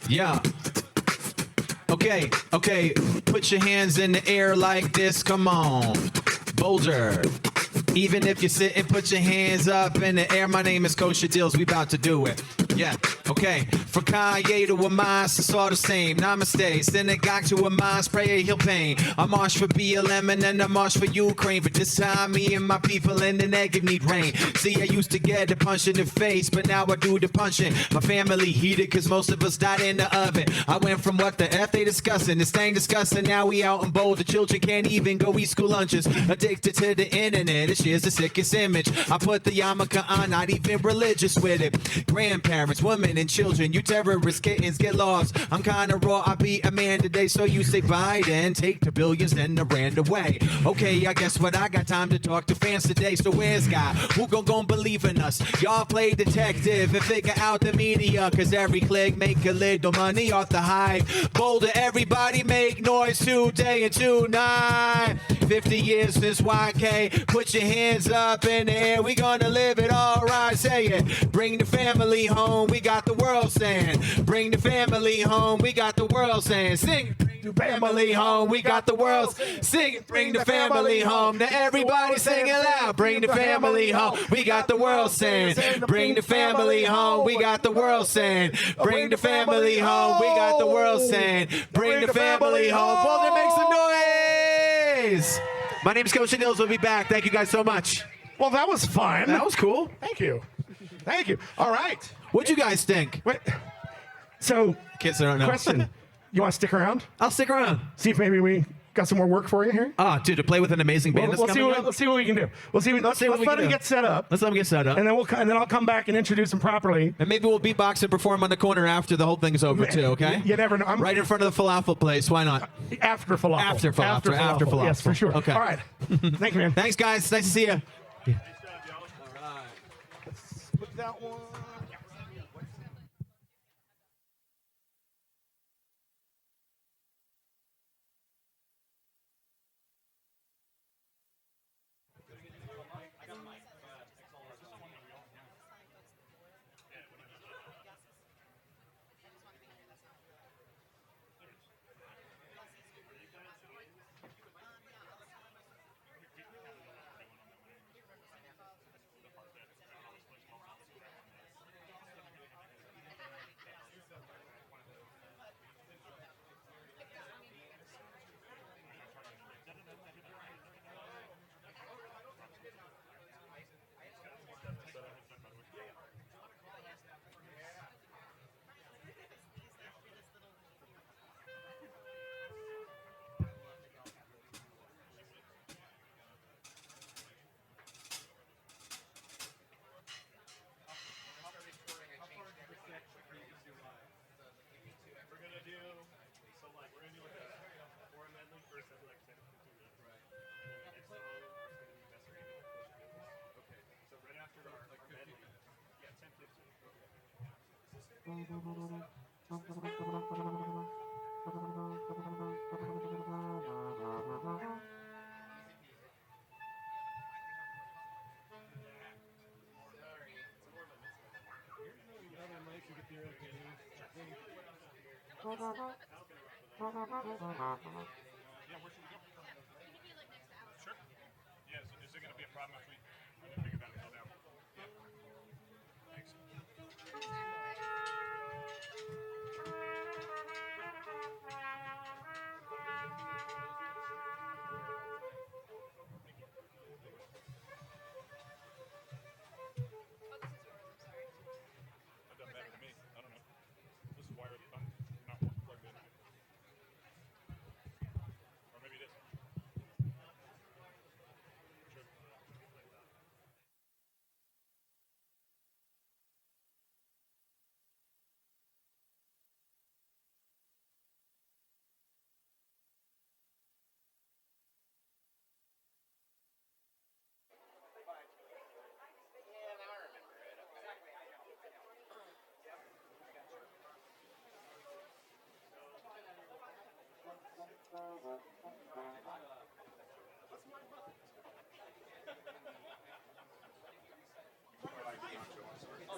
Yeah. Okay, put your hands in the air like this, come on. Boulder. Even if you're sitting, put your hands up in the air. My name is Kosha Dills, we about to do it. Yeah, okay. From Kanye to Hamas, it's all the same. Namaste. Synagogue to Hamas, prayer heal pain. I march for BLM and then I march for Ukraine. But this time, me and my people in the negative need rain. See, I used to get a punch in the face, but now I do the punching. My family heated, cause most of us died in the oven. I went from what the F they discussing, this thing discussing. Now we out in Boulder. Children can't even go eat school lunches. Addicted to the internet, it shares the sickest image. I put the yarmulke on, not even religious with it. Grandparents, women, and children, you terrorist kittens get lost. I'm kinda raw, I be a man today, so you say Biden, take the billions, then I ran away. Okay, I guess what, I got time to talk to fans today, so where's God? Who gon' believe in us? Y'all play detective and figure out the media, cause every click make a little money off the hype. Boulder, everybody make noise today and tonight. 50 years since YK, put your hands up in the air, we gonna live it all right, say it. Bring the family home, we got the world saying. Bring the family home, we got the world saying. Sing, bring the family home, we got the world. Sing it, bring the family home. Now everybody sing it loud. Bring the family home, we got the world saying. Bring the family home, we got the world saying. Bring the family home, we got the world saying. Bring the family home. Boulder, make some noise. My name's Coach Nils. We'll be back. Thank you guys so much. Well, that was fun. That was cool. Thank you. Thank you. All right. What'd you guys think? Wait. So, kids, I don't know. Question. You want to stick around? I'll stick around. See if maybe we got some more work for you here. Dude, to play with an amazing band. Let's see what we can do. Let's let them get set up. Let's let them get set up. And then I'll come back and introduce them properly. And maybe we'll beatbox and perform on the corner after the whole thing's over too. Okay. You never know. Right in front of the falafel place. Why not? After falafel. After falafel. Yes, for sure. Okay. All right. Thank you, man. Thanks, guys. Nice to see you. Put that one.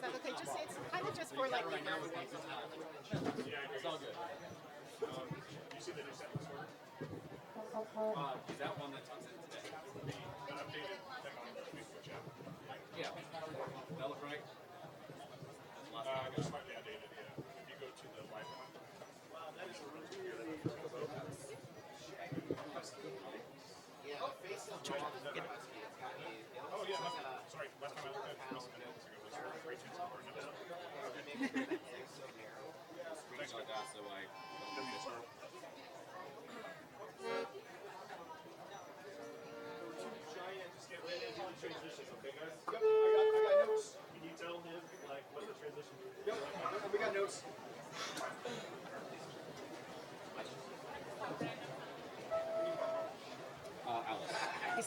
Okay, just it's kind of just for like right now. It's all good. You see the new sentence order? Is that one that tucks in today? The updated thing on the Facebook chat. Yeah. That look right? That's the last time I got.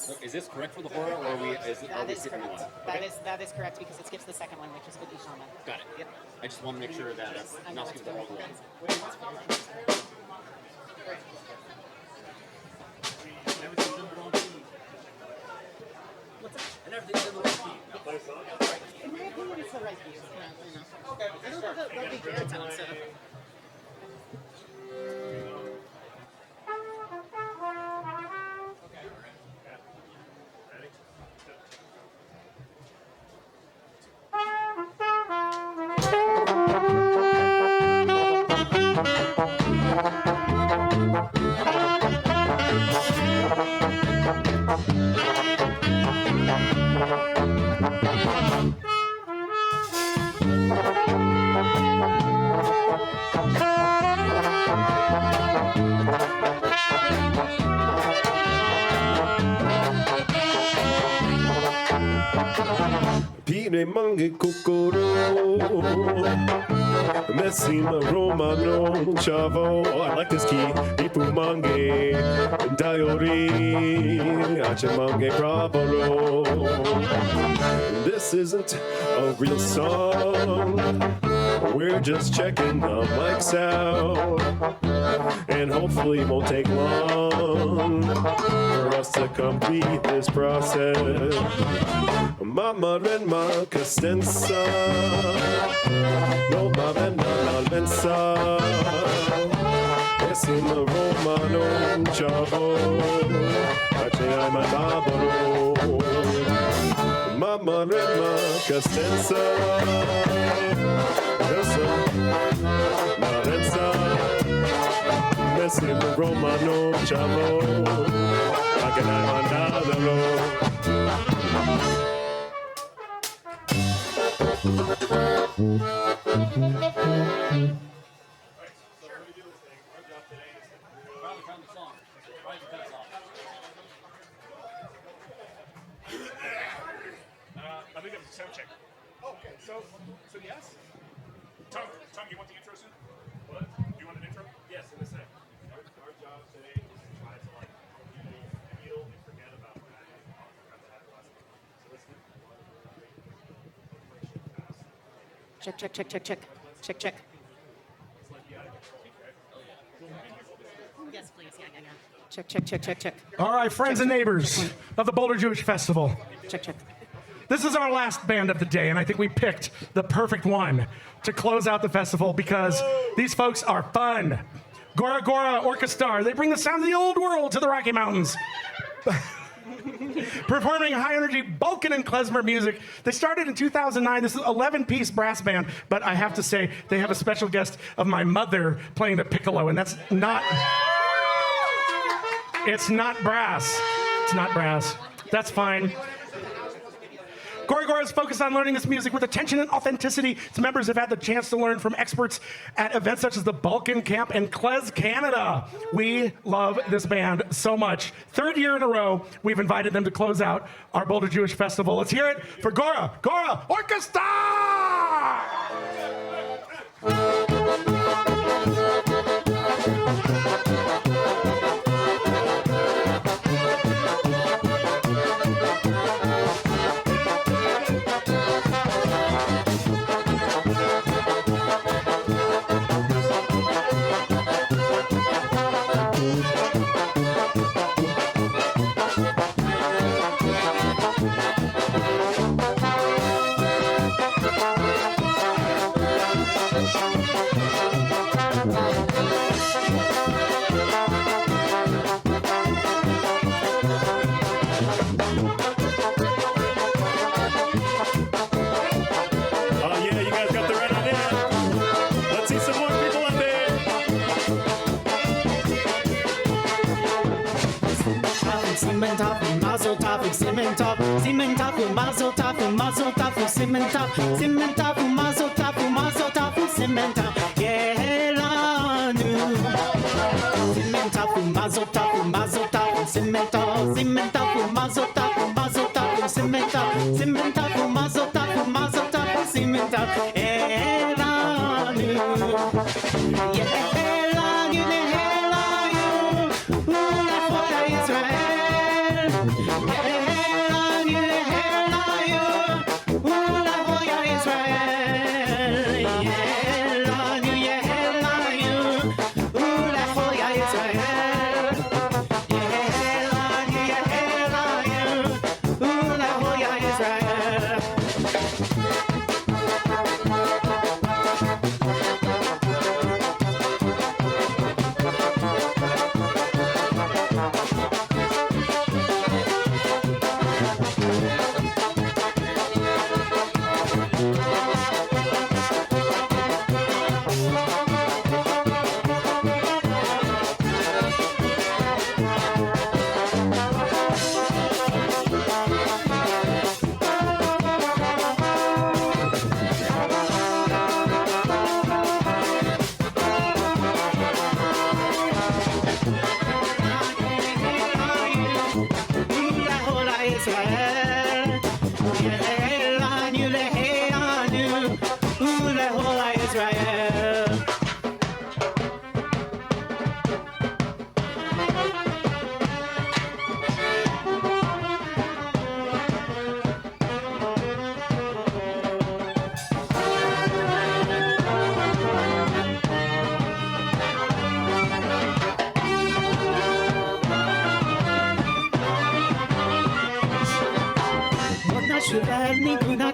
So is this correct for the horror, or are we skipping one? That is correct because it skips the second one, which is with Ishama. Got it. Yep. I just want to make sure that I'm not skipping the wrong one. And everything's in the right key. In my opinion, it's the right view. Okay. I don't know they'll be baritone, so. Pire mange kokoro, Messima Romano, Chavo. Oh, I like this key. Ipu mange, Diori, Achemange Bravoro. This isn't a real song. We're just checking the mics out, and hopefully it won't take long for us to complete this process. Mama Renma Castenza, no Mavenna Almensa, Essima Romano, Chavo, Achai my Babaro. Mama Renma Castenza, Essa Marenza, Essima Romano, Chavo, Achai my Babaro. I think it was a sound check. Okay, so yes? Tom, you want the intro soon? What? Do you want an intro? Yes, in a sec. Our job today is to try to heal and forget about that. So let's Check. Yes, please. Yeah. Check. All right, friends and neighbors of the Boulder Jewish Festival. Check. This is our last band of the day, and I think we picked the perfect one to close out the festival because these folks are fun. Gora Gora Orchestra, they bring the sound of the old world to the Rocky Mountains. Performing high-energy Balkan and klezmer music. They started in 2009. This is an 11-piece brass band, but I have to say they have a special guest of my mother playing the piccolo, and that's not... It's not brass. It's not brass. That's fine. Gora is focused on learning this music with attention and authenticity. Its members have had the chance to learn from experts at events such as the Balkan Camp and Klez Canada. We love this band so much. Third year in a row, we've invited them to close out our Boulder Jewish Festival. Let's hear it for Gora Orchestra!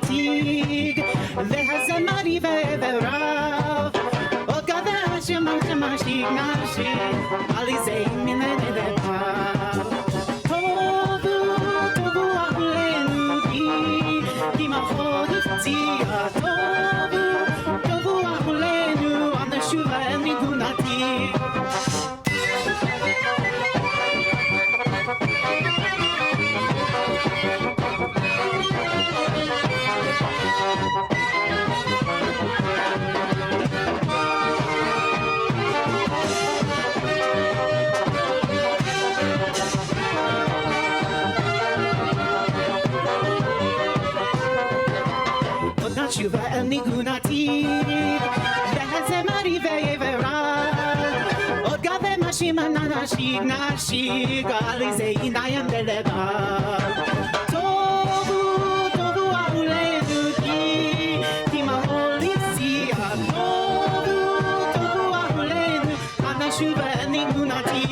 natig lehazemari ve'everav od gadashim mashig nashi alizei minelevav tovu tovu alenu ki machod tia tovu tovu alenu an shuva midunatig. Shuva el nigunati lehazemari ve'everav od gave mashim anashig nashig alizei inayam lelevav tovu tovu alenu ki maholitsia tovu tovu alenu anashuva el nigunati.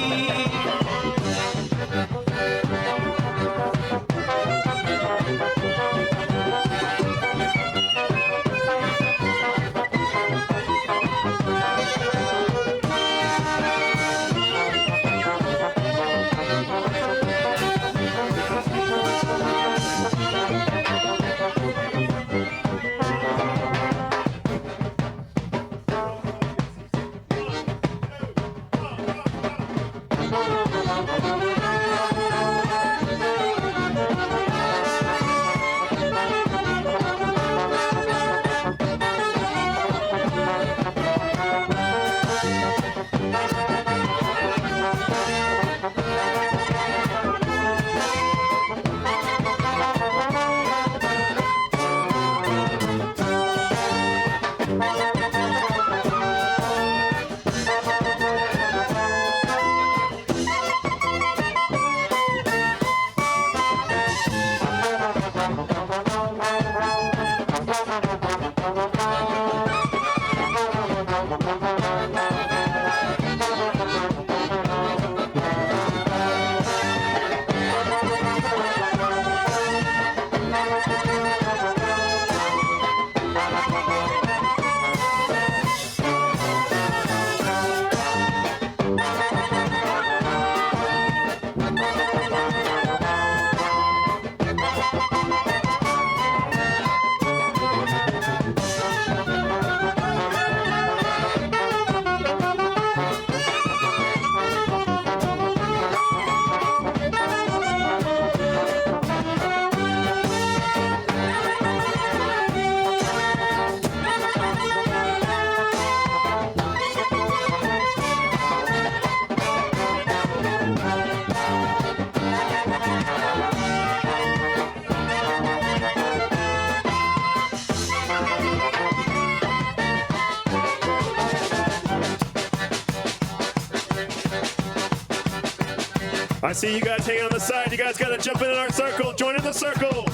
I see you guys hanging on the side. You guys got to jump in our circle. Join in the circle.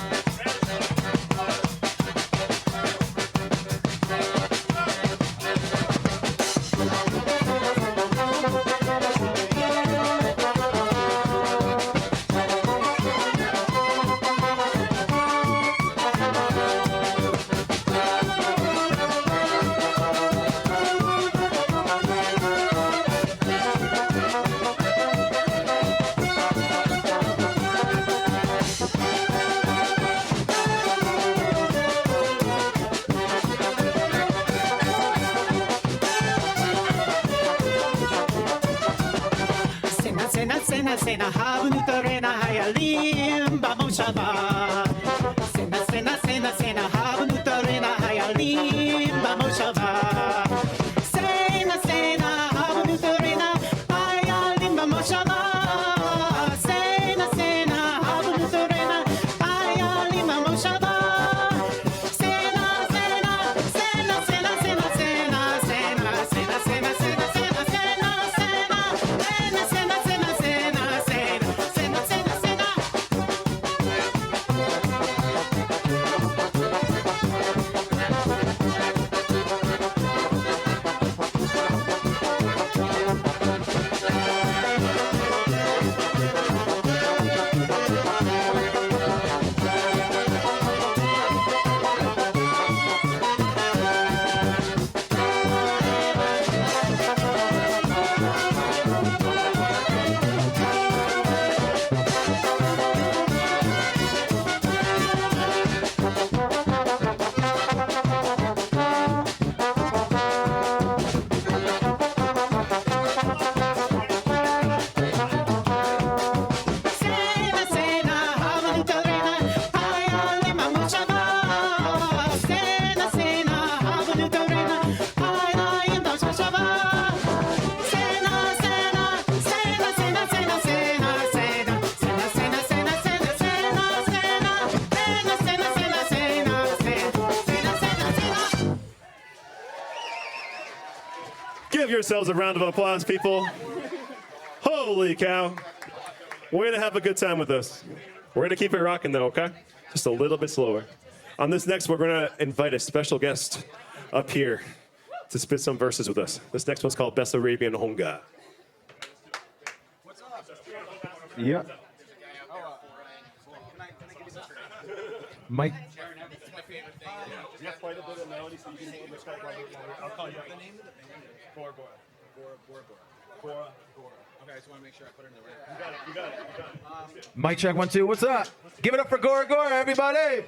Sena havnutarena hayalim bamoshava. Sena havnutarena hayalim bamoshava. Sena havnutarena hayalim bamoshava. Sena havnutarena hayalim bamoshava. Give yourselves a round of applause, people. Holy cow. We're gonna have a good time with this. We're gonna keep it rocking though, okay? Just a little bit slower. On this next, we're gonna invite a special guest up here to spit some verses with us. This next one's called Best Arabian Honga. Yeah. Mike. We have quite a bit of melody, so you can respect I'll call you up. The name of the band? Bora Bora. Okay, I just want to make sure I put it in the right. You got it. Mic check 1 2. What's up? Give it up for Gora Gora, everybody.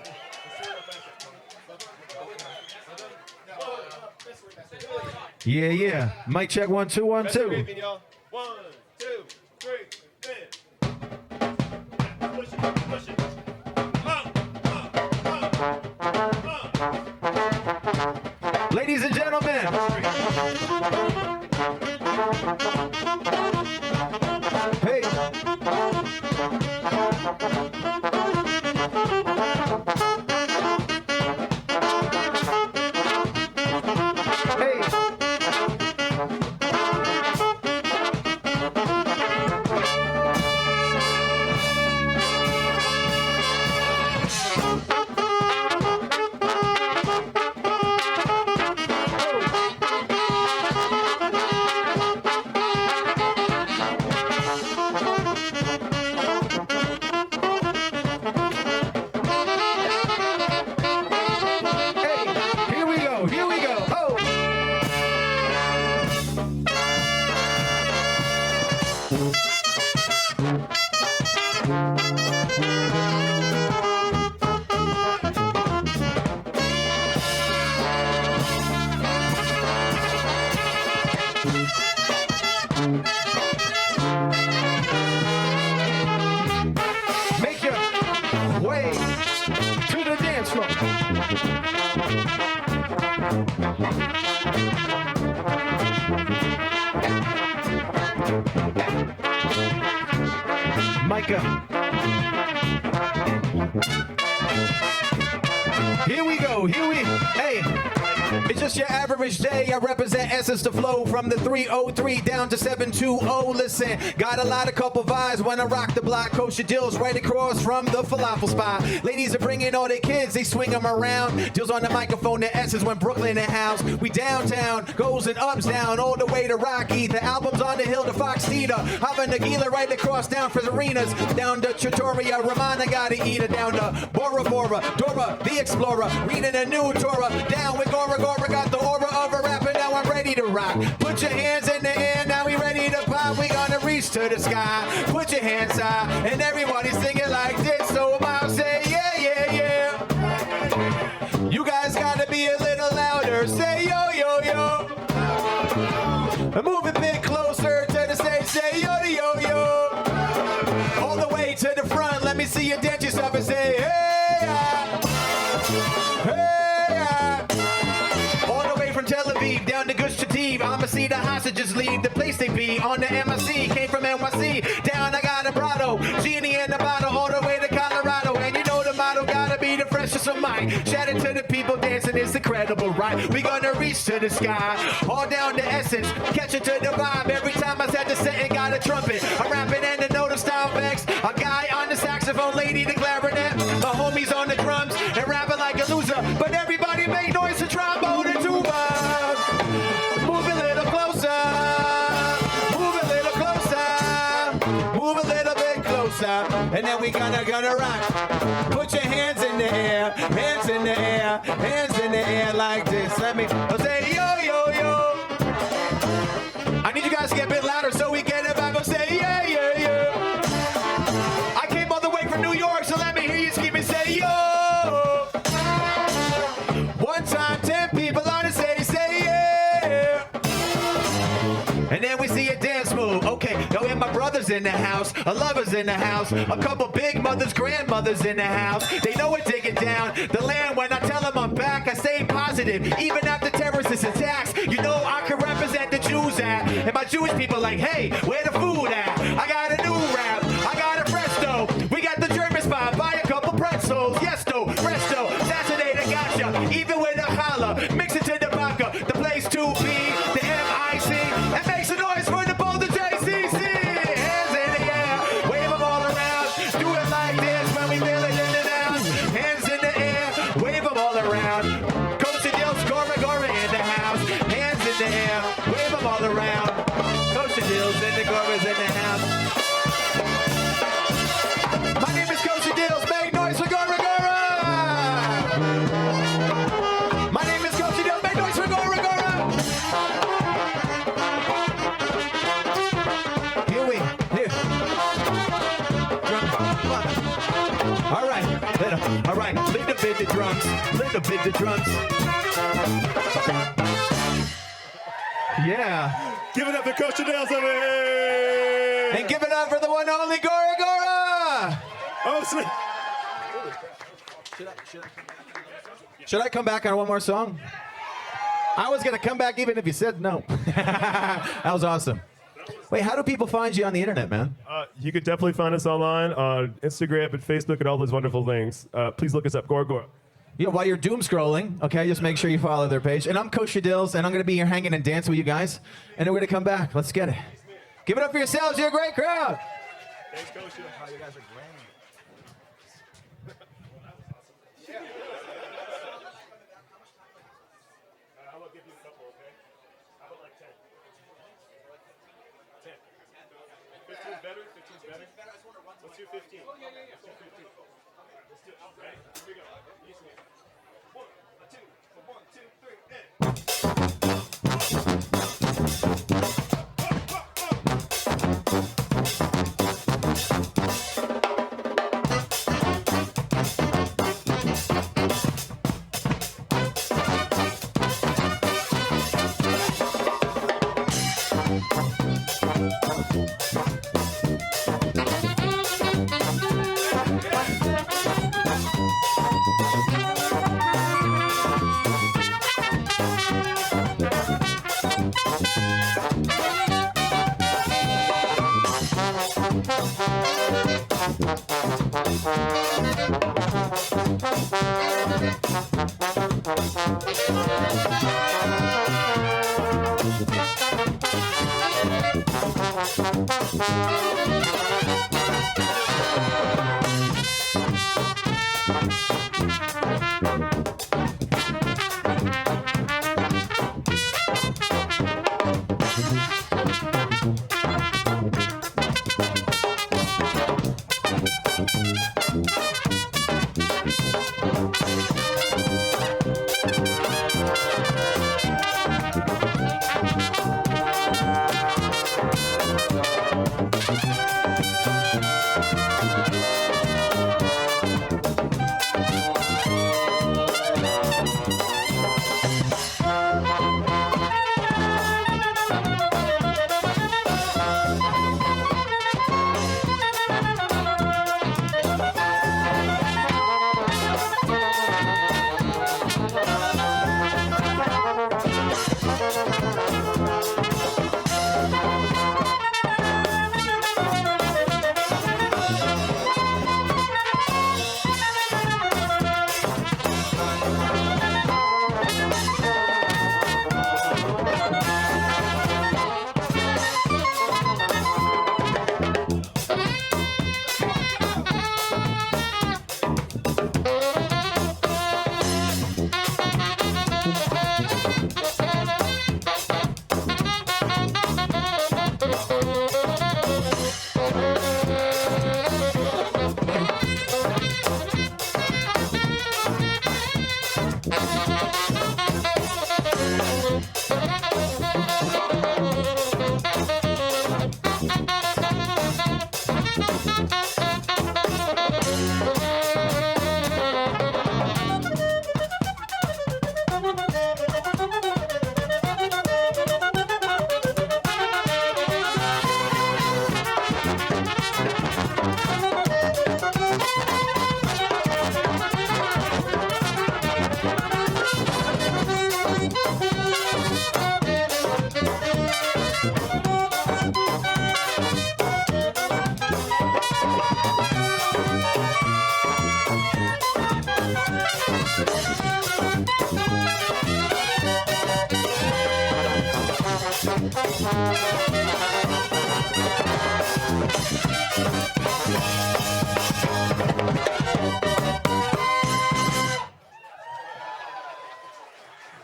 Yeah, yeah. Mic check 1 2 1 2. 1, 2, 3, and push it. Ladies and gentlemen. Hey. Make your way to the dance floor. Micah. Here we go, hey. It's just your average day. I represent Essence to flow from the 303 down to 720. Listen, got a lot of couple vibes when I rock the block. Kosher Dills right across from the falafel spot. Ladies are bringing all their kids, they swing them around. Dills on the microphone, the Essence when Brooklyn in house. We downtown, goes and ups down, all the way to Rocky. The album's on the hill to Fox Theater. Having Nagila right across down for the arenas. Down to Trattoria, Romana gotta eat her. Down to Bora Bora, Dora the Explorer. Reading a new Torah. Down with Gora Gora, got the aura of a rapper, now I'm ready to rock. Put your hands in the air, now we ready to pop. We gonna reach to the sky. Put your hands high, and everybody singing like this. So I'll say, yeah, yeah, yeah. You guys gotta be a little louder. Say yo, yo, yo. Move a bit closer to the stage. Say yo, yo, yo. All the way to the front. Let me see you dance yourself and say, hey, hey. Tel Aviv, down to Gush Katif. I'ma see the hostages leave the place they be. On the MIC, came from NYC. Down I got a Brado, Genie in the bottle, all the way to Colorado. And you know the motto gotta be the freshest of mine. Shout out to the people dancing, it's incredible, right? We gonna reach to the sky, all down to Essence, catch it to the vibe. Every time I said the setting, got a trumpet. I'm rapping and the note of style vex. A guy on the saxophone, lady the clarinet. My homies on the drums, and rapping like a loser. But everybody make noise to trombone and tuba. Move a little closer, move a little closer, move a little bit closer, and then we gonna rock. Put your hands in the air, hands in the air, hands in the air like this. Let me say yo, yo, yo. I need you guys to get a bit louder so we get it back. I'll say yeah, yeah, yeah. I came all the way from New York, so let me hear you scream and say yo. One time, 10 people on the stage say yeah. And then we see a dance move. Okay, yo, and my brother's in the house, a lover's in the house, a couple big mothers, grandmothers in the house. They know we're taking down the land. When I tell them I'm back, I stay positive, even after terrorist attacks. You know I can represent the Jews at, and my Jewish people like, hey, where the food at? I got a new rap, I got a presto. We got the German spot, buy a couple pretzels. Yes, though, presto, Saturday they gotcha. Even with a holla, mix it to the vodka, the place to be, the MIC. bit the drums, little bit the drums. Yeah. Give it up for Coach Chanel's over here. And give it up for the one and only Gora Gora. Oh, sweet. Should I come back on one more song? I was going to come back even if you said no. That was awesome. Wait, how do people find you on the internet, man? You could definitely find us online on Instagram and Facebook and all those wonderful things. Please look us up, Gora Gora. Yeah, while you're doom scrolling, okay, just make sure you follow their page. And I'm Coach Shadills, and I'm going to be here hanging and dancing with you guys. And then we're going to come back. Let's get it. Give it up for yourselves. You're a great crowd. Thanks, Coach. Oh, you guys are great. How about give you a couple, okay? How about like 10? 10. 15's better? 15's better? Let's do 15. Let's do 15. Let's do it. Ready? Here we go. Easy. 1, 2, 1,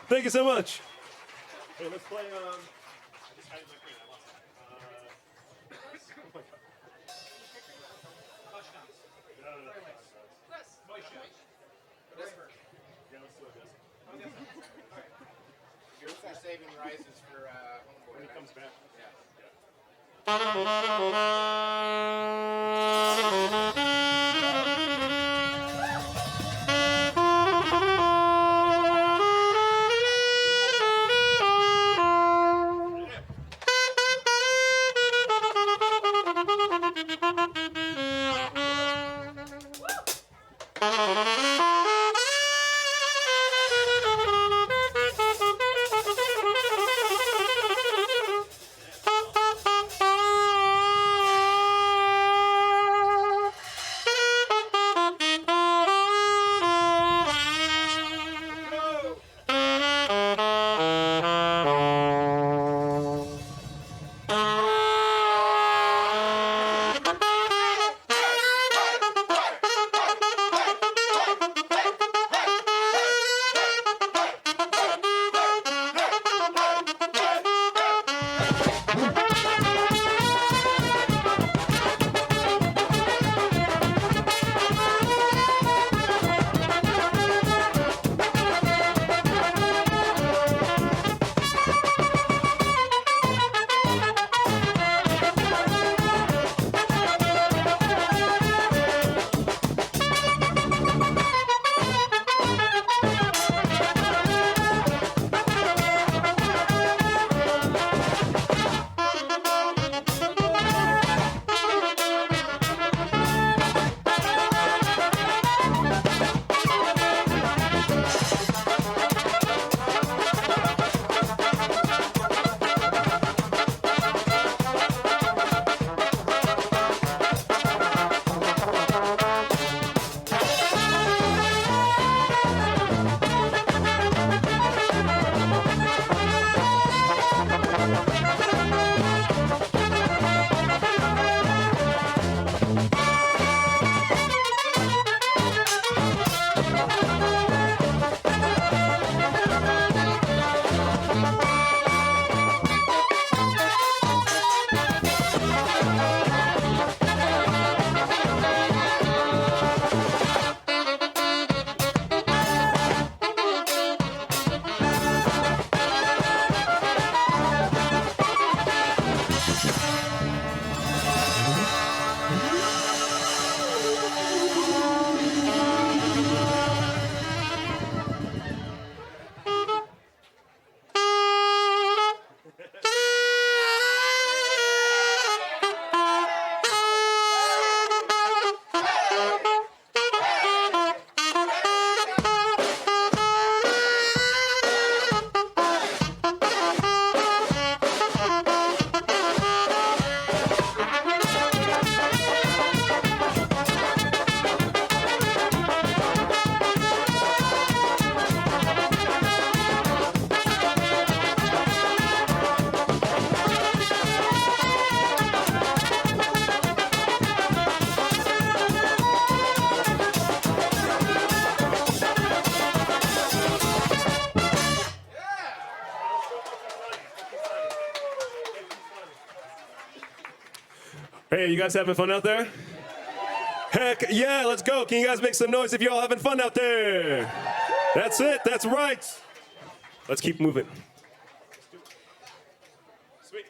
Thank you so much. Hey, let's play. Saving rices for when he comes back. Yeah. Hey, you guys having fun out there? Heck yeah, let's go. Can you guys make some noise if you're all having fun out there? That's it, that's right. Let's keep moving. Sweet.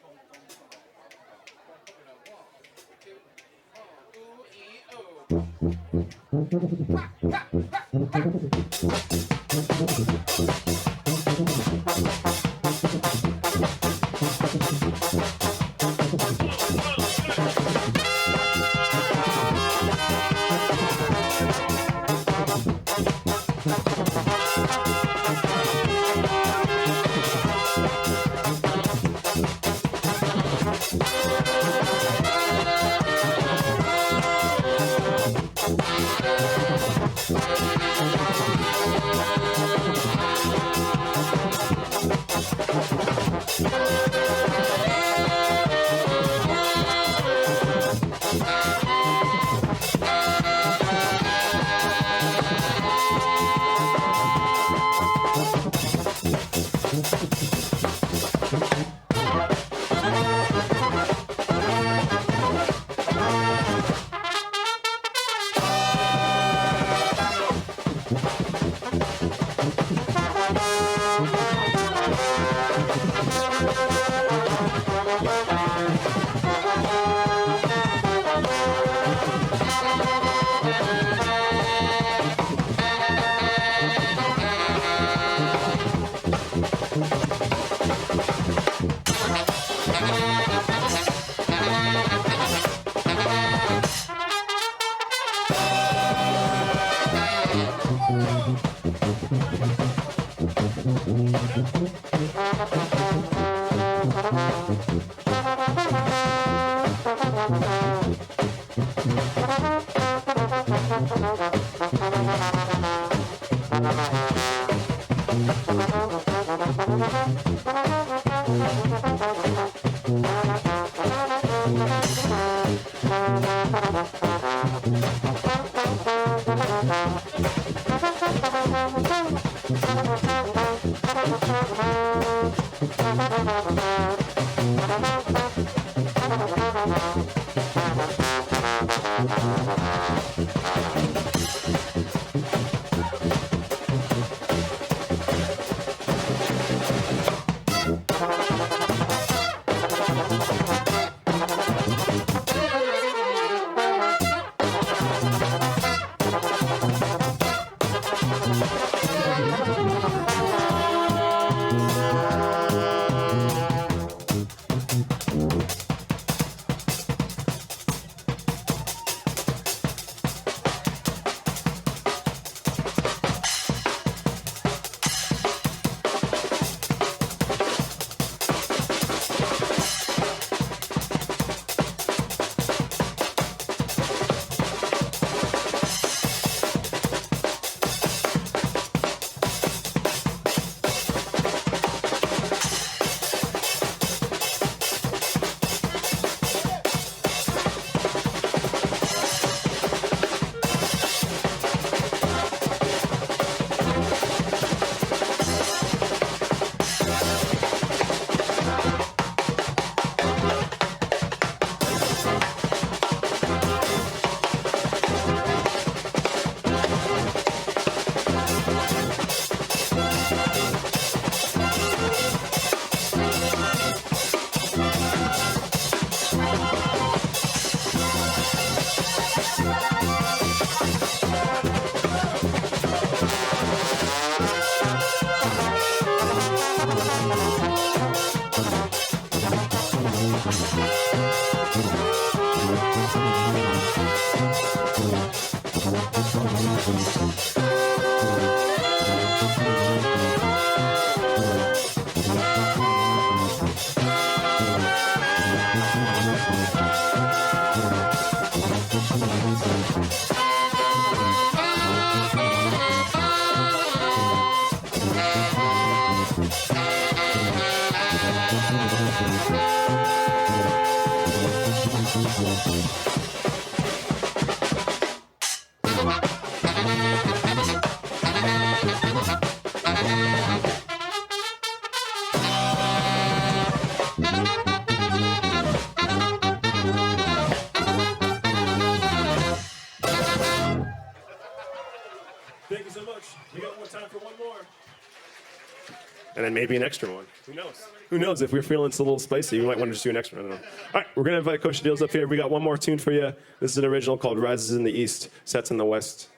and then maybe an extra one. Who knows? Who knows? If we're feeling it's a little spicy, we might want to just do an extra. I don't know. All right, we're going to invite Coach Deals up here. We got one more tune for you. This is an original called Rises in the East, Sets in the West.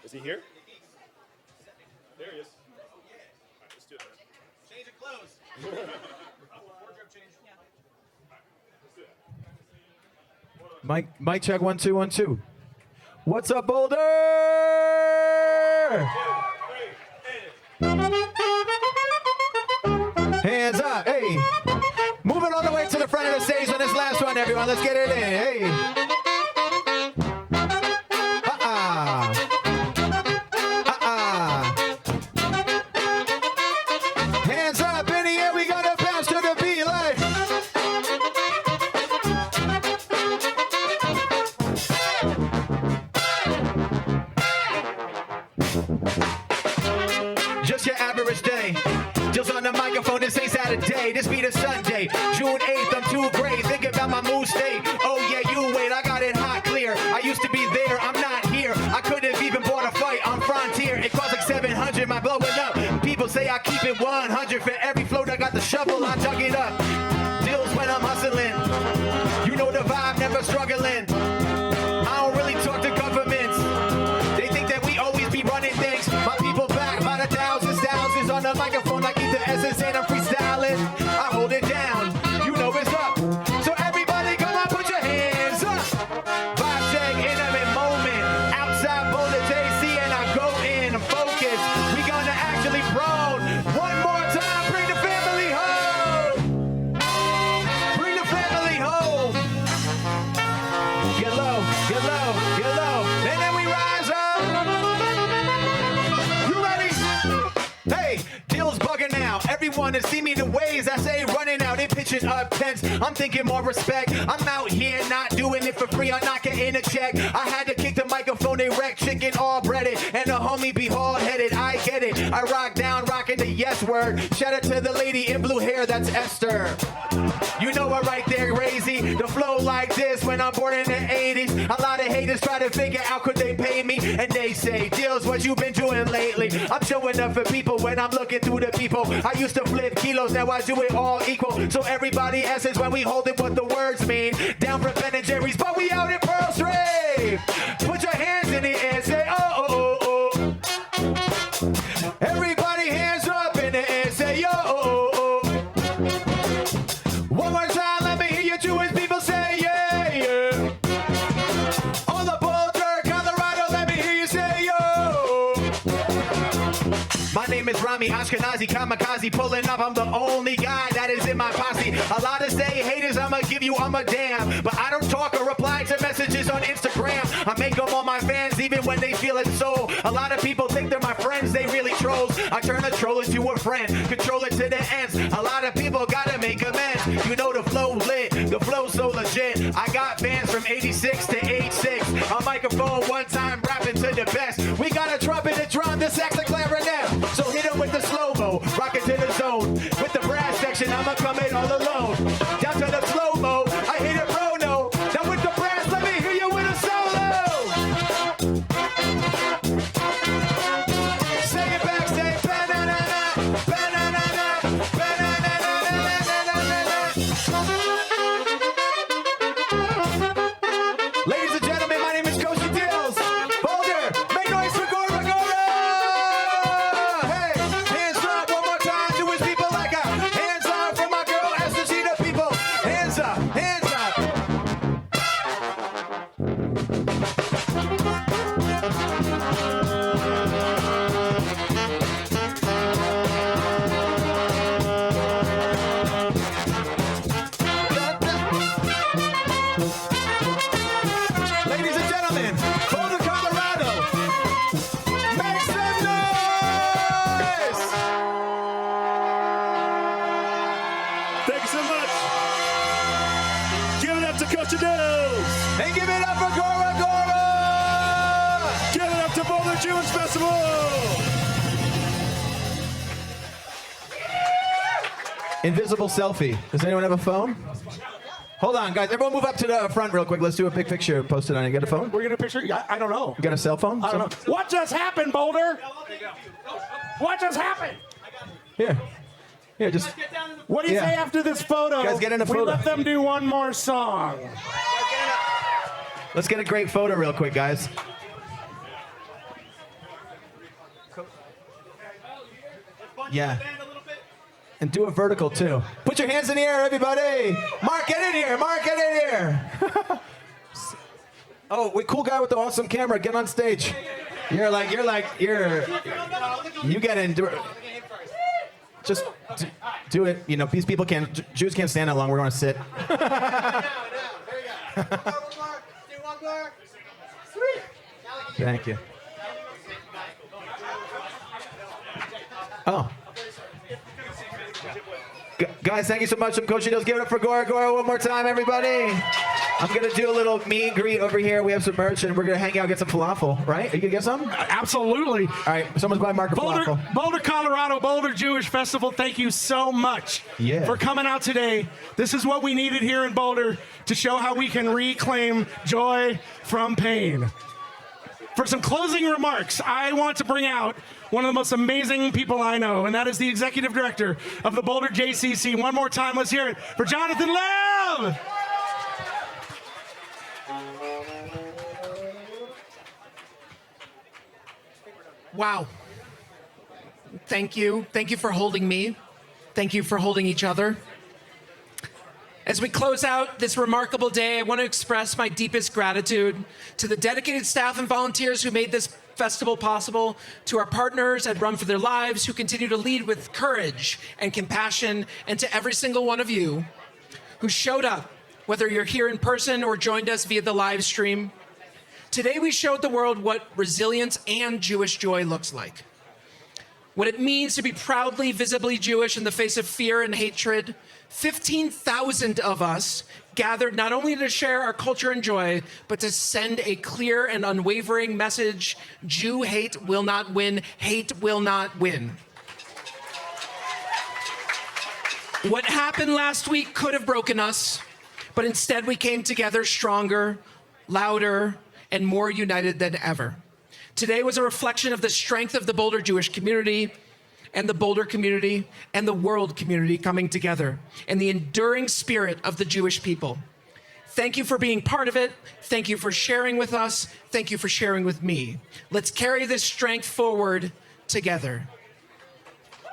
Is he here? There he is. All right, let's do it. Change of clothes. Mic check 1 2 1 2. What's up, Boulder? Hands up, hey. Moving all the way to the front of the stage on this last one, everyone. Let's get it in, hey. Hands up in the air, we gotta bounce to the beat like. Just your average day. Just on the microphone, this ain't Saturday. This be the Sunday, June 8th. I'm too great. Think about my mood state. Oh yeah, you wait. I got it hot, clear. I used to be there. I'm not here. I could have even bought a fight on Frontier. It costs like 700. My blowing up. People say I keep it 100 for every float. I got the shovel. I dug it up. Deals when I'm hustling. You know the vibe. Never struggling. I don't really talk to governments. They think that we always be running things. My people back by the thousands on the microphone. I keep the essence and I'm freestyling. I hold it down. You know it's up. So everybody come on, put your hands up. Vibe check, intimate moment. Outside Boulder JC and I go in. I'm focused. We gonna actually roll. One more time. Bring the family home. Bring the family home. Get low, get low, get low. And then we rise up. You ready? Hey, deal's bugging now. Everyone has seen me the ways I say running out. They pitching up tents. I'm thinking more respect. I'm out here not doing it for free. I'm not getting a check. I had to kick the microphone. They wreck chicken all breaded. And the homie be hard headed. I get it. I rock down, rocking the yes word. Shout out to the lady in blue hair. That's Esther. You know her right there, crazy. The flow like this when I'm born in the 80s. A lot of haters try to figure out could they pay me. And they say, Deals, what you been doing lately? I'm showing up for people when I'm looking through the people. I used to flip kilos, now I do it all equal. So everybody asks when we hold it what the words mean. Down for Ben and Jerry's, but we out in Pearl Street. Put your hands in the air, say oh, oh, oh, oh. Everybody hands up in the air, say yo, oh, oh, oh. One more time, let me hear you Jewish people say yeah, yeah. All the Boulder, Colorado, let me hear you say yo. My name is Rami Ashkenazi, kamikaze, pulling up. I'm the only guy that is in my posse. A lot of say haters, I'ma give you, I'm a damn. But I don't talk or reply to messages on Instagram. I make them all my fans, even when they feel it so. A lot of people think they're my friends, they really trolls. I turn a troll into a friend, control it to the ends. A lot of people gotta make amends. You know the flow lit, the flow so legit. I got fans from 86 to 86. A microphone one time rapping to the best. We got a trumpet, a drum, the sax, a clarinet. So hit him with the slow-mo, rock it to the zone. With the brass section, I'ma come in all alone. Down to the slow-mo, I hit it prono. Now with the brass, let me hear you with a solo. Say it back, say ba-na-na-na, ba-na-na-na, ba-na-na-na-na-na-na-na. Ladies and gentlemen, my name is Coach Deals. Boulder, make noise for Gora Gora. And give it up for Gora Gora! Give it up to Boulder Jewish Festival! Invisible selfie. Does anyone have a phone? Hold on, guys. Everyone move up to the front real quick. Let's do a big picture. Post it on. You got a phone? We're going to picture? I don't know. You got a cell phone? I don't know. What just happened, Boulder? What just happened? Here. Yeah, just. What do you say after this photo? Guys, get in a photo. We let them do one more song. Let's get a great photo real quick, guys. Yeah. And do a vertical too. Put your hands in the air, everybody. Mark, get in here. Mark, get in here. Oh, we cool guy with the awesome camera. Get on stage. You get in. Just do it. You know, these people can't. Jews can't stand that long. We're going to sit. Thank you. Oh. Guys, thank you so much. I'm Coach Let's give it up for Gora. Gora, one more time, everybody. I'm going to do a little meet and greet over here. We have some merch, and we're going to hang out and get some falafel, right? Are you going to get some? Absolutely. All right, someone's buying Mark a falafel. Boulder, Colorado, Boulder Jewish Festival, thank you so much for coming out today. This is what we needed here in Boulder to show how we can reclaim joy from pain. For some closing remarks, I want to bring out one of the most amazing people I know, and that is the executive director of the Boulder JCC. One more time, let's hear it for Jonathan Lev! Wow. Thank you. Thank you for holding me. Thank you for holding each other. As we close out this remarkable day, I want to express my deepest gratitude to the dedicated staff and volunteers who made this festival possible, to our partners at Run for Their Lives who continue to lead with courage and compassion, and to every single one of you who showed up, whether you're here in person or joined us via the live stream. Today we showed the world what resilience and Jewish joy looks like. What it means to be proudly, visibly Jewish in the face of fear and hatred. 15,000 of us gathered not only to share our culture and joy, but to send a clear and unwavering message: Jew hate will not win, hate will not win. What happened last week could have broken us, but instead we came together stronger, louder, and more united than ever. Today was a reflection of the strength of the Boulder Jewish community and the Boulder community and the world community coming together, and the enduring spirit of the Jewish people. Thank you for being part of it. Thank you for sharing with us. Thank you for sharing with me. Let's carry this strength forward together.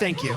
Thank you.